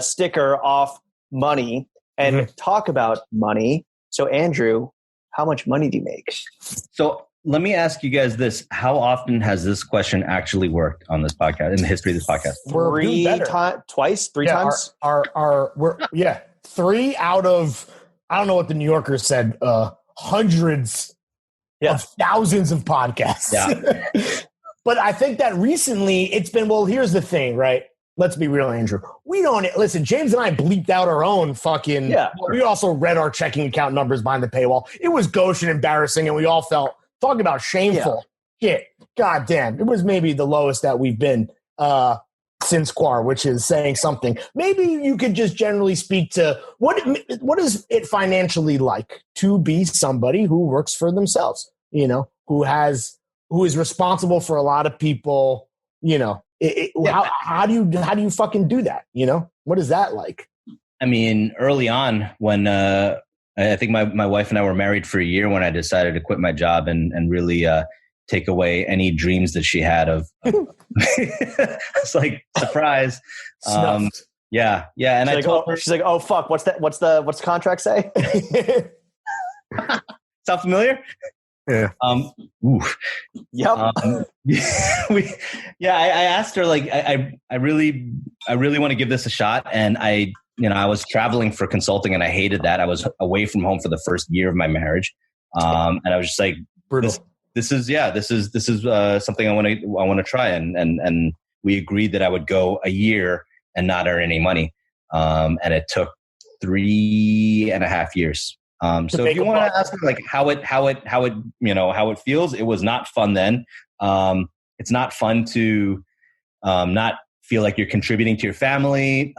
sticker off money and talk about money. So, Andrew, how much money do you make? So let me ask you guys this: how often has this question actually worked on this podcast in the history of this podcast? Three times. We're 3 out of, I don't know what the New Yorker said, hundreds of thousands of podcasts. Yeah. But I think that recently it's been, well, here's the thing, right? Let's be real, Andrew. We don't listen. James and I bleeped out our own fucking. Yeah. We also read our checking account numbers behind the paywall. It was gauche and embarrassing, and we all felt talking about shameful shit. God damn, it was maybe the lowest that we've been since Quar, which is saying something. Maybe you could just generally speak to what is it financially like to be somebody who works for themselves. You know, who is responsible for a lot of people. You know. How do you fucking do that? You know, what is that like? I mean, early on when I think my wife and I were married for a year when I decided to quit my job and really take away any dreams that she had of. It's like surprise. Yeah. And I told her, she's like, oh fuck, what's the contract say? Sound familiar? Yeah. Yep. I asked her, like, I really want to give this a shot. And I was traveling for consulting and I hated that. I was away from home for the first year of my marriage. And I was just like, brutal. This is something I want to try. And we agreed that I would go a year and not earn any money. And it took 3.5 years. So if you want to ask me like how it feels, it was not fun then. It's not fun to not feel like you're contributing to your family.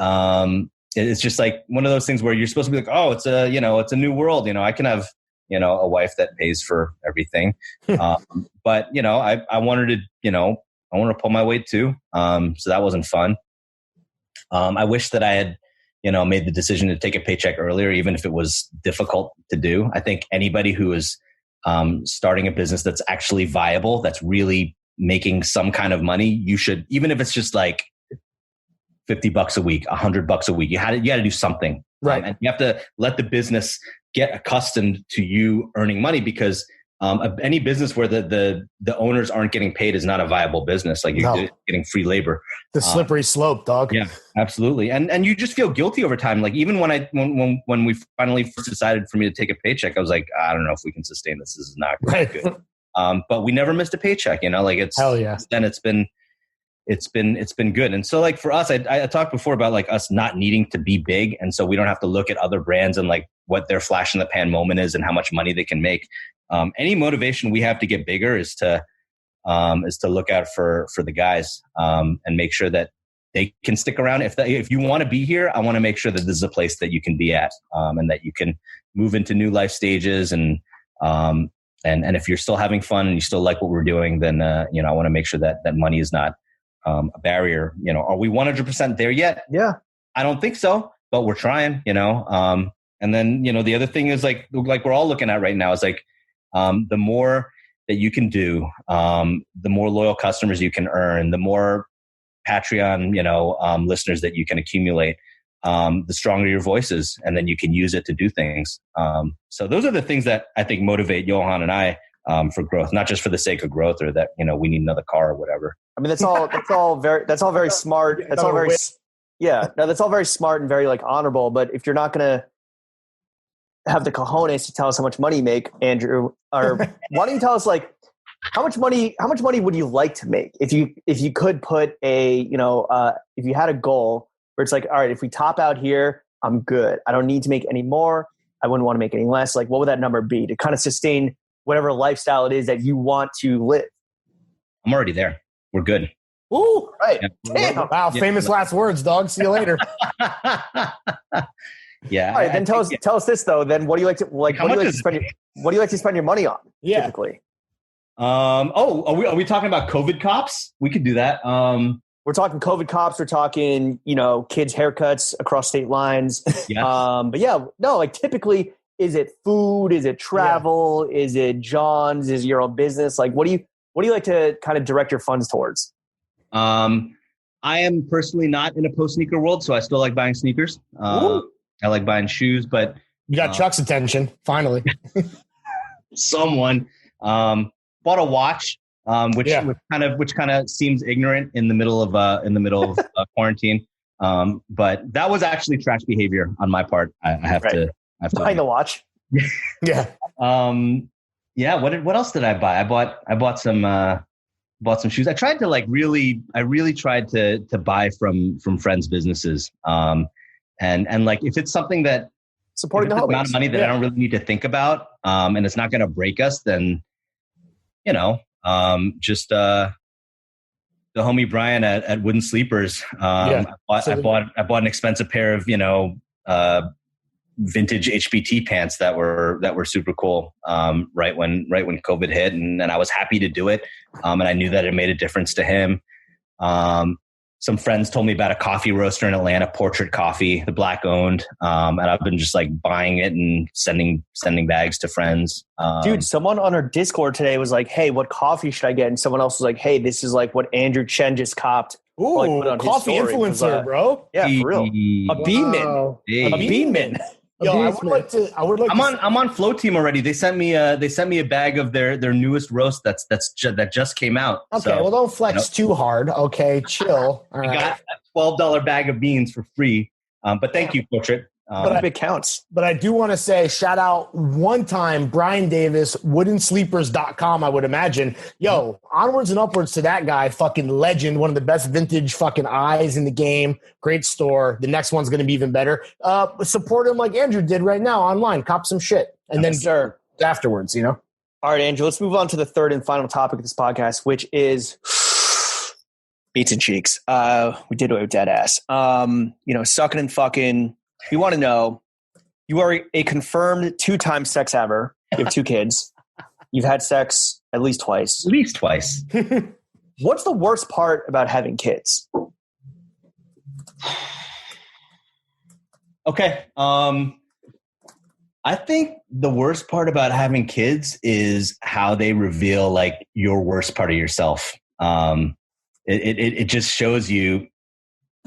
It's just like one of those things where you're supposed to be like, oh, it's a new world. You know, I can have, a wife that pays for everything. But I wanted to pull my weight too. So that wasn't fun. I wish that I had, made the decision to take a paycheck earlier, even if it was difficult to do. I think anybody who is starting a business that's actually viable, that's really making some kind of money, you should, even if it's just like $50 a week, $100 a week, you got to do something. Right. And you have to let the business get accustomed to you earning money, because any business where the owners aren't getting paid is not a viable business. Like you're getting free labor. The slippery slope, dog. Yeah, absolutely. And you just feel guilty over time. Like even when we finally first decided for me to take a paycheck, I was like, I don't know if we can sustain this. This is not good. But we never missed a paycheck. Like it's hell yeah. Then it's been good. And so like for us, I talked before about like us not needing to be big, and so we don't have to look at other brands and like what their flash in the pan moment is and how much money they can make. Any motivation we have to get bigger is to look out for the guys and make sure that they can stick around. If you want to be here, I want to make sure that this is a place that you can be at, and that you can move into new life stages. And if you're still having fun and you still like what we're doing, then I want to make sure that money is not a barrier. Are we 100% there yet? Yeah, I don't think so, but we're trying. And then the other thing is like we're all looking at right now is like. The more that you can do, the more loyal customers you can earn, the more Patreon, listeners that you can accumulate, the stronger your voice is, and then you can use it to do things. So those are the things that I think motivate Johan and I for growth, not just for the sake of growth or that, we need another car or whatever. I mean, that's all very smart. That's all very smart and very like honorable. But if you're not going to have the cojones to tell us how much money you make, Andrew, or why don't you tell us like how much money would you like to make if you could put a if you had a goal where it's like, all right, if we top out here, I'm good. I don't need to make any more. I wouldn't want to make any less. Like, what would that number be to kind of sustain whatever lifestyle it is that you want to live? I'm already there. We're good. Ooh, right. Yeah. Wow, famous last words, dog. See you later. Yeah. All right, then tell us this though. Then what do you like to like? What do you like to spend your money on? Yeah. Typically. Are we talking about COVID cops? We could do that. We're talking COVID cops. We're talking kids' haircuts across state lines. Yes. But yeah, no. Like typically, is it food? Is it travel? Yeah. Is it John's? Is it your own business? Like what do you like to kind of direct your funds towards? I am personally not in a post sneaker world, so I still like buying sneakers. I like buying shoes, but you got Chuck's attention finally. Someone. bought a watch, which kind of seems ignorant in the middle of quarantine. But that was actually trash behavior on my part. I have to buying the watch. Yeah. What else did I buy? I bought some shoes. I tried to I really tried to buy from friends' businesses. And like, if it's something that supporting the amount of money that I don't really need to think about, and it's not going to break us, then, just, the homie Brian at Wooden Sleepers. I bought an expensive pair of, vintage HBT pants that were super cool. Right when COVID hit, and I was happy to do it. And I knew that it made a difference to him. Some friends told me about a coffee roaster in Atlanta, Portrait Coffee, the Black owned. And I've been just like buying it and sending bags to friends. Dude, someone on our Discord today was like, hey, what coffee should I get? And someone else was like, hey, this is like what Andrew Chen just copped. Ooh, coffee influencer, bro. Yeah, for real. A Beeman. A Beeman. Yo, I would like. I'm on Flow Team already. They sent me a bag of their newest roast that just came out. Okay, so, well, don't flex too hard. Okay, chill. All right. I got a $12 bag of beans for free. But thank you, Portrait. But it counts. But I do want to say, shout out one time, Brian Davis, woodensleepers.com, I would imagine. Yo, onwards and upwards to that guy, fucking legend, one of the best vintage fucking eyes in the game. Great store. The next one's going to be even better. Support him like Andrew did right now online. Cop some shit. And then afterwards, All right, Andrew, let's move on to the third and final topic of this podcast, which is beats and cheeks. We did away with dead ass. Sucking and fucking. You want to know, you are a confirmed 2-time sex haver. You have 2 kids. You've had sex at least twice. What's the worst part about having kids? Okay. I think the worst part about having kids is how they reveal like your worst part of yourself. It just shows you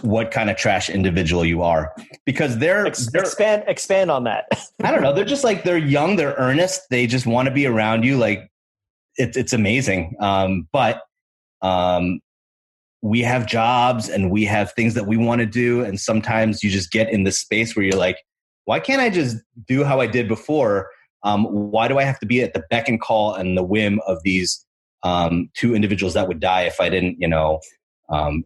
what kind of trash individual you are, because they're expand on that. I don't know. They're just like, they're young, they're earnest. They just want to be around you. Like it's amazing. But we have jobs and we have things that we want to do. And sometimes you just get in this space where you're like, why can't I just do how I did before? Why do I have to be at the beck and call and the whim of these 2 individuals that would die if I didn't,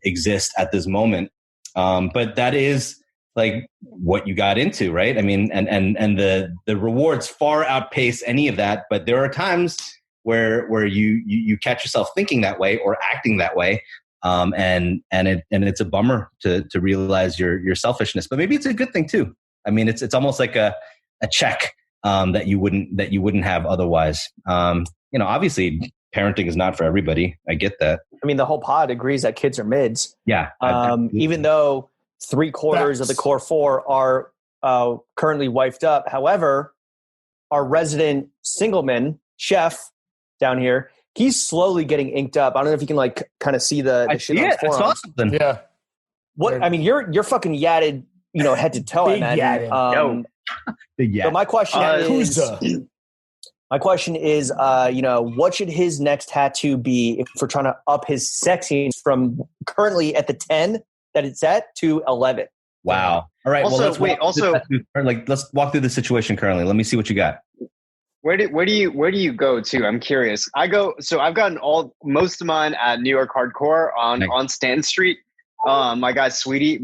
exist at this moment? But that is like what you got into, right? I mean, and the rewards far outpace any of that. But there are times where you catch yourself thinking that way or acting that way, and it's a bummer to realize your selfishness. But maybe it's a good thing too. I mean, it's almost like a check that you wouldn't have otherwise. Obviously, parenting is not for everybody. I get that. I mean, the whole pod agrees that kids are mids. Yeah. Even though 3/4 of the core 4 are currently wifed up. However, our resident singleman chef down here, he's slowly getting inked up. I don't know if you can like kind of see the shit on his forearm. I saw something. Yeah. What? I mean, you're fucking yadded, head to toe. Big yadded. Big yad. So my question is, what should his next tattoo be if we're trying to up his sexiness from currently at the 10 that it's at to 11? Wow. All right. Also, let's walk through the situation currently. Let me see what you got. Where do you go to? I'm curious. I've gotten most of mine at New York Hardcore on Stan Street. My guy Sweetie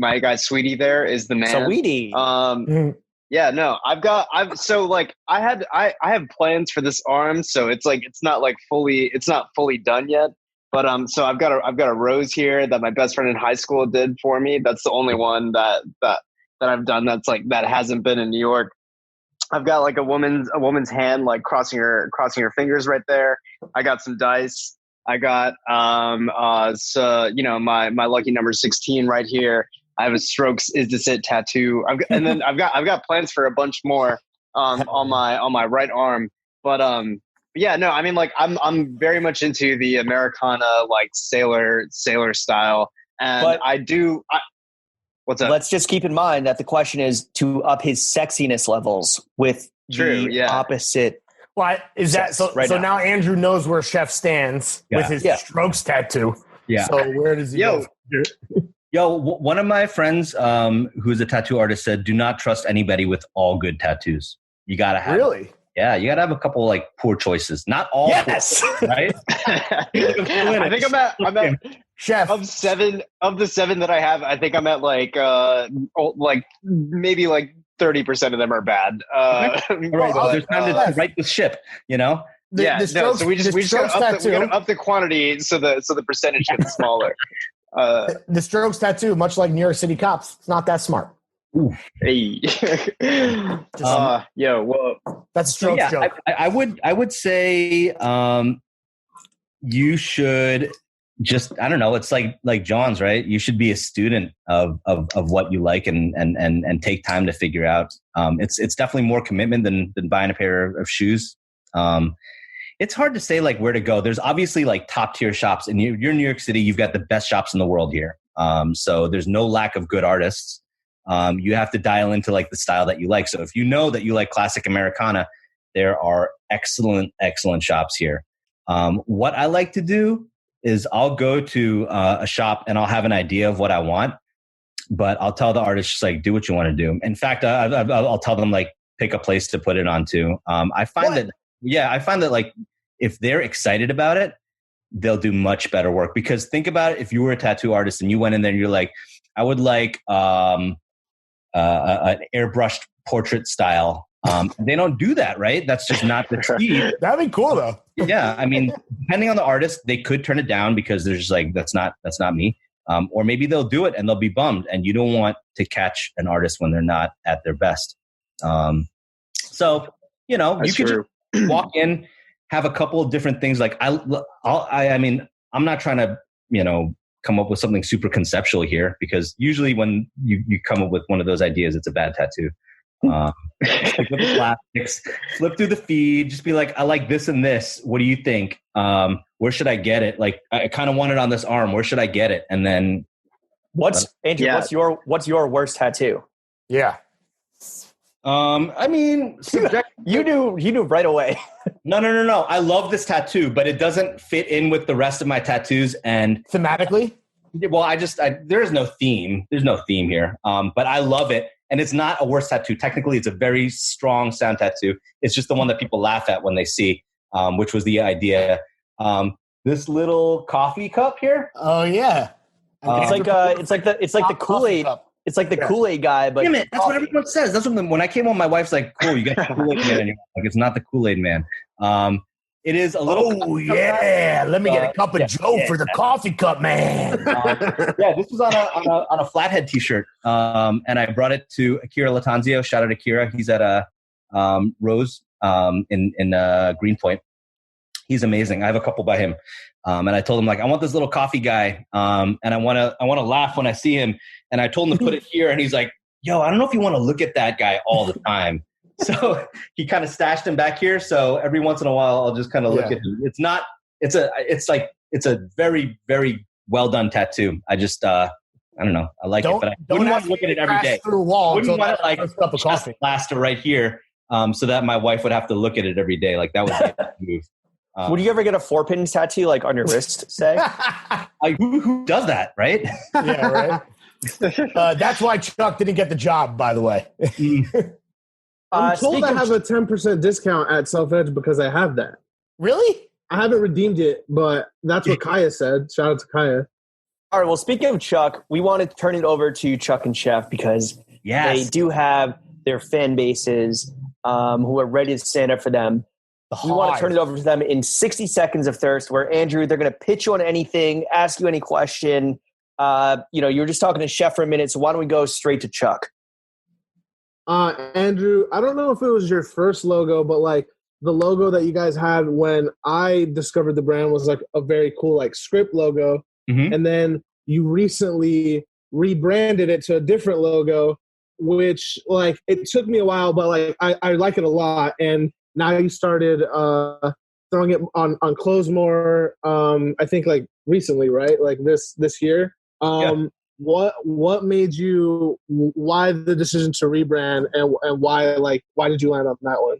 there is the man. Sweetie. Yeah, no, I have plans for this arm, so it's not fully done yet. But so I've got a rose here that my best friend in high school did for me. That's the only one that I've done that hasn't been in New York. I've got like a woman's hand like crossing her fingers right there. I got some dice. I got my lucky number 16 right here. I have a Strokes Is This It tattoo. I've got plans for a bunch more on my right arm. But yeah, no, I mean like I'm very much into the Americana like sailor style, and what's up? Let's just keep in mind that the question is to up his sexiness levels with the opposite. Why is that? So now Andrew knows where Chef stands with his Strokes tattoo. Yeah. So where does he go? One of my friends who's a tattoo artist said, do not trust anybody with all good tattoos. You got to have Yeah, you got to have a couple like poor choices. Not all poor, right? I think I'm at Chef of the seven that I have. I think I'm at like maybe like 30% of them are bad. Right, so there's time to right the ship, you know? So we just gotta up the quantity so the percentage gets smaller. The Strokes tattoo, much like New York City cops, it's not that smart. Ooh. Hey. Well, that's a Strokes joke. I would say you should just, I don't know, it's like John's, right? You should be a student of what you like and take time to figure out. It's definitely more commitment than buying a pair of shoes. It's hard to say like where to go. There's obviously like top tier shops, and you're in New York City. You've got the best shops in the world here. So there's no lack of good artists. You have to dial into like the style that you like. So if you know that you like classic Americana, there are excellent shops here. What I like to do is I'll go to a shop and I'll have an idea of what I want, but I'll tell the artist just like, do what you want to do. In fact, I'll tell them like, pick a place to put it onto. I find that like if they're excited about it, they'll do much better work. Because think about it, if you were a tattoo artist and you went in there and you're like, I would like an airbrushed portrait style. They don't do that, right? That's just not the speed. That'd be cool though. Yeah, I mean, depending on the artist, they could turn it down because they're just like, that's not me. Or maybe they'll do it and they'll be bummed, and you don't want to catch an artist when they're not at their best. So you know, that's you could just walk in, have a couple of different things. Like I mean, I'm not trying to, you know, come up with something super conceptual here, because usually when you come up with one of those ideas, it's a bad tattoo. Stick with the plastics, flip through the feed, just be like, I like this and this. What do you think? Where should I get it? Like, I kind of want it on this arm. Where should I get it? And then Andrew, what's your worst tattoo? Yeah. I mean, you knew right away. No. I love this tattoo, but it doesn't fit in with the rest of my tattoos. And thematically, well, there is no theme. There's no theme here. But I love it. And it's not a worse tattoo. Technically, it's a very strong sound tattoo. It's just the one that people laugh at when they see, which was the idea. This little coffee cup here. Oh yeah. It's like the Kool-Aid. It's like the Kool-Aid guy, but damn it, that's what everyone says. That's what when I came home, my wife's like, "Cool, you got the Kool-Aid man." Anymore. Like, it's not the Kool-Aid man. It is a little. Oh yeah, let me get a cup of Joe for the coffee cup man. This was on a Flathead T-shirt, and I brought it to Akira Latanzio. Shout out Akira. He's at Rose in Greenpoint. He's amazing. I have a couple by him, and I told him like, I want this little coffee guy, and I want to laugh when I see him. And I told him to put it here, and he's like, "Yo, I don't know if you want to look at that guy all the time." So he kind of stashed him back here. So every once in a while, I'll just kind of look at him. It's a very, very well done tattoo. I just, I don't know. I like it, but I wouldn't want to look at it every day. Through a wall, wouldn't want to like cup of coffee plaster right here, so that my wife would have to look at it every day. Like that would be a move. Would you ever get a 4-pin tattoo like on your wrist, say? Who does that, right? Yeah, right. That's why Chuck didn't get the job, by the way. I'm told I have a 10% discount at Self Edge because I have that. Really? I haven't redeemed it, but that's what Kaya said. Shout out to Kaya. All right, well, speaking of Chuck, we want to turn it over to Chuck and Chef because they do have their fan bases who are ready to stand up for them. We want to turn it over to them in 60 seconds of thirst, where, Andrew, they're going to pitch you on anything, ask you any question. You were just talking to Chef for a minute, so why don't we go straight to Chuck? Andrew, I don't know if it was your first logo, but like the logo that you guys had when I discovered the brand was like a very cool like script logo. Mm-hmm. And then you recently rebranded it to a different logo, which like it took me a while, but like I like it a lot. And now you started throwing it on clothes more. I think like recently, right? Like this year. What made you? Why the decision to rebrand, and why did you land on that one?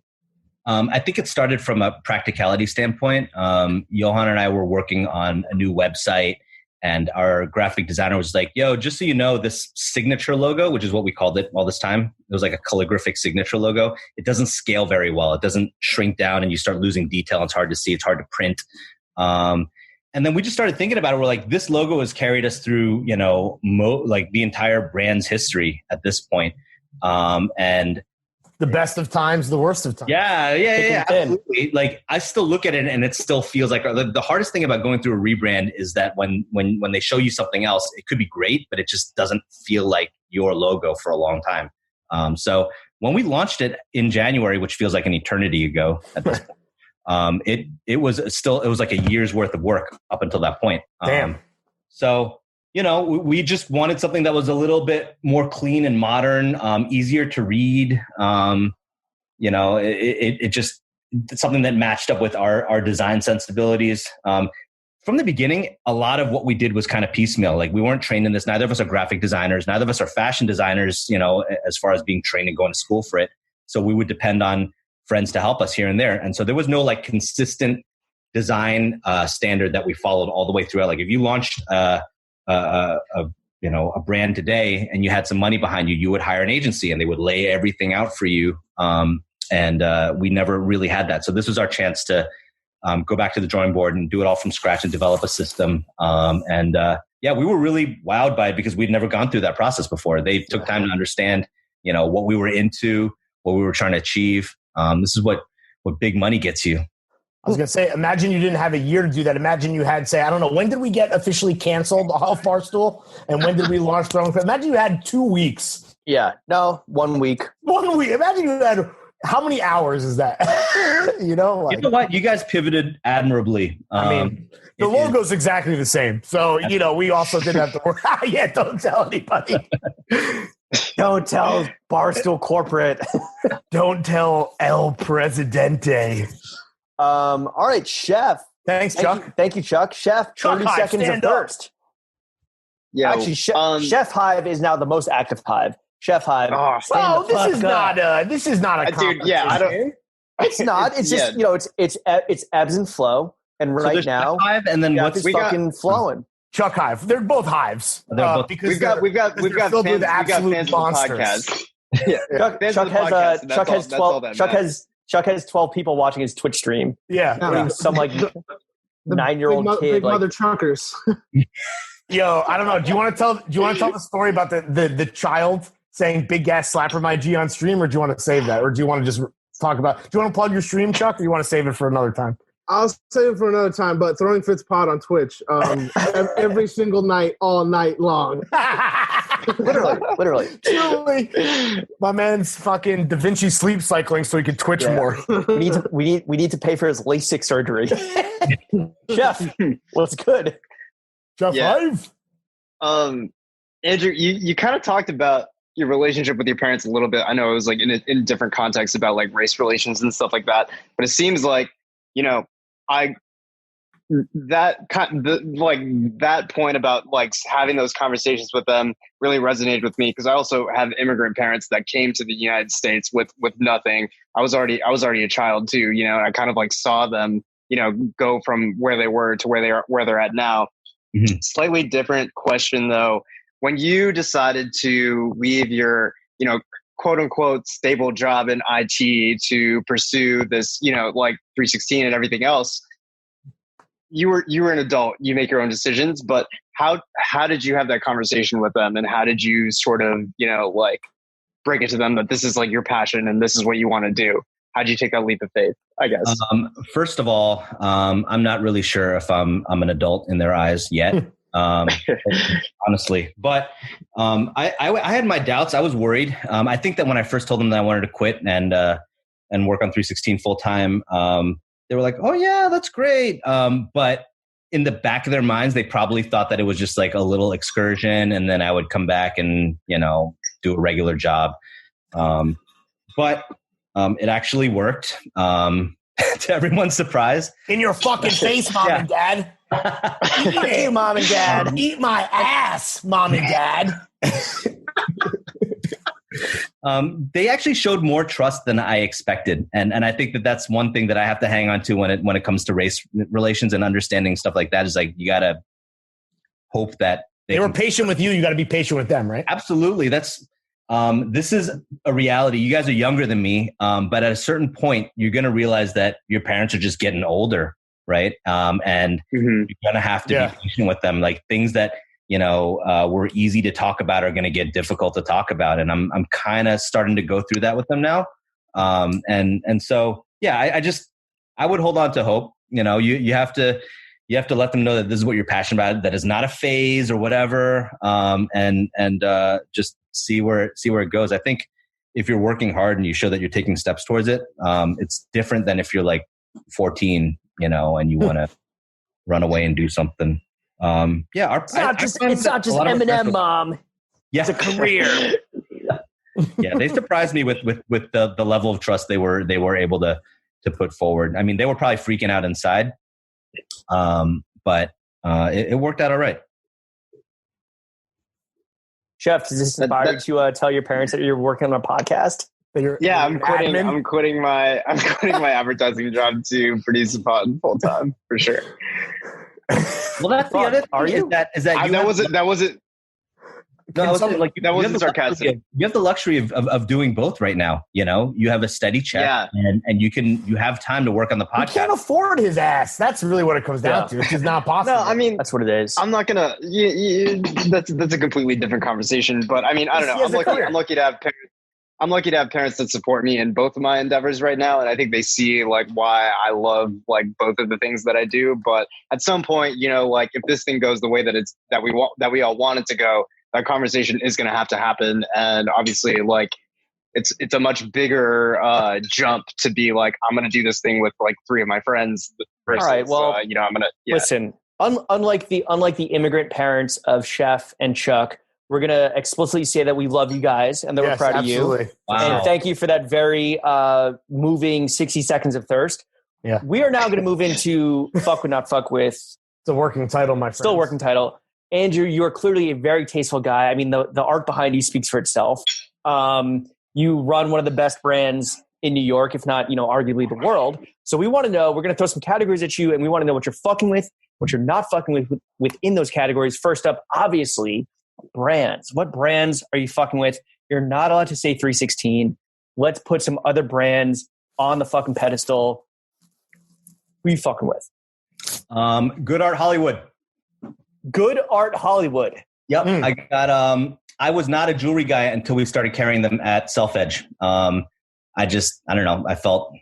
I think it started from a practicality standpoint. Johan and I were working on a new website, and our graphic designer was like, yo, just so you know, this signature logo, which is what we called it all this time, it was like a calligraphic signature logo. It doesn't scale very well. It doesn't shrink down and you start losing detail. It's hard to see. It's hard to print. And then we just started thinking about it. We're like, this logo has carried us through, you know, like the entire brand's history at this point. And the best of times, the worst of times. Yeah, absolutely. Like, I still look at it and it still feels like the hardest thing about going through a rebrand is that when they show you something else, it could be great, but it just doesn't feel like your logo for a long time. So when we launched it in January, which feels like an eternity ago at this point, it was like a year's worth of work up until that point. Damn. So, you know, we just wanted something that was a little bit more clean and modern, easier to read. You know, it's something that matched up with our design sensibilities. From the beginning, a lot of what we did was kind of piecemeal. Like, we weren't trained in this. Neither of us are graphic designers. Neither of us are fashion designers, you know, as far as being trained and going to school for it. So we would depend on friends to help us here and there. And so there was no like consistent design standard that we followed all the way through. Like, if you launched a brand today and you had some money behind you, you would hire an agency and they would lay everything out for you. And we never really had that. So this was our chance to go back to the drawing board and do it all from scratch and develop a system. We were really wowed by it because we'd never gone through that process before. They took time to understand, you know, what we were into, what we were trying to achieve. This is what big money gets you. I was going to say, imagine you didn't have a year to do that. Imagine you had, say, I don't know, when did we get officially canceled off Barstool? And when did we launch Throwing? Imagine you had 2 weeks. Yeah, no, 1 week. 1 week. Imagine you had, how many hours is that? You know? Like, you know what? You guys pivoted admirably. I mean, the logo's exactly the same. So, you know, we also didn't have to work. Yeah, don't tell anybody. Don't tell Barstool Corporate. Don't tell El Presidente. All right, Chef. Thanks, Chuck. Thank you, Chuck. Chef, 30 seconds of first. Yeah. Actually, Chef Hive is now the most active Hive. Chef Hive. Oh, this is not a dude. Yeah, I don't. It's not. It's just it's ebbs and flow. And right now, Hive, and then what's fucking flowing? Chuck Hive. They're both hives. Because we've got fans, fans of the podcast. Chuck has 12 people watching his Twitch stream. Yeah. Some like 9-year-old kid. Big mother truckers. Yo, I don't know. Do you want to tell the story about the child saying "big gas slapper my G" on stream, or do you want to save that, or do you want to just talk about? Do you want to plug your stream, Chuck, or do you want to save it for another time? I'll save it for another time. But Throwing Fits Pod on Twitch every single night, all night long. Literally. Truly. My man's fucking Da Vinci sleep cycling so he can Twitch more. we need to pay for his LASIK surgery. Chef, what's good? Chef Hive. Andrew, you kind of talked about your relationship with your parents a little bit. I know it was like in different contexts about like race relations and stuff like that, but it seems like, you know, that point about like having those conversations with them really resonated with me, because I also have immigrant parents that came to the United States with nothing. I was already a child too, you know, and I kind of like saw them, you know, go from where they were to where they're at now. Mm-hmm. Slightly different question though. When you decided to leave your, you know, quote unquote stable job in IT to pursue this, you know, like 3sixteen and everything else, you were an adult, you make your own decisions, but how did you have that conversation with them, and how did you sort of, you know, like break it to them that this is like your passion and this is what you want to do? How did you take that leap of faith, I guess? First of all, I'm not really sure if I'm an adult in their eyes yet. Honestly, but I had my doubts. I was worried. I think that when I first told them that I wanted to quit and work on 3sixteen full time, they were like, "Oh yeah, that's great." But in the back of their minds, they probably thought that it was just like a little excursion, and then I would come back and, you know, do a regular job. But it actually worked. To everyone's surprise. In your fucking face, Mom and Dad. Eat you, Mom and Dad. Eat my ass, Mom and Dad. They actually showed more trust than I expected. And I think that that's one thing that I have to hang on to when it comes to race relations and understanding stuff like that is like, you got to hope that they were patient with you. You got to be patient with them, right? Absolutely. That's, this is a reality. You guys are younger than me. But at a certain point, you're going to realize that your parents are just getting older. Right. And you're going to have to be patient with them. Like things that, were easy to talk about are going to get difficult to talk about. And I'm kind of starting to go through that with them now. And so, yeah, I would hold on to hope. You have to let them know that this is what you're passionate about, that is not a phase or whatever. And just see where it goes. I think if you're working hard and you show that you're taking steps towards it, it's different than if you're like 14, and you want to run away and do something. It's not just Eminem, Mom. Yeah. It's a career. Yeah, they surprised me with the level of trust they were able to put forward. I mean, they were probably freaking out inside, but it worked out all right. Chef, does this inspire you to tell your parents that you're working on a podcast? I'm quitting my advertising job to produce a pod full time for sure. Well, that's the other thing. Are you? That wasn't sarcastic. You have the luxury of doing both right now. You have a steady check, and you have time to work on the podcast. You can't afford his ass. That's really what it comes down to. It's just not possible. No, I mean that's what it is. I'm not gonna. That's a completely different conversation. But I mean, I don't know. I'm lucky to have parents. I'm lucky to have parents that support me in both of my endeavors right now. And I think they see like why I love like both of the things that I do. But at some point, like if this thing goes the way that we all want it to go, that conversation is going to have to happen. And obviously like it's a much bigger jump to be like, I'm going to do this thing with like 3 of my friends. Versus, all right. Well, I'm going to listen, unlike the immigrant parents of Chef and Chuck, we're going to explicitly say that we love you guys and that we're proud of you. Wow. And thank you for that very moving 60 seconds of thirst. Yeah. We are now going to move into Fuck With Not Fuck With. It's a working title, my friend. Still a working title. Andrew, you are clearly a very tasteful guy. I mean, the art behind you speaks for itself. You run one of the best brands in New York, if not, arguably the world. So we want to know, we're going to throw some categories at you and we want to know what you're fucking with, what you're not fucking with within those categories. First up, obviously, brands. What brands are you fucking with? You're not allowed to say 316. Let's put some other brands on the fucking pedestal. Who are you fucking with? Good Art Hollywood. Good Art Hollywood. Yep. I got I was not a jewelry guy until we started carrying them at Self Edge. I don't know. I felt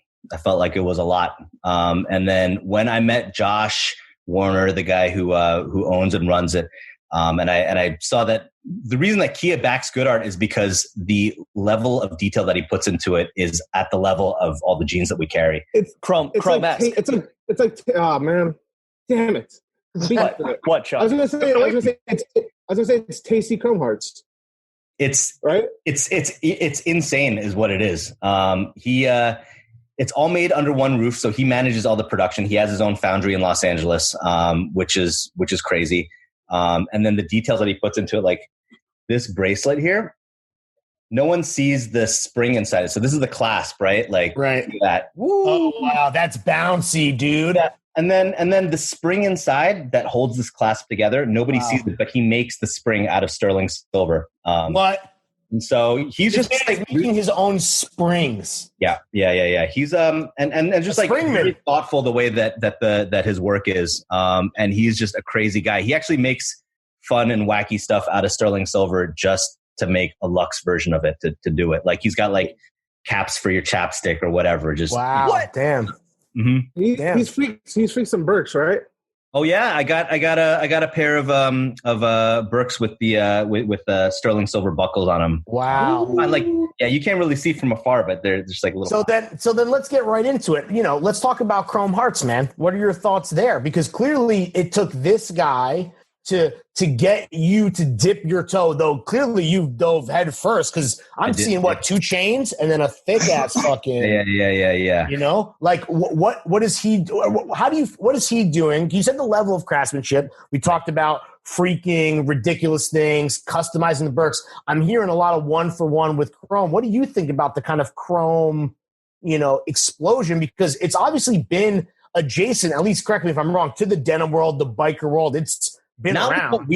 like it was a lot. And then when I met Josh Warner, the guy who owns and runs it, and I saw that the reason that Kia backs Good Art is because the level of detail that he puts into it is at the level of all the jeans that we carry. It's Chrome-esque. It's like, oh man, damn it. What, Chuck? I was gonna say it's tasty Chrome Hearts. It's right. It's insane, is what it is. It's all made under one roof, so he manages all the production. He has his own foundry in Los Angeles, which is crazy. And then the details that he puts into it, like this bracelet here, no one sees the spring inside it. So this is the clasp, right? Like right. That. Woo. Oh wow, that's bouncy, dude. Yeah. And then the spring inside that holds this clasp together, nobody sees it, but he makes the spring out of sterling silver. What? And so he's just like making his own springs. Yeah. He's and just like really thoughtful the way that his work is. And he's just a crazy guy. He actually makes fun and wacky stuff out of sterling silver just to make a luxe version of it to do it. Like he's got like caps for your chapstick or whatever. Just wow, what? Damn. Mm-hmm. He's freaked some Birks, right? Oh yeah, I got a pair of Birks with the with sterling silver buckles on them. Wow. Like you can't really see from afar, but they're just like little. So then let's get right into it. Let's talk about Chrome Hearts, man. What are your thoughts there? Because clearly it took this guy to get you to dip your toe, though clearly you dove head first, because I'm seeing 2 chains and then a thick ass fucking yeah. You know, like what is he? What is he doing? You said the level of craftsmanship. We talked about freaking ridiculous things, customizing the Birks. I'm hearing a lot of 1-for-1 with chrome. What do you think about the kind of chrome, explosion? Because it's obviously been adjacent, at least correct me if I'm wrong, to the denim world, the biker world. It's been not around. With what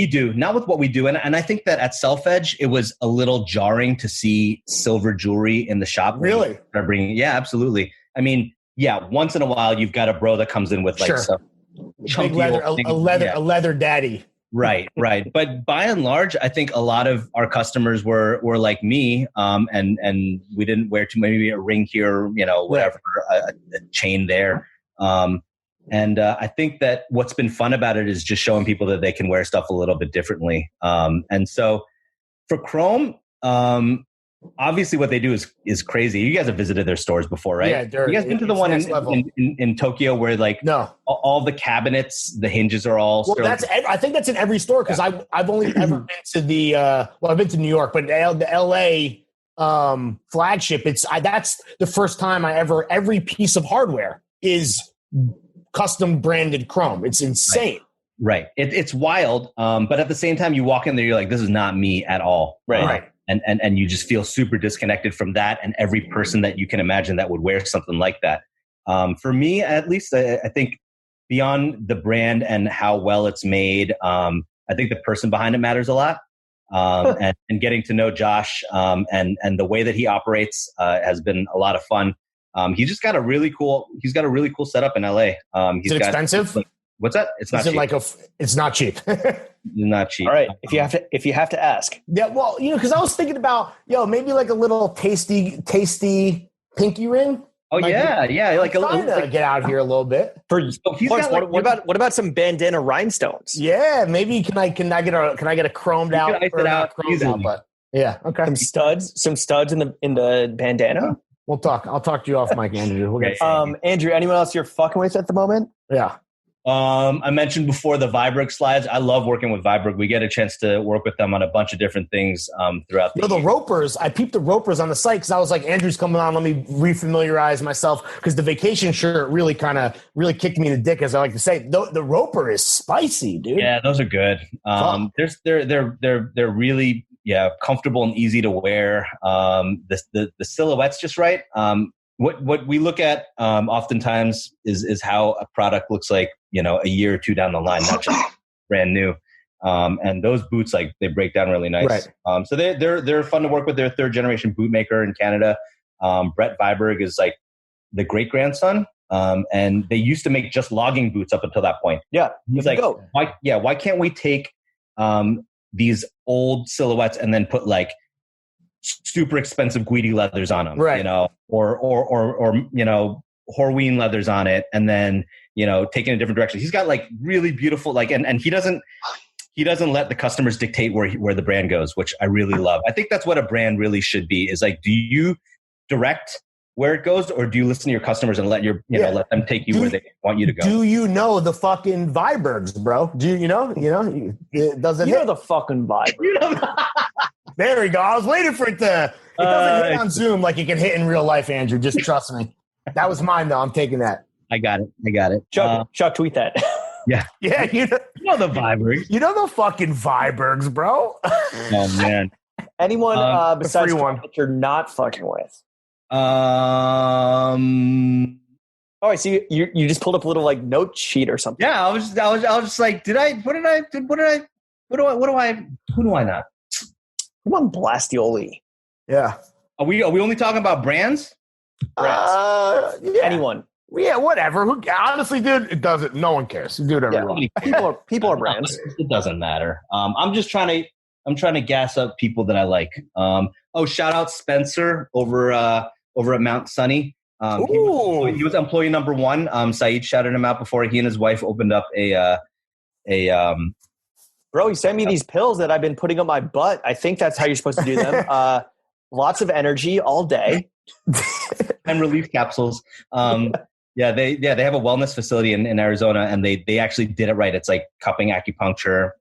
we do. And I think that at Self Edge, it was a little jarring to see silver jewelry in the shop. Really? Yeah, absolutely. I mean, once in a while, you've got a bro that comes in with like some big leather, a leather daddy. Right. But by and large, I think a lot of our customers were like me, and we didn't wear maybe a ring here, whatever, a chain there. And I think that what's been fun about it is just showing people that they can wear stuff a little bit differently. And so for Chrome, obviously what they do is crazy. You guys have visited their stores before, right? Yeah. You guys been to the one in Tokyo where like all the cabinets, the hinges are all. Well, I think that's in every store, because I've only ever been to the I've been to New York, but the LA flagship. That's the first time every piece of hardware is custom branded chrome. It's insane. Right. It's wild. But at the same time, you walk in there, you're like, this is not me at all. Right. And you just feel super disconnected from that and every person that you can imagine that would wear something like that. For me, at least, I think beyond the brand and how well it's made, I think the person behind it matters a lot. And getting to know Josh and the way that he operates has been a lot of fun. He's just got a really cool setup in LA. Is it expensive? What's that? It's not cheap. It's not cheap. Not cheap. All right. If you have to ask. Yeah. Well, because I was thinking about, maybe like a little tasty pinky ring. Oh, yeah. Like to get out here a little bit. What about some bandana rhinestones? Yeah, maybe can I get a chromed out? But yeah, okay. Some studs in the bandana. We'll talk. I'll talk to you off mic, Andrew. We'll get Andrew, anyone else you're fucking with at the moment? Yeah. I mentioned before the Vibreg slides. I love working with Vibreg. We get a chance to work with them on a bunch of different things throughout the year. The ropers, I peeped the ropers on the site because I was like, Andrew's coming on. Let me refamiliarize myself, because the vacation shirt really kicked me in the dick, as I like to say. The roper is spicy, dude. Yeah, those are good. They're really comfortable and easy to wear. The silhouette's just right. What we look at oftentimes is how a product looks like, a year or two down the line, not just brand new. And those boots, like, they break down really nice. Right. So they're fun to work with. They're a 3rd generation boot maker in Canada. Brett Viberg is like the great grandson. And they used to make just logging boots up until that point. Yeah. He's like, why can't we take these old silhouettes and then put like super expensive Guidi leathers on them, right? Or Horween leathers on it, and then take it in a different direction. He's got like really beautiful, and he doesn't let the customers dictate where the brand goes, which I really love. I think that's what a brand really should be. Is like, do you direct where it goes, or do you listen to your customers and let let them take you where they want you to go? Do you know the fucking Vibergs, bro? Do you know? Doesn't know the fucking Vibergs? There we go. I was waiting for it to. It doesn't hit on Zoom like it can hit in real life, Andrew. Just trust me. That was mine, though. I'm taking that. I got it. Chuck, tweet that. Yeah. You know the Vibergs. You know the fucking Vibergs, bro. Oh man. Anyone besides one that you're not fucking with? Oh, I see. You just pulled up a little like note sheet or something. Yeah, I was just like, who do I not? Come on, Blastioli. Yeah. Are we only talking about brands? Yeah. Anyone. Yeah, whatever. Honestly, dude, it doesn't. No one cares. You do whatever you want. People are brands. It doesn't matter. I'm trying to gas up people that I like. Shout out Spencer over at Mount Sunny. He was employee number 1. Saeed shouted him out before he and his wife opened up Bro, he sent me these pills that I've been putting on my butt. I think that's how you're supposed to do them. Lots of energy all day. And relief capsules. Yeah, they have a wellness facility in Arizona, and they actually did it right. It's like cupping acupuncture.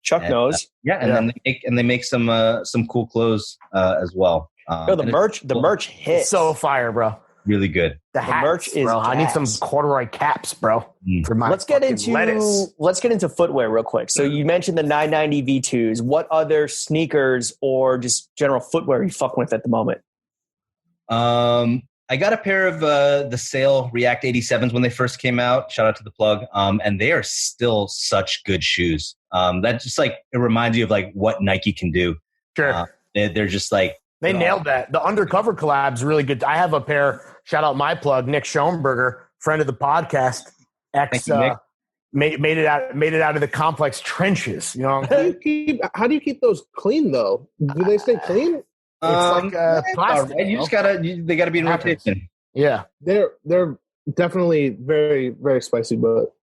Chuck knows. Then they make some cool clothes as well. The merch hits so fire, bro. Really good. The merch is. Bro, I need some corduroy caps, bro. For my let's get into footwear real quick. So you mentioned the 990 V2s. What other sneakers or just general footwear are you fucking with at the moment? I got a pair of the Sale React 87s when they first came out. Shout out to the plug. And they are still such good shoes. That just like it reminds you of like what Nike can do. Sure. They're just like they nailed that. The Undercover collab's really good. I have a pair. Shout out my plug, Nick Schoenberger, friend of the podcast. Made it out of the complex trenches. You know, how do you keep those clean though? Do they stay clean? It's like plastic. Right. They gotta be in rotation. Yeah, they're definitely very very spicy, but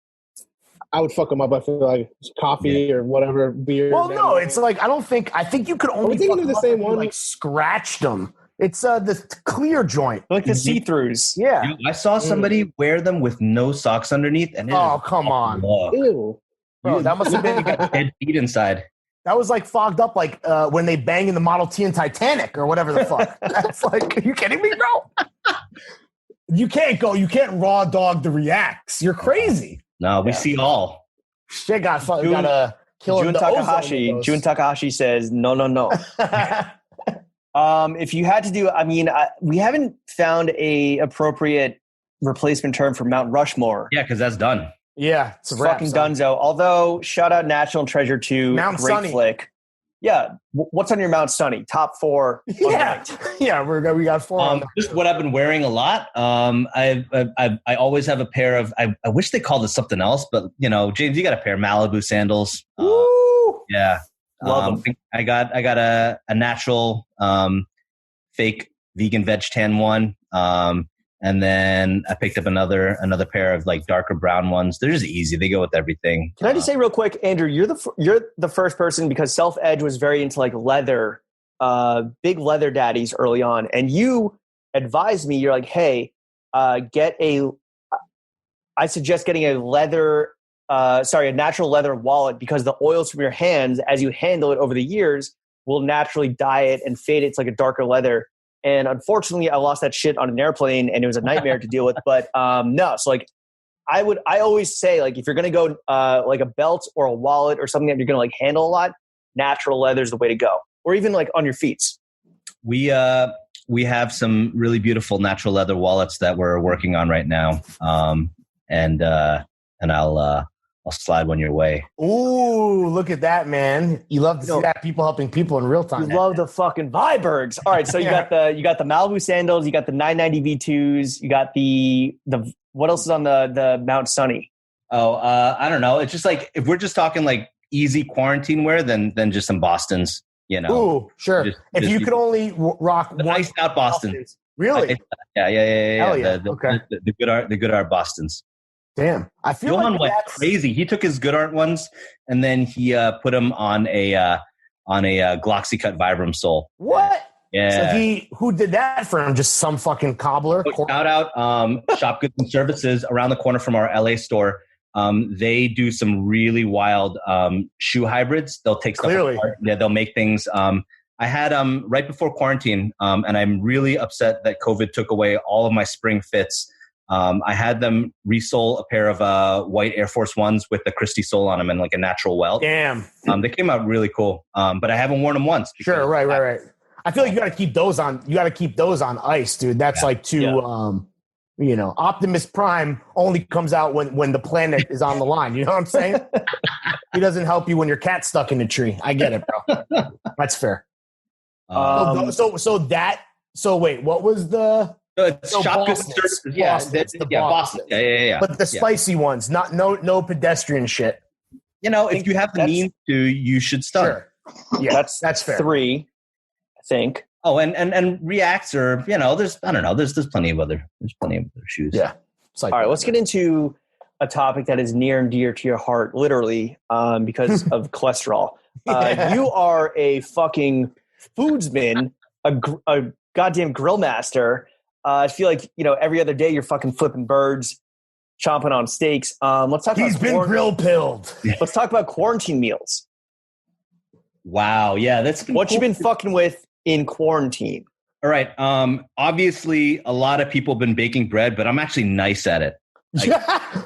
I would fuck them up. I feel like coffee or whatever beer. Well, no, it's like I think you could only fuck them the same one. Like scratched them. It's the clear joint, like the see-throughs. Yeah, dude, I saw somebody wear them with no socks underneath, and come on, ew, bro, that must have been dead feet inside. That was like fogged up, like when they bang in the Model T in Titanic or whatever the fuck. That's like, are you kidding me, bro? You can't raw dog the Reacts. You're crazy. No, we see all. Shit got kill Jun Takahashi says no. If you had to do, we haven't found a appropriate replacement term for Mount Rushmore. Yeah, because that's done. Yeah, it's fucking donezo. Although, shout out National Treasure 2, Mount great Sunny. flick. Yeah, what's on your Mount Sunny? Top 4. Yeah, we got 4. Just what I've been wearing a lot. I always have a pair of. I wish they called it something else, but James, you got a pair of Malibu sandals. Woo! Yeah, love them. I got a natural fake vegan veg tan one. And then I picked up another pair of like darker brown ones. They're just easy. They go with everything. Can I just say real quick, Andrew, you're the first person, because Self Edge was very into like leather, big leather daddies early on. And you advised me, you're like, hey, I suggest getting a natural leather wallet, because the oils from your hands, as you handle it over the years, will naturally dye it and fade it to like a darker leather. And unfortunately, I lost that shit on an airplane, and it was a nightmare to deal with. But no, so like, I always say, like, if you're gonna go like a belt or a wallet or something that you're gonna like handle a lot, natural leather is the way to go. Or even like on your feet. We have some really beautiful natural leather wallets that we're working on right now, and I'll slide one your way. Ooh, look at that, man! You love to see that, people helping people in real time. You love the fucking Vibergs. All right, so you got the Malibu sandals, you got the 990 V2s, you got the what else is on the Mount Sunny? Oh, I don't know. It's just like, if we're just talking like easy quarantine wear, then just some Bostons. Ooh, sure. If you could only rock one iced out Bostons. Really? Yeah. Hell yeah. The good art Bostons. Damn, I feel like went crazy. He took his good art ones and then he put them on a Gloxy cut Vibram sole. What? Yeah. So who did that for him? Just some fucking cobbler? Shout out Shop Goods and Services around the corner from our LA store. They do some really wild shoe hybrids. They'll take stuff apart. Yeah, they'll make things. I had right before quarantine, and I'm really upset that COVID took away all of my spring fits. I had them resole a pair of white Air Force Ones with the Christie sole on them and like a natural welt. Damn. They came out really cool, but I haven't worn them once. Sure, right. I feel like you got to keep those on. You got to keep those on ice, dude. That's like too. Optimus Prime only comes out when the planet is on the line. You know what I'm saying? He doesn't help you when your cat's stuck in a tree. I get it, bro. That's fair. So wait, what was the? Shop Goods and Services. Boston. Yeah. But the spicy ones, no pedestrian shit. If you have the means to, you should start. Sure. Yeah, that's fair. 3, I think. Oh, and Reacts are, there's plenty of other shoes. Yeah. All right, let's get into a topic that is near and dear to your heart, literally, because of cholesterol. You are a fucking foodsman, a goddamn grill master. I feel like, every other day you're fucking flipping birds, chomping on steaks. Let's talk He's been grill pilled. Let's talk about quarantine meals. Wow. Yeah. That's what you been fucking with in quarantine. All right. Obviously, a lot of people have been baking bread, but I'm actually nice at it.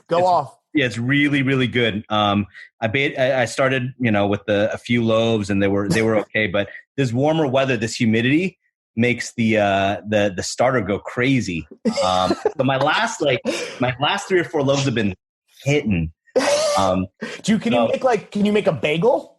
Go off. Yeah, it's really, really good. I started, with a few loaves, and they were okay. But this warmer weather, this humidity makes the starter go crazy. So my last 3 or 4 loaves have been hitting. Can you make a bagel?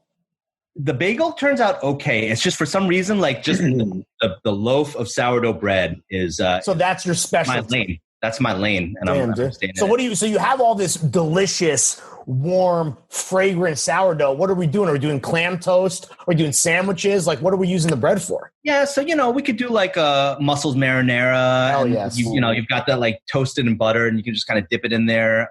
The bagel turns out okay. It's just for some reason, the loaf of sourdough bread is. So that's your specialty. That's my lane, and I'm staying. So So you have all this delicious, warm, fragrant sourdough. What are we doing? Are we doing clam toast? Are we doing sandwiches? What are we using the bread for? Yeah, so we could do mussels marinara. Oh yes. You've got that toasted in butter, and you can just kind of dip it in there.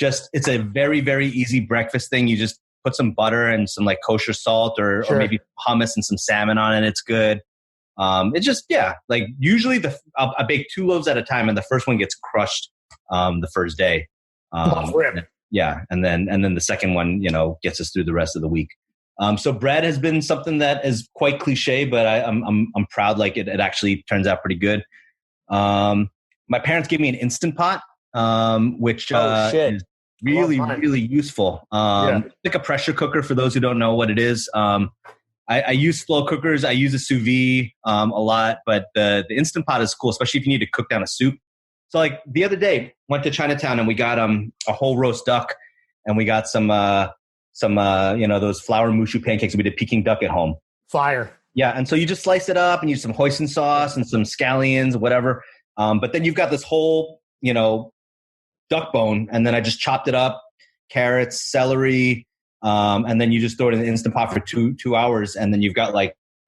It's a very, very easy breakfast thing. You just put some butter and some kosher salt or maybe hummus and some salmon on it. It's good. It's just, usually I bake 2 loaves at a time, and the first one gets crushed the first day. Yeah. And then the second one, gets us through the rest of the week. So bread has been something that is quite cliche, but I'm proud. It actually turns out pretty good. My parents gave me an Instant Pot, which is really, really useful. Like a pressure cooker for those who don't know what it is. I use slow cookers. I use a sous vide a lot, but the Instant Pot is cool, especially if you need to cook down a soup. So the other day, went to Chinatown and we got a whole roast duck, and we got some those flour mushu pancakes. We did Peking duck at home. Fire. Yeah, and so you just slice it up and use some hoisin sauce and some scallions, whatever. But then you've got this whole duck bone, and then I just chopped it up, carrots, celery. And then you just throw it in the Instant Pot for two hours, and then you've got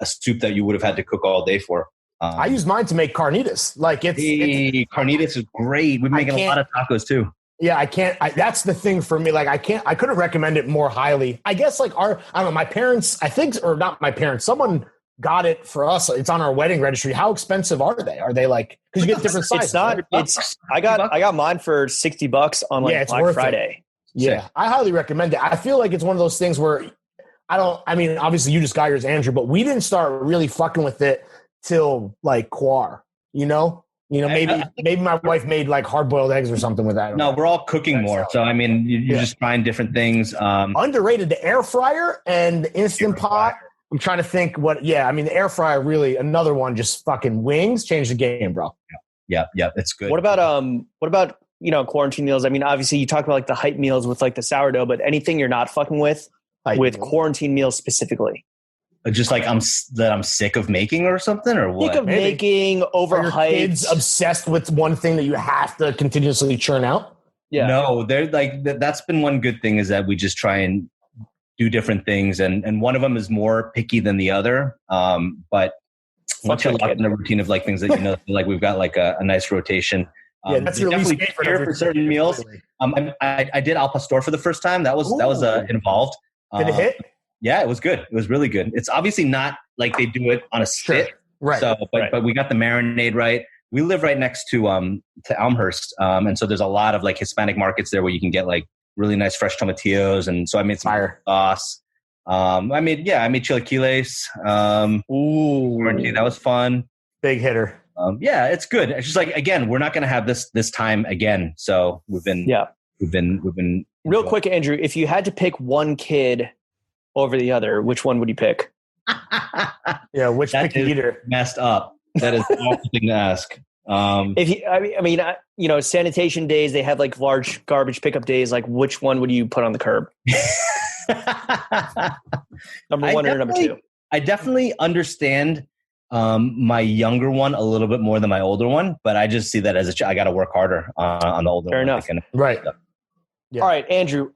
a soup that you would have had to cook all day for. I use mine to make carnitas. Carnitas is great. We're making a lot of tacos too. Yeah, I can't. That's the thing for me. I couldn't recommend it more highly. I guess I don't know. My parents, I think, or not my parents. Someone got it for us. It's on our wedding registry. How expensive are they? Are they because you get different sizes? It's not. It's I got mine for $60 on Black Friday. Yeah, I highly recommend it. I feel like it's one of those things where obviously you just got yours, Andrew, but we didn't start really fucking with it till Quar, maybe my wife made hard-boiled eggs or something with that. No, we're all cooking more. So, you're just trying different things. Underrated, the air fryer and the Instant Pot. I'm trying to think the air fryer really, another one, just fucking wings, changed the game, bro. Yeah, it's good. What about quarantine meals? Obviously you talk about the hype meals with the sourdough, but anything you're not fucking with quarantine meals specifically? Just I'm sick of making or something, or what? Sick of making, overhyped. Kids obsessed with one thing that you have to continuously churn out? Yeah. No, they're that's been one good thing is that we just try and do different things, and one of them is more picky than the other. But once you're locked in a routine of things that we've got a nice rotation. Yeah, that's your least favorite for certain meals. I did al pastor for the first time. That was involved. Did it hit? Yeah, it was good. It was really good. It's obviously not they do it on a spit, right? So, but we got the marinade right. We live right next to Elmhurst, and so there's a lot of Hispanic markets there where you can get really nice fresh tomatillos, and so I made some sauce. I made chilaquiles. That was fun. Big hitter. Yeah, it's good. It's just again, we're not going to have this time again. So we've been real quick, Andrew. If you had to pick one kid over the other, which one would you pick? Yeah, which picky eater? Messed up. That is an awful thing to ask. Sanitation days, they have large garbage pickup days. Which one would you put on the curb? Number one or number two? I definitely understand my younger one a little bit more than my older one, but I just see that as I got to work harder on the older one. Fair enough. Right. Yeah. All right, Andrew,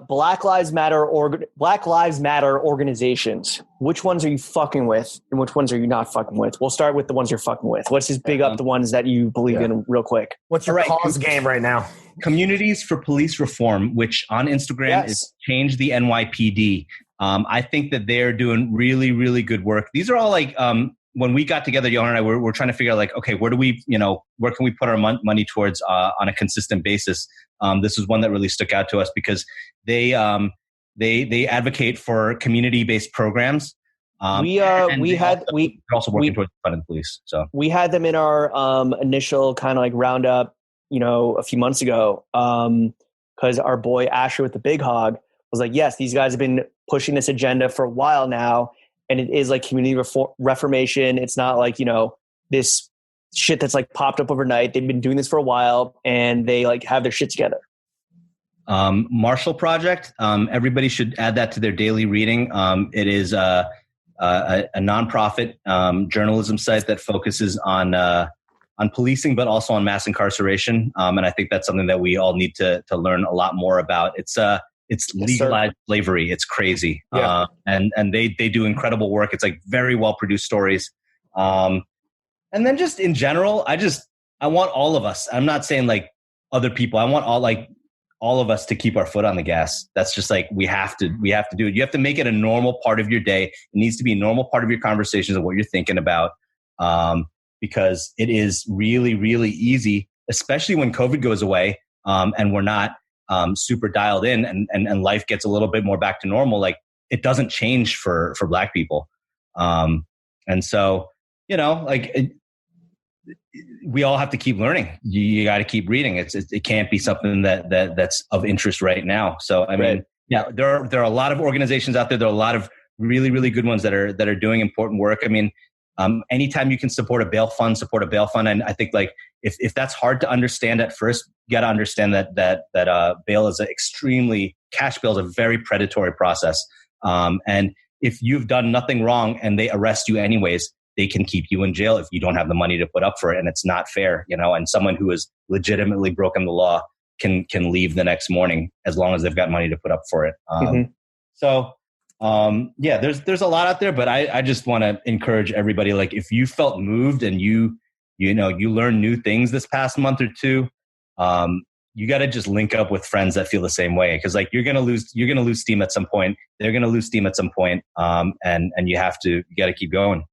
Black Lives Matter organizations. Which ones are you fucking with and which ones are you not fucking with? We'll start with the ones you're fucking with. Let's just big up the ones that you believe in real quick. What's your cause game right now? Communities for Police Reform, which on Instagram is Change the NYPD. I think that they're doing really, really good work. These are all when we got together, Johan and I, we're trying to figure out like, okay, where can we put our money towards on a consistent basis? This is one that really stuck out to us because they advocate for community-based programs. We also working towards funding the police. So we had them in our initial kind of like roundup, a few months ago, because our boy Asher with the Big Hog was like, yes, these guys have been pushing this agenda for a while now, and it is like community reformation. It's not like this shit that's like popped up overnight. They've been doing this for a while, and they like have their shit together. Marshall Project. Everybody should add that to their daily reading. It is a nonprofit journalism site that focuses on policing, but also on mass incarceration. And I think that's something that we all need to learn a lot more about. It's legalized slavery. It's crazy. Yeah. And they do incredible work. It's like very well produced stories. And then just in general, I want all of us, I'm not saying like other people, I want all of us to keep our foot on the gas. That's just like, we have to do it. You have to make it a normal part of your day. It needs to be a normal part of your conversations of what you're thinking about. Because it is really, really easy, especially when COVID goes away, and we're not, super dialed in and life gets a little bit more back to normal. Like it doesn't change for Black people. And so, we all have to keep learning. You got to keep reading. It can't be something that's of interest right now. So, I mean, yeah, there are a lot of organizations out there. There are a lot of really, really good ones that are doing important work. I mean, anytime you can support a bail fund. And I think like, if that's hard to understand at first, you got to understand that bail is cash bail is a very predatory process. And if you've done nothing wrong and they arrest you anyways, they can keep you in jail if you don't have the money to put up for it. And it's not fair, and someone who has legitimately broken the law can leave the next morning as long as they've got money to put up for it. So, there's a lot out there, but I just want to encourage everybody. Like if you felt moved and you learned new things this past month or two, you got to just link up with friends that feel the same way. Cause like you're going to lose steam at some point. They're going to lose steam at some point. And you got to keep going.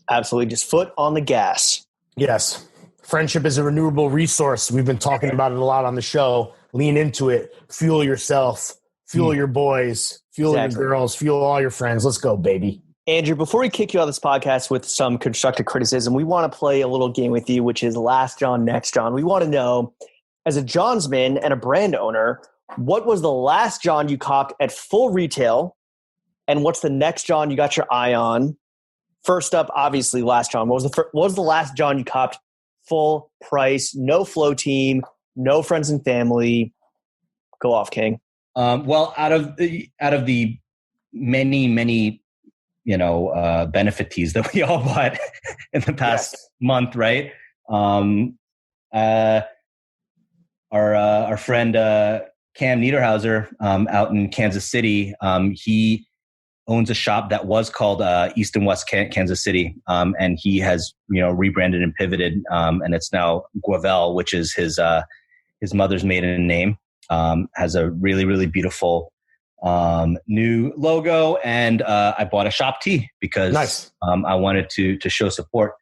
Absolutely. Just foot on the gas. Yes. Friendship is a renewable resource. We've been talking about it a lot on the show. Lean into it. Fuel yourself. Fuel your boys. Fuel your girls. Fuel all your friends. Let's go, baby. Andrew, before we kick you out of this podcast with some constructive criticism, we want to play a little game with you, which is Last John, Next John. We want to know, as a Johnsman and a brand owner, what was the last John you copped at full retail? And what's the next John you got your eye on? First up, obviously, Last John. What was the last John you copped full price, no flow team, no friends and family? Go off, King. Well, out of the many, benefit tees that we all bought in the past month, right? Our friend Cam Niederhauser out in Kansas City, he owns a shop that was called East and West Kansas City, and he has rebranded and pivoted, and it's now Guavel, which is his mother's maiden name. Has a really, really beautiful new logo, and I bought a shop tee because I wanted to show support.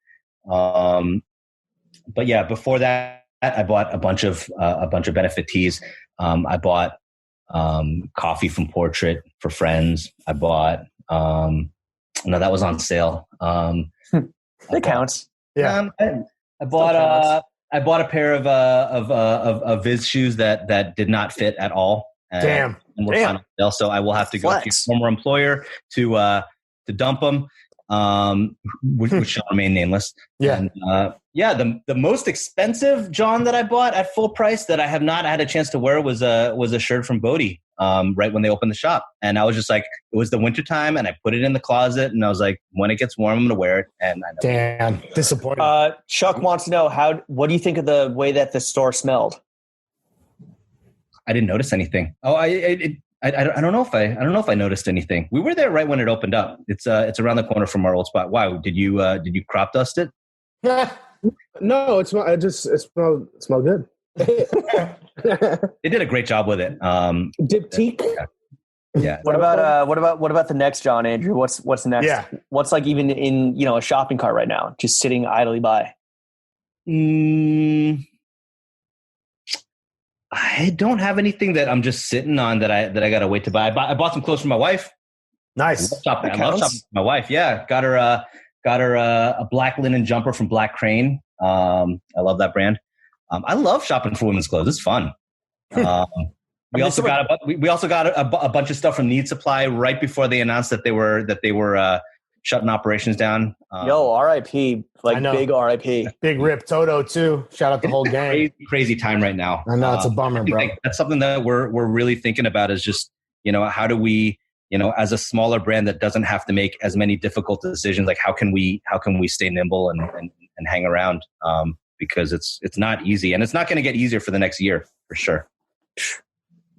But yeah, before that, I bought a bunch of benefit tees. I bought coffee from Portrait for friends. I bought that was on sale. That counts. Yeah, I bought a pair of Viz shoes that did not fit at all. And we're on sale, so I will have to go to your former employer to dump them, which shall remain nameless. Yeah. And, the most expensive John that I bought at full price that I have not had a chance to wear was a shirt from Bodie, right when they opened the shop. And I was just like, it was the wintertime, and I put it in the closet, and I was like, when it gets warm, I'm going to wear it. And I damn, disappointing. Chuck wants to know what do you think of the way that the store smelled? I didn't notice anything. Oh, I don't know if I noticed anything. We were there right when it opened up. It's around the corner from our old spot. Wow, did you crop dust it? No, it smelled good. They did a great job with it. Diptyque. Yeah. What about the next John, Andrew? What's next? Yeah. What's like even in a shopping cart right now, just sitting idly by? I don't have anything that I'm just sitting on that I gotta wait to buy. I bought some clothes for my wife. Nice. I love shopping for my wife. Yeah, got her a black linen jumper from Black Crane. I love that brand. I love shopping for women's clothes. It's fun. We also got a bunch of stuff from Need Supply right before they announced that they were shutting operations down. R.I.P. Big R.I.P. Big rip Toto too. Shout out the whole gang. Crazy time right now. I know it's a bummer, bro. That's something that we're really thinking about is just, how do we, as a smaller brand that doesn't have to make as many difficult decisions, like how can we stay nimble and hang around? Because it's not easy, and it's not going to get easier for the next year for sure.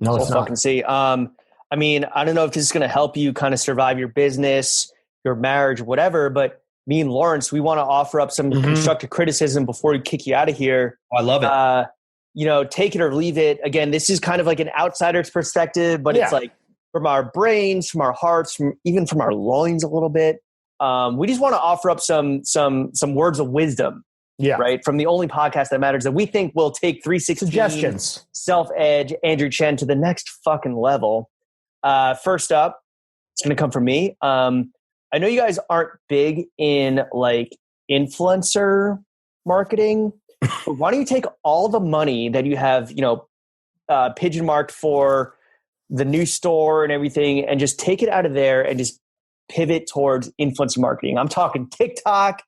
No, it's not. Fucking see. I mean, I don't know if this is going to help you kind of survive your business, your marriage, whatever, but me and Lawrence, we want to offer up some constructive criticism before we kick you out of here. Oh, I love it. Take it or leave it. Again, this is kind of like an outsider's perspective, but it's like from our brains, from our hearts, even from our loins a little bit. We just want to offer up some words of wisdom. Yeah. Right. From the only podcast that matters that we think will take 316 suggestions, Self Edge, Andrew Chen to the next fucking level. First up, it's going to come from me. I know you guys aren't big in like influencer marketing, but why don't you take all the money that you have, pigeon marked for the new store and everything and just take it out of there and just pivot towards influencer marketing. I'm talking TikTok,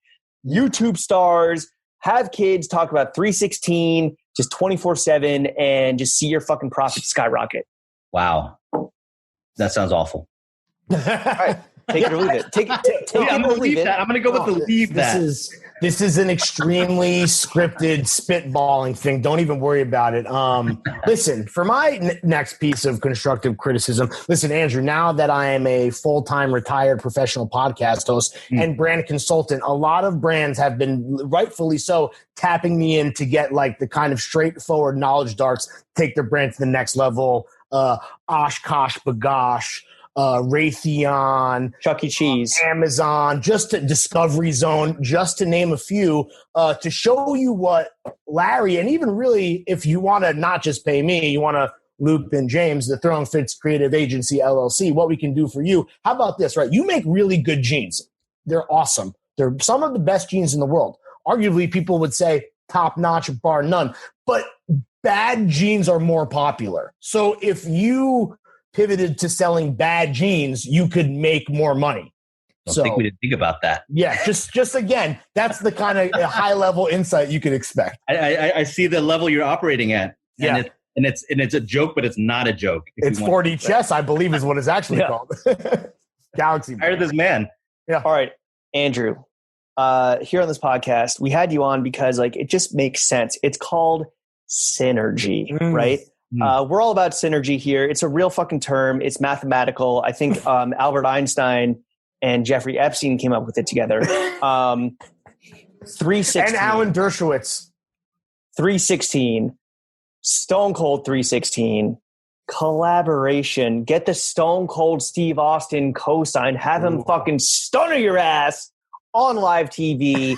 YouTube stars, have kids talk about 316 just 24/7 and just see your fucking profits skyrocket. Wow. That sounds awful. All right. Take it or leave it. Take it or leave it. I'm going to go with the leave that. This is an extremely scripted spitballing thing. Don't even worry about it. Listen, for my next piece of constructive criticism, listen, Andrew, now that I am a full-time retired professional podcast host and brand consultant, a lot of brands have been rightfully so tapping me in to get like the kind of straightforward knowledge darts, take their brand to the next level. Oshkosh Bagosh, Raytheon, Chuck E. Cheese, Amazon, just to Discovery Zone, just to name a few, to show you what Larry, and even really, if you want to not just pay me, you want to loop in James, the Throwing Fits Creative Agency, LLC, what we can do for you. How about this, right? You make really good jeans. They're awesome. They're some of the best jeans in the world. Arguably, people would say top-notch, bar none. But bad jeans are more popular. So if you pivoted to selling bad jeans, you could make more money. I think we didn't think about that. Yeah, just again, that's the kind of high level insight you could expect. I see the level you're operating at. And it's a joke, but it's not a joke. It's 4D chess, I believe, is what it's actually called. Galaxy. Tired of this man. Yeah. All right, Andrew. Here on this podcast, we had you on because like it just makes sense. It's called synergy, right? We're all about synergy here. It's a real fucking term. It's mathematical. I think Albert Einstein and Jeffrey Epstein came up with it together. 316. And Alan Dershowitz. 316. Stone Cold 316. Collaboration. Get the Stone Cold Steve Austin co-sign. Have him fucking stunner your ass on live TV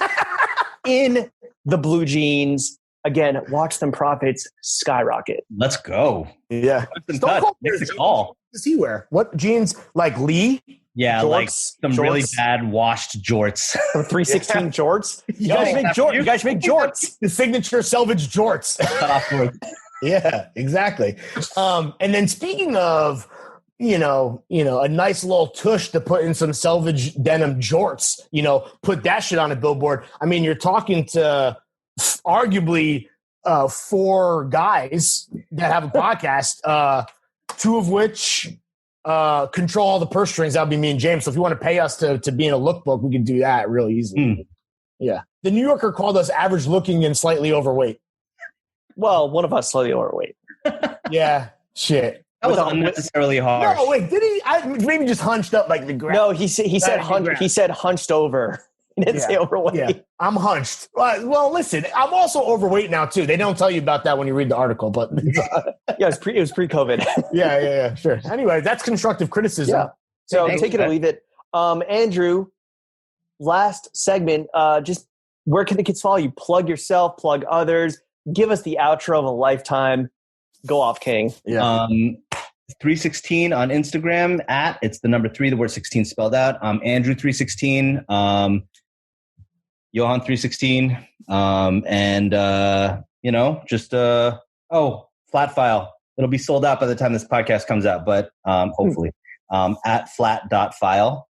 in the blue jeans. Again, watch them profits skyrocket. Let's go. Yeah. Stone Cold makes a call. What does he wear? What jeans? Like Lee? Yeah, jorts, like some really bad washed jorts. Some 316 jorts? You guys make jorts. You guys make jorts. The signature selvage jorts. Yeah, exactly. And then speaking of, a nice little tush to put in some selvage denim jorts, put that shit on a billboard. I mean, you're talking to arguably 4 guys that have a podcast, 2 of which control all the purse strings. That would be me and James. So if you want to pay us to be in a lookbook, we can do that really easily. Yeah. The New Yorker called us average looking and slightly overweight. Well, one of us slightly overweight. Yeah. Shit. That was unnecessarily harsh. No, wait, did he? Maybe just hunched up like the ground. No, he said hunched over. You didn't say overweight. Yeah, I'm hunched. Well, listen, I'm also overweight now too. They don't tell you about that when you read the article, but it was pre-COVID. yeah, sure. Anyway, that's constructive criticism. Yeah. So take it or leave it. Andrew, last segment, just where can the kids follow you? Plug yourself, plug others, give us the outro of a lifetime. Go off, King. Yeah. 3sixteen on Instagram it's the number 3, the word 16 spelled out. Andrew 3sixteen, Johan 3sixteen, and just Flat File. It'll be sold out by the time this podcast comes out, but hopefully at flat.file.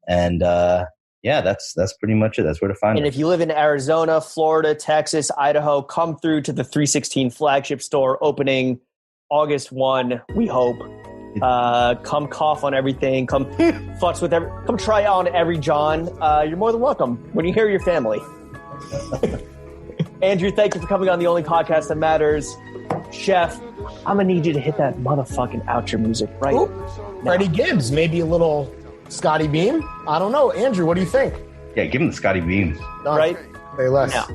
That's pretty much it. That's where to find it. And if you live in Arizona, Florida, Texas, Idaho, come through to the 3sixteen flagship store opening August 1, we hope. Come cough on everything. Come futz with come try on every John. You're more than welcome when you hear your family. Andrew, thank you for coming on the only podcast that matters. Chef, I'm going to need you to hit that motherfucking outro music right now. Freddie Gibbs, maybe a little Scotty Beam. I don't know. Andrew, what do you think? Yeah, give him the Scotty Beam. Right? Say less. Now.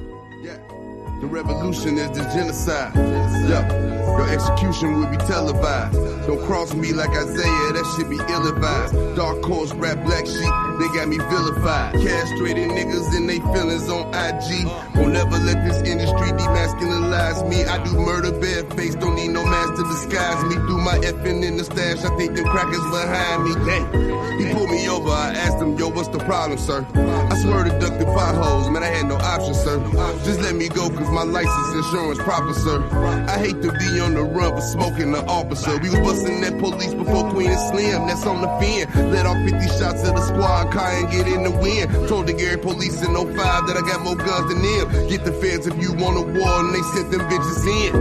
The revolution is the genocide. Your execution will be televised. Don't cross me like Isaiah, that shit be ill-advised. Dark horse, rap black sheep, they got me vilified. Castrated niggas and they feelings on IG. Won't never let this industry demasculinize me. I do murder barefaced, don't need no mask to disguise me. Do my effing in the stash, I think them crackers behind me. Dang. He pulled me over, I asked him, yo, what's the problem, sir? I swear to duck the potholes, man, I had no option, sir. Just let me go, cause my license insurance proper, sir. I hate to be on the run for smoking the officer. We was busting that police before Queen and Slim, that's on the fin. Let off 50 shots at the squad car and get in the wind. Told the Gary police in 05 that I got more guns than them. Get the feds if you want a war, and they sent them bitches in.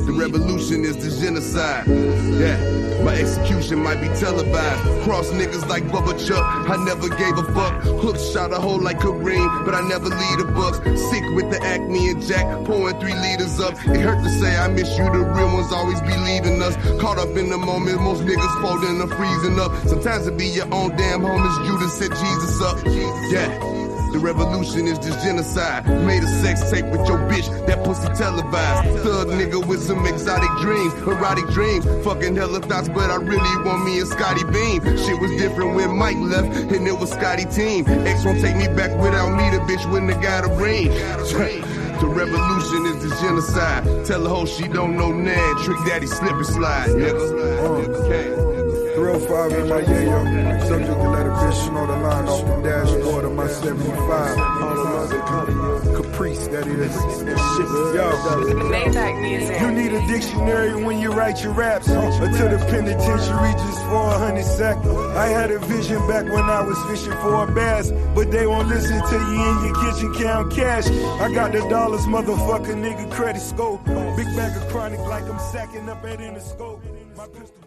The revolution is the genocide. Yeah, my execution might be televised. Cross niggas like Bubba Chuck, I never gave a fuck. Hook shot a hole like Kareem, but I never lead the Bucks. Sick with the Acme and Jack, pouring 3 liters up. It hurt to say I miss you, the real ones always be leaving us. Caught up in the moment, most niggas folding or freezing up. Sometimes it be your own damn homies, Judas set Jesus up. Yeah. The revolution is just genocide. Made a sex tape with your bitch, that pussy televised. Thug nigga with some exotic dreams, erotic dreams. Fucking hella thoughts, but I really want me a Scotty Beam. Shit was different when Mike left, and it was Scotty team. X won't take me back without me, the bitch wouldn't have got a ring. The revolution is the genocide. Tell the hoe she don't know Nan. Trick Daddy slip and slide, nigga. 305 in my yayo. Subject to let a bitch know the line off the dashboard of my 75. Caprice, that is. Yo, you need a dictionary when you write your raps. Or to the penitentiary just for 100 sack. I had a vision back when I was fishing for a bass, but they won't listen to you in your kitchen count cash. I got the dollars, motherfucker, nigga, credit scope. Big bag of chronic like I'm sacking up at Interscope. My pistol